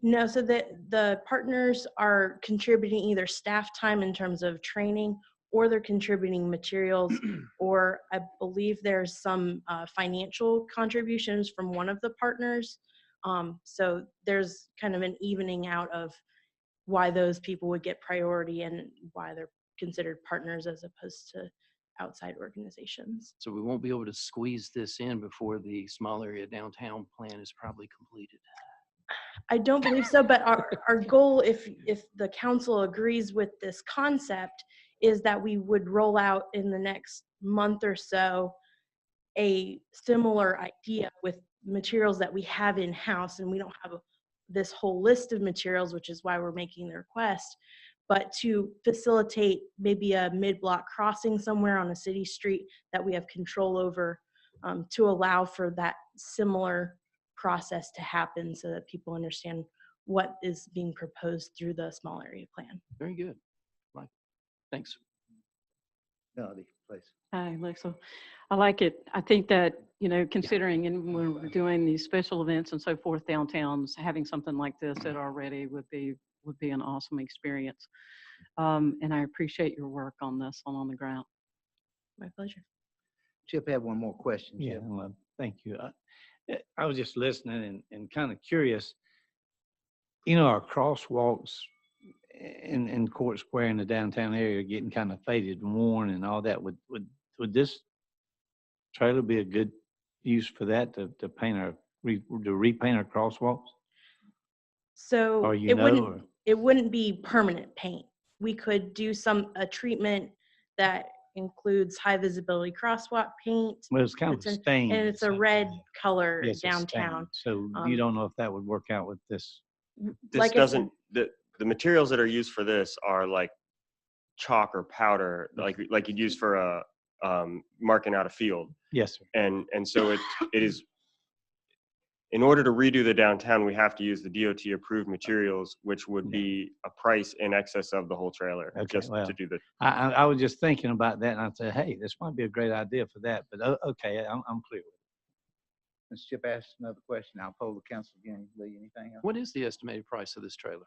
No, so the partners are contributing either staff time in terms of training or they're contributing materials, or I believe there's some financial contributions from one of the partners. So there's kind of an evening out of why those people would get priority and why they're considered partners as opposed to outside organizations. So we won't be able to squeeze this in before the small area downtown plan is probably completed. I don't believe so, but our goal, if the council agrees with this concept, is that we would roll out in the next month or so a similar idea with materials that we have in-house, and we don't have this whole list of materials, which is why we're making the request, but to facilitate maybe a mid-block crossing somewhere on a city street that we have control over, to allow for that similar process to happen so that people understand what is being proposed through the small area plan. Very good. Right. Thanks. Melody, please. Hi, Alexa. I like it. I think that, considering and when we're doing these special events and so forth downtowns, having something like this at our ready would be an awesome experience. And I appreciate your work on this on the ground. My pleasure. Chip had one more question. Yeah, Chip. well, thank you. I was just listening and kind of curious. Our crosswalks in Court Square in the downtown area are getting kind of faded and worn and all that. Would this trailer be a good use for that to repaint our crosswalks? So Or it wouldn't be permanent paint. We could do a treatment that includes high visibility crosswalk paint. Well, it's kind of a stain. And it's a red color Yes, a stain. downtown. So you don't know if that would work out with this. This Like I doesn't, the materials that are used for this are like chalk or powder, like you'd use for a marking out a field. Yes, sir. And so it is, in order to redo the downtown, we have to use the DOT approved materials, which would be a price in excess of the whole trailer just to do the. I was just thinking about that, and I said, hey, this might be a great idea for that. But okay, I'm clear with it. Ms. Chip asked another question. I'll poll the council again. Lee, anything else? What is the estimated price of this trailer?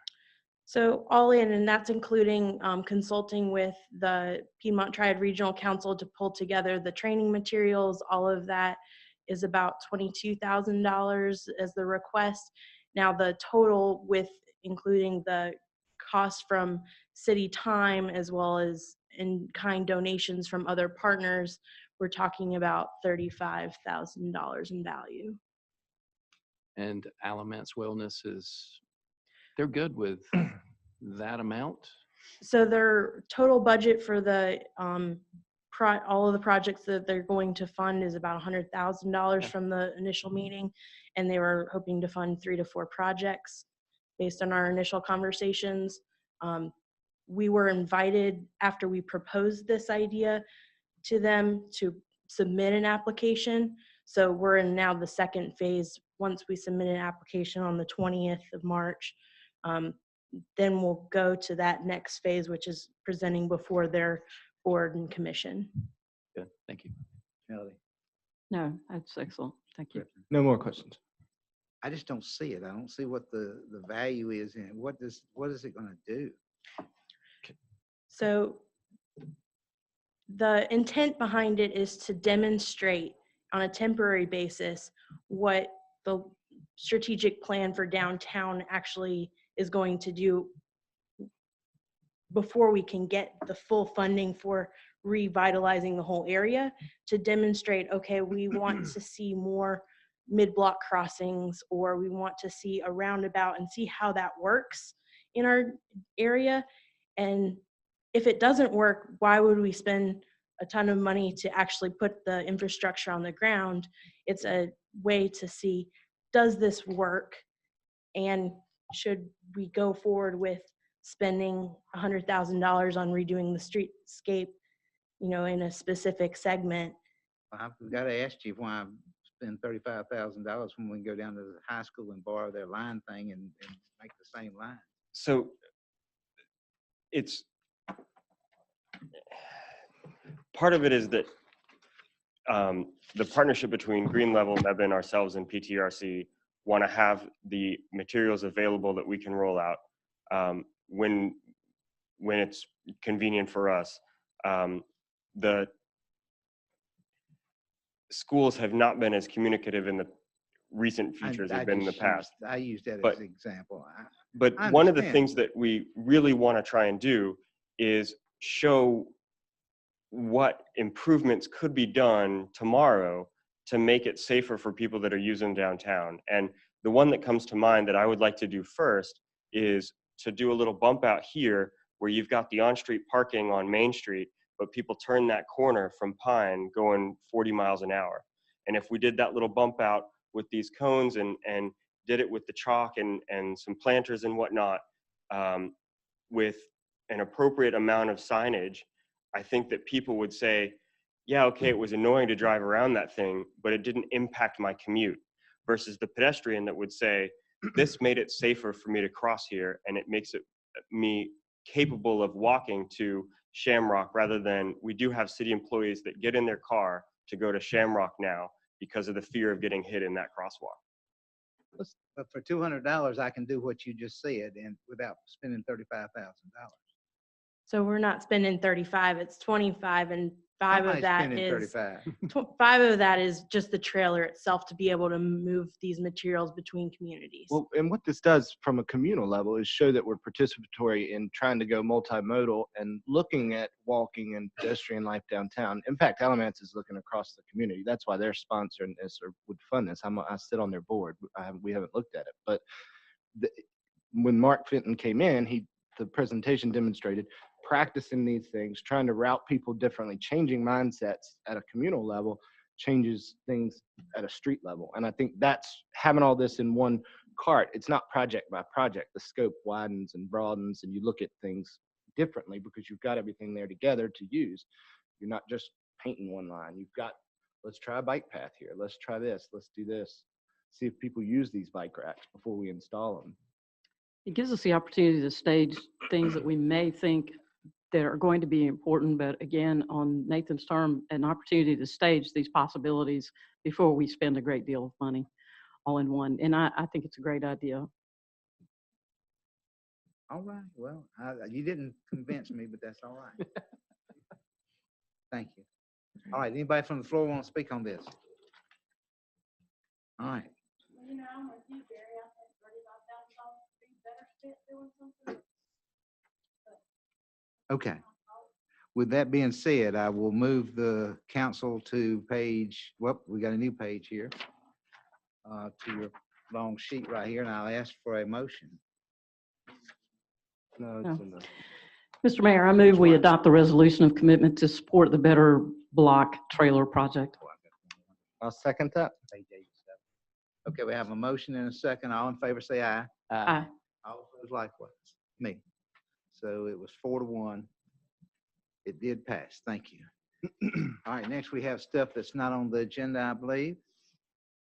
So all in, and that's including consulting with the Piedmont Triad Regional Council to pull together the training materials. All of that is about $22,000 as the request. Now the total, with including the cost from city time as well as in-kind donations from other partners, we're talking about $35,000 in value. And Alamance Wellness they're good with that amount? So their total budget for the all of the projects that they're going to fund is about $100,000 from the initial meeting, and they were hoping to fund 3 to 4 projects based on our initial conversations. We were invited after we proposed this idea to them to submit an application. So we're in now the second phase. Once we submit an application on the 20th of March, then we'll go to that next phase, which is presenting before their board and commission. Good, thank you. Melody. No, that's excellent. Thank you. No more questions. I just don't see it. I don't see what the value is in it. What is it going to do? So the intent behind it is to demonstrate on a temporary basis what the strategic plan for downtown actually is going to do before we can get the full funding for revitalizing the whole area, to demonstrate, okay, we want to see more mid-block crossings, or we want to see a roundabout and see how that works in our area. And if it doesn't work, why would we spend a ton of money to actually put the infrastructure on the ground? It's a way to see, does this work? And should we go forward with spending $100,000 on redoing the streetscape, in a specific segment? I've got to ask you why I spend $35,000 when we can go down to the high school and borrow their line thing and make the same line. So it's, part of it is that the partnership between Green Level, Mebane, ourselves, and PTRC want to have the materials available that we can roll out when it's convenient for us. The schools have not been as communicative in the recent future as they've been in the past. I used that But- as an example. But I one of the understand. things that we really want to try and do is show what improvements could be done tomorrow to make it safer for people that are using downtown. And the one that comes to mind that I would like to do first is to do a little bump out here where you've got the on-street parking on Main Street, but people turn that corner from Pine going 40 miles an hour. And if we did that little bump out with these cones and did it with the chalk and some planters and whatnot, with an appropriate amount of signage, I think that people would say, yeah, okay, it was annoying to drive around that thing, but it didn't impact my commute. Versus the pedestrian that would say, this made it safer for me to cross here, and it makes it me capable of walking to Shamrock, rather than we do have city employees that get in their car to go to Shamrock now because of the fear of getting hit in that crosswalk. But for $200, I can do what you just said and without spending $35,000. So we're not spending 35, it's 25, and five of Somebody's that spending is, 35. 5 of that is just the trailer itself to be able to move these materials between communities. Well, and what this does from a communal level is show that we're participatory in trying to go multimodal and looking at walking and pedestrian life downtown. In fact, Alamance is looking across the community. That's why they're sponsoring this or would fund this. I sit on their board. We haven't looked at it, but when Mark Fenton came in, the presentation demonstrated practicing these things, trying to route people differently, changing mindsets at a communal level changes things at a street level. And I think that's having all this in one cart. It's not project by project. The scope widens and broadens, and you look at things differently because you've got everything there together to use. You're not just painting one line. You've got, let's try a bike path here. Let's try this. Let's do this. See if people use these bike racks before we install them. It gives us the opportunity to stage things that we may think that are going to be important, but again, on Nathan's term, an opportunity to stage these possibilities before we spend a great deal of money all in one. And I think it's a great idea. All right, well, you didn't convince me, but that's all right. Thank you. All right, anybody from the floor want to speak on this? All right. You know, I'm with you, Barry. I think $35,000 would be better spent doing something. Okay. With that being said, I will move the council to page, well, we got a new page here, to your long sheet right here, and I'll ask for a motion. No, No. it's in the. Mr. Mayor, I move we adopt the resolution of commitment to support the Better Block Trailer Project. I'll second that. Page 87. Okay, we have a motion and a second. All in favor, say aye. Aye. All opposed likewise. Me. So it was 4-1. It did pass. Thank you. All right, next we have stuff that's not on the agenda, I believe.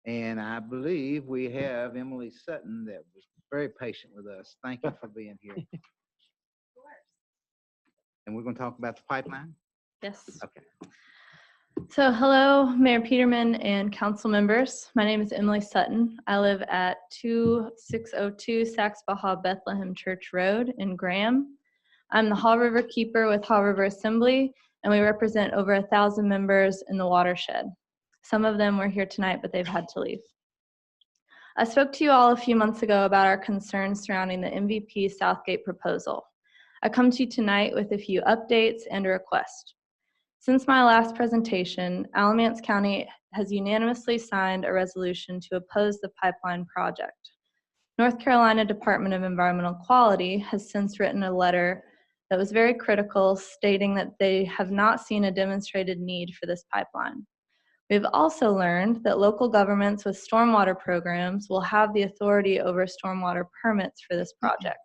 And I believe we have Emily Sutton that was very patient with us. Thank you for being here. And we're going to talk about the pipeline? Yes. Okay. So hello, Mayor Peterman and council members. My name is Emily Sutton. I live at 2602 Saxbaha Bethlehem Church Road in Graham. I'm the Haw River Keeper with Haw River Assembly, and we represent over 1,000 members in the watershed. Some of them were here tonight, but they've had to leave. I spoke to you all a few months ago about our concerns surrounding the MVP Southgate proposal. I come to you tonight with a few updates and a request. Since my last presentation, Alamance County has unanimously signed a resolution to oppose the pipeline project. North Carolina Department of Environmental Quality has since written a letter that was very critical, stating that they have not seen a demonstrated need for this pipeline. We've also learned that local governments with stormwater programs will have the authority over stormwater permits for this project.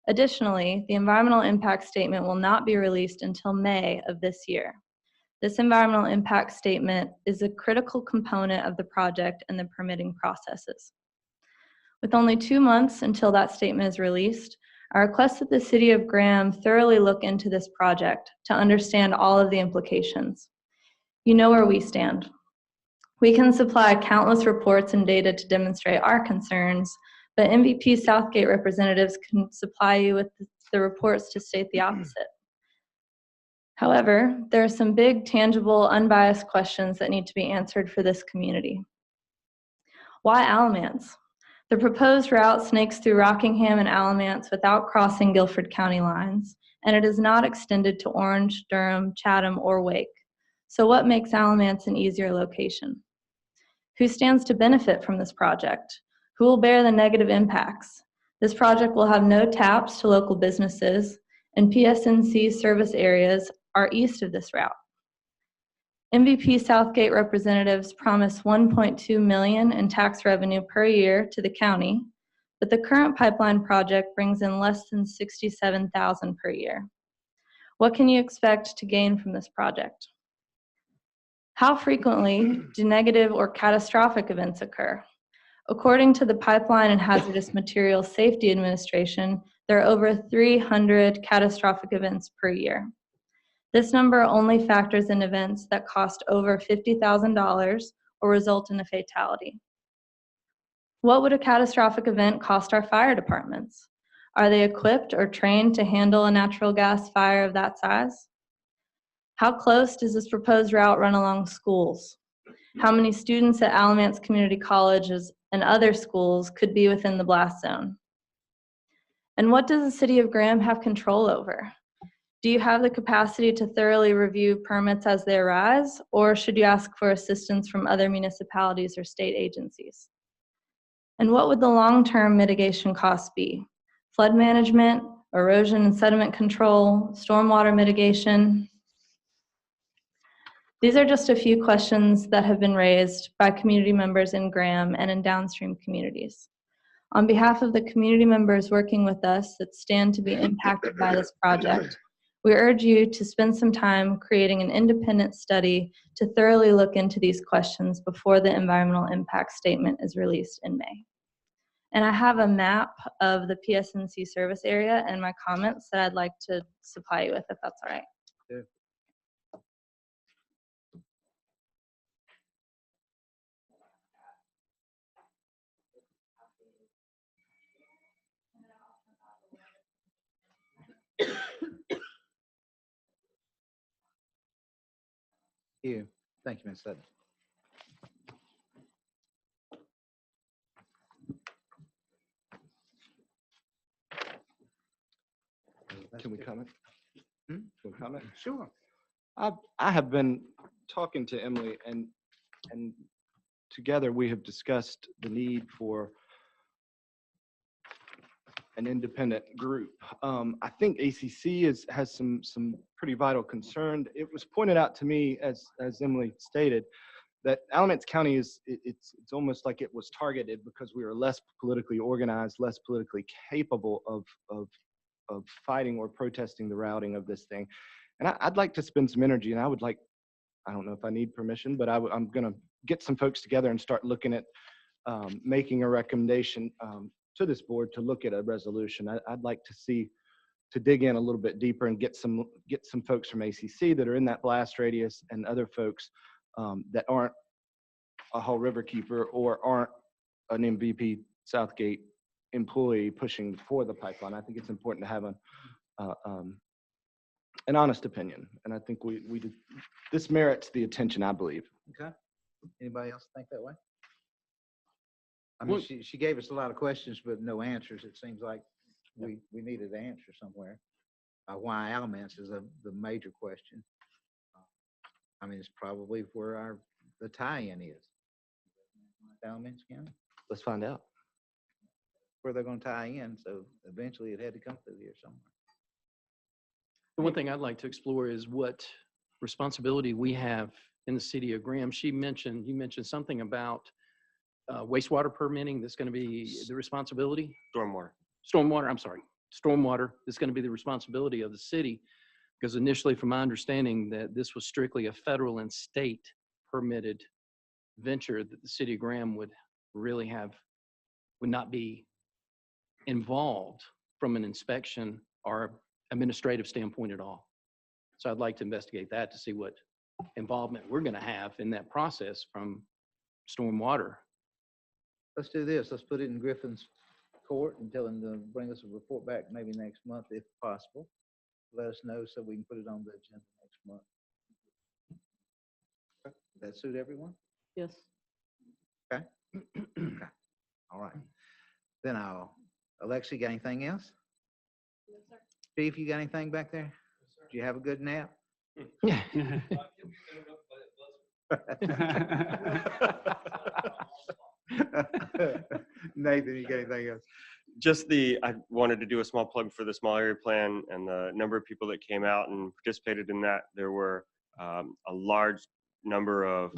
Additionally, the environmental impact statement will not be released until May of this year. This environmental impact statement is a critical component of the project and the permitting processes. With only 2 months until that statement is released, I request that the City of Graham thoroughly look into this project to understand all of the implications. You know where we stand. We can supply countless reports and data to demonstrate our concerns, but MVP Southgate representatives can supply you with the reports to state the opposite. However, there are some big, tangible, unbiased questions that need to be answered for this community. Why Alamance? The proposed route snakes through Rockingham and Alamance without crossing Guilford County lines, and it is not extended to Orange, Durham, Chatham, or Wake. So what makes Alamance an easier location? Who stands to benefit from this project? Who will bear the negative impacts? This project will have no taps to local businesses, and PSNC service areas are east of this route. MVP Southgate representatives promise $1.2 million in tax revenue per year to the county, but the current pipeline project brings in less than $67,000 per year. What can you expect to gain from this project? How frequently do negative or catastrophic events occur? According to the Pipeline and Hazardous Materials Safety Administration, there are over 300 catastrophic events per year. This number only factors in events that cost over $50,000 or result in a fatality. What would a catastrophic event cost our fire departments? Are they equipped or trained to handle a natural gas fire of that size? How close does this proposed route run along schools? How many students at Alamance Community Colleges and other schools could be within the blast zone? And what does the City of Graham have control over? Do you have the capacity to thoroughly review permits as they arise, or should you ask for assistance from other municipalities or state agencies? And what would the long-term mitigation costs be? Flood management, erosion and sediment control, stormwater mitigation? These are just a few questions that have been raised by community members in Graham and in downstream communities. On behalf of the community members working with us that stand to be impacted by this project, we urge you to spend some time creating an independent study to thoroughly look into these questions before the environmental impact statement is released in May. And I have a map of the PSNC service area and my comments that I'd like to supply you with, if that's all right. Yeah. You. Thank you, Ms. Sutton. Can we comment? Hmm? Can we comment? Sure. I have been talking to Emily, and together we have discussed the need for an independent group. I think ACC has some pretty vital concern. It was pointed out to me, as Emily stated, that Alamance County it's almost like it was targeted because we are less politically organized, less politically capable of fighting or protesting the routing of this thing. And I'd like to spend some energy, and I don't know if I need permission, but I'm going to get some folks together and start looking at making a recommendation to this board to look at a resolution. I'd like to dig in a little bit deeper and get some folks from ACC that are in that blast radius and other folks that aren't a Hull River keeper or aren't an MVP Southgate employee pushing for the pipeline. I think it's important to have an honest opinion, and I think this merits the attention, I believe. Okay. Anybody else think that way? I mean, she gave us a lot of questions, but no answers. It seems like we needed an answer somewhere. Why Alamance is the major question. I mean, it's probably where the tie-in is. Alamance County? Let's find out. Where they're going to tie in, so eventually it had to come through here somewhere. The one thing I'd like to explore is what responsibility we have in the city of Graham. You mentioned something about wastewater permitting that's going to be the responsibility? Stormwater, I'm sorry. Stormwater is going to be the responsibility of the city, because initially, from my understanding, that this was strictly a federal and state permitted venture that the city of Graham would not be involved from an inspection or administrative standpoint at all. So I'd like to investigate that to see what involvement we're going to have in that process from stormwater. Let's do this. Let's put it in Griffin's court and tell him to bring us a report back maybe next month if possible. Let us know so we can put it on the agenda next month. Does that suit everyone? Yes. Okay. Okay. All right. Then Alexi, got anything else? Steve, you got anything back there? Do you have a good nap? Nathan, you got anything else? I wanted to do a small plug for the small area plan and the number of people that came out and participated in that. There were a large number of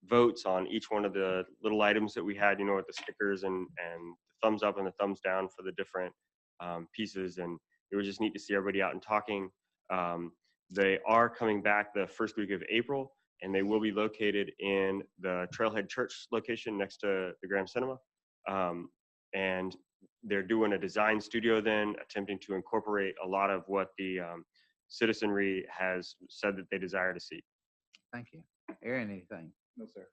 votes on each one of the little items that we had, with the stickers and the thumbs up and the thumbs down for the different pieces. And it was just neat to see everybody out and talking. They are coming back the first week of April, and they will be located in the Trailhead Church location next to the Graham Cinema. And they're doing a design studio then, attempting to incorporate a lot of what the citizenry has said that they desire to see. Thank you. Aaron, anything? No, sir.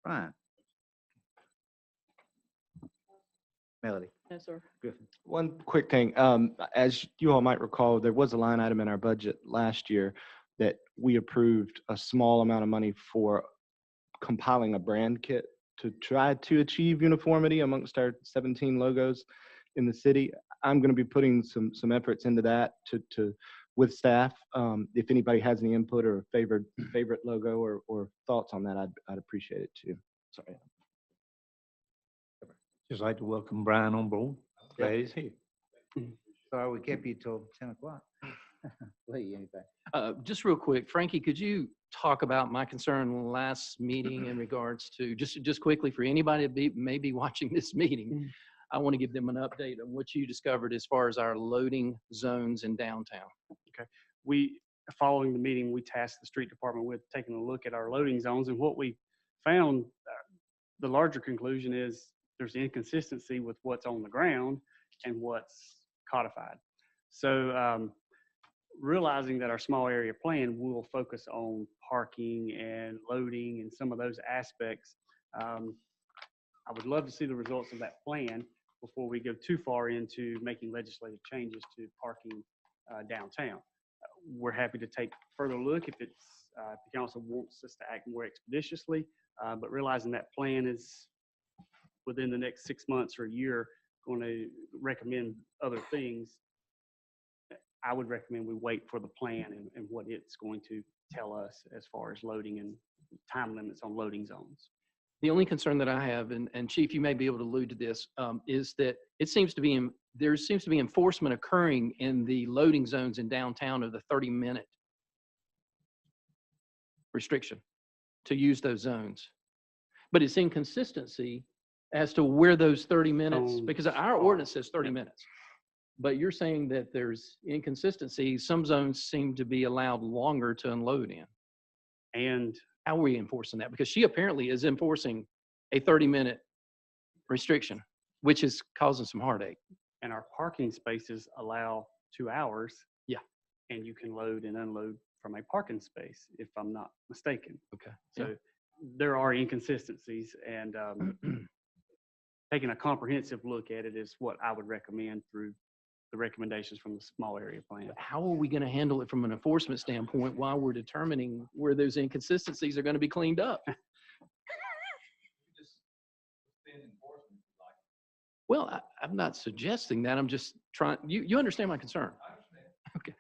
Ryan? Melody? No, sir. Griffin? One quick thing, as you all might recall, there was a line item in our budget last year that we approved a small amount of money for compiling a brand kit to try to achieve uniformity amongst our 17 logos in the city. I'm going to be putting some efforts into that with staff. If anybody has any input or favorite logo or thoughts on that, I'd appreciate it too. Sorry. Just like to welcome Brian on board. Glad he's here. Sorry, we kept you till 10 o'clock. Lee, anything? Just real quick, Frankie, could you talk about my concern last meeting in regards to, just quickly for anybody that may be watching this meeting, I want to give them an update on what you discovered as far as our loading zones in downtown. Okay. Following the meeting, we tasked the street department with taking a look at our loading zones, and what we found, the larger conclusion is there's inconsistency with what's on the ground and what's codified. So realizing that our small area plan will focus on parking and loading and some of those aspects, I would love to see the results of that plan before we go too far into making legislative changes to parking downtown. We're happy to take further look if the council wants us to act more expeditiously, but realizing that plan is within the next 6 months or a year going to recommend other things, I would recommend we wait for the plan and what it's going to tell us as far as loading and time limits on loading zones. The only concern that I have, and Chief, you may be able to allude to this, is that there seems to be enforcement occurring in the loading zones in downtown of the 30-minute restriction to use those zones. But it's inconsistency as to where those 30 minutes, because our ordinance says 30 minutes. But you're saying that there's inconsistency. Some zones seem to be allowed longer to unload in. And how are we enforcing that? Because she apparently is enforcing a 30-minute restriction, which is causing some heartache. And our parking spaces allow 2 hours. Yeah. And you can load and unload from a parking space, if I'm not mistaken. Okay. So there are inconsistencies, and taking a comprehensive look at it is what I would recommend through the recommendations from the small area plan. How are we going to handle it from an enforcement standpoint while we're determining where those inconsistencies are going to be cleaned up? Well, I'm not suggesting that. I'm just trying, you understand my concern. I understand. Okay.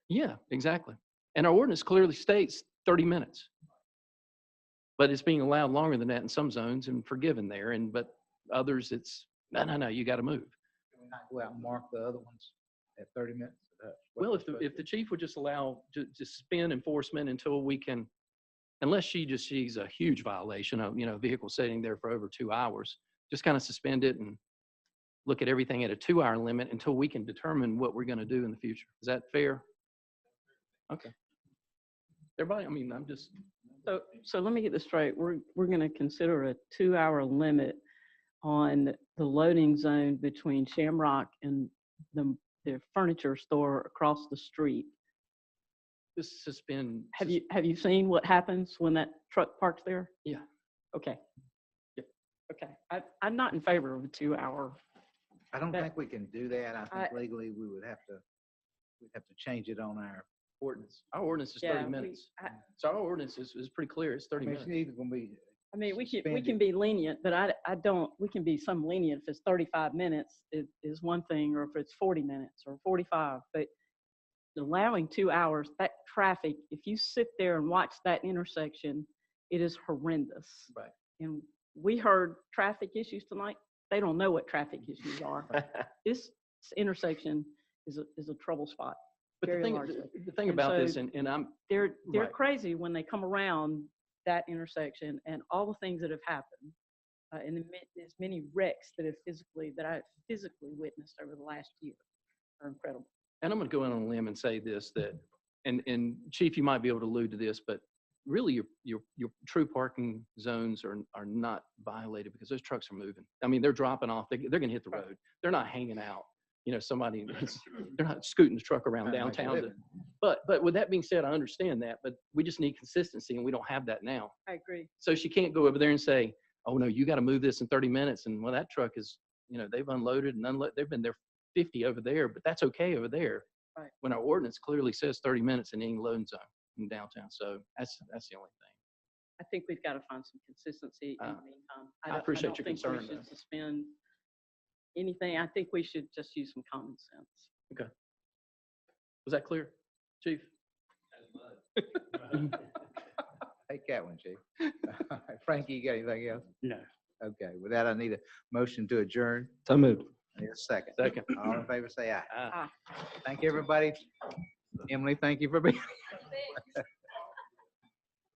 Yeah, exactly. And our ordinance clearly states 30 minutes. But it's being allowed longer than that in some zones and forgiven there. But others, it's, no, you got to move. Can we not go out and mark the other ones at 30 minutes? Well, if the chief would just allow to suspend enforcement until we can, unless she sees a huge violation of, vehicle sitting there for over 2 hours, just kind of suspend it and look at everything at a 2-hour limit until we can determine what we're going to do in the future. Is that fair? Okay. Everybody, I'm just. So let me get this straight. We're going to consider a 2-hour limit on the loading zone between Shamrock and the furniture store across the street. Just suspend. Have you seen what happens when that truck parks there? Yeah. Okay. Yep. Okay. I'm not in favor of a 2-hour. I don't think we can do that. I think legally we would have to we'd have to change it on our ordinance. Our ordinance is Yeah, 30 minutes. So our ordinance is pretty clear. It's 30 It's minutes. either gonna be, I mean, we can suspended. be lenient, but I don't, we can be some lenient if it's 35 minutes is one thing, or if it's 40 minutes or 45, but allowing 2 hours, that traffic, if you sit there and watch that intersection, it is horrendous. Right. And we heard traffic issues tonight. They don't know what traffic issues are. This intersection is a trouble spot. But the very thing, largely. the thing And about this, so and I'm, they're right. crazy when they come around that intersection and all the things that have happened, and there's many wrecks that I physically witnessed over the last year are incredible. and I'm going to go in on a limb and say this, that, and Chief, you might be able to allude to this, but really your true parking zones are not violated because those trucks are moving. I mean, they're dropping off, they're going to hit the road. They're not hanging out. You know, they're not scooting the truck around Kinda like downtown. living. But with that being said, I understand that, but we just need consistency and we don't have that now. I agree. So she can't go over there and say, oh no, you got to move this in 30 minutes. And well, that truck is, you know, they've unloaded and unloaded. They've been there 50 over there, but that's okay over there. Right. When our ordinance clearly says 30 minutes in any loading zone in downtown. So that's the only thing. I think we've got to find some consistency in the meantime. I appreciate don't your think concern, we should though. suspend anything. I think we should just use some common sense. Okay. Was that clear, Chief? take that one, Chief. Frankie, you got anything else? No. Okay, with that, I need a motion to adjourn. So moved. I need a second. Second. All in favor, say aye. Ah. Thank you, everybody. Emily, thank you for being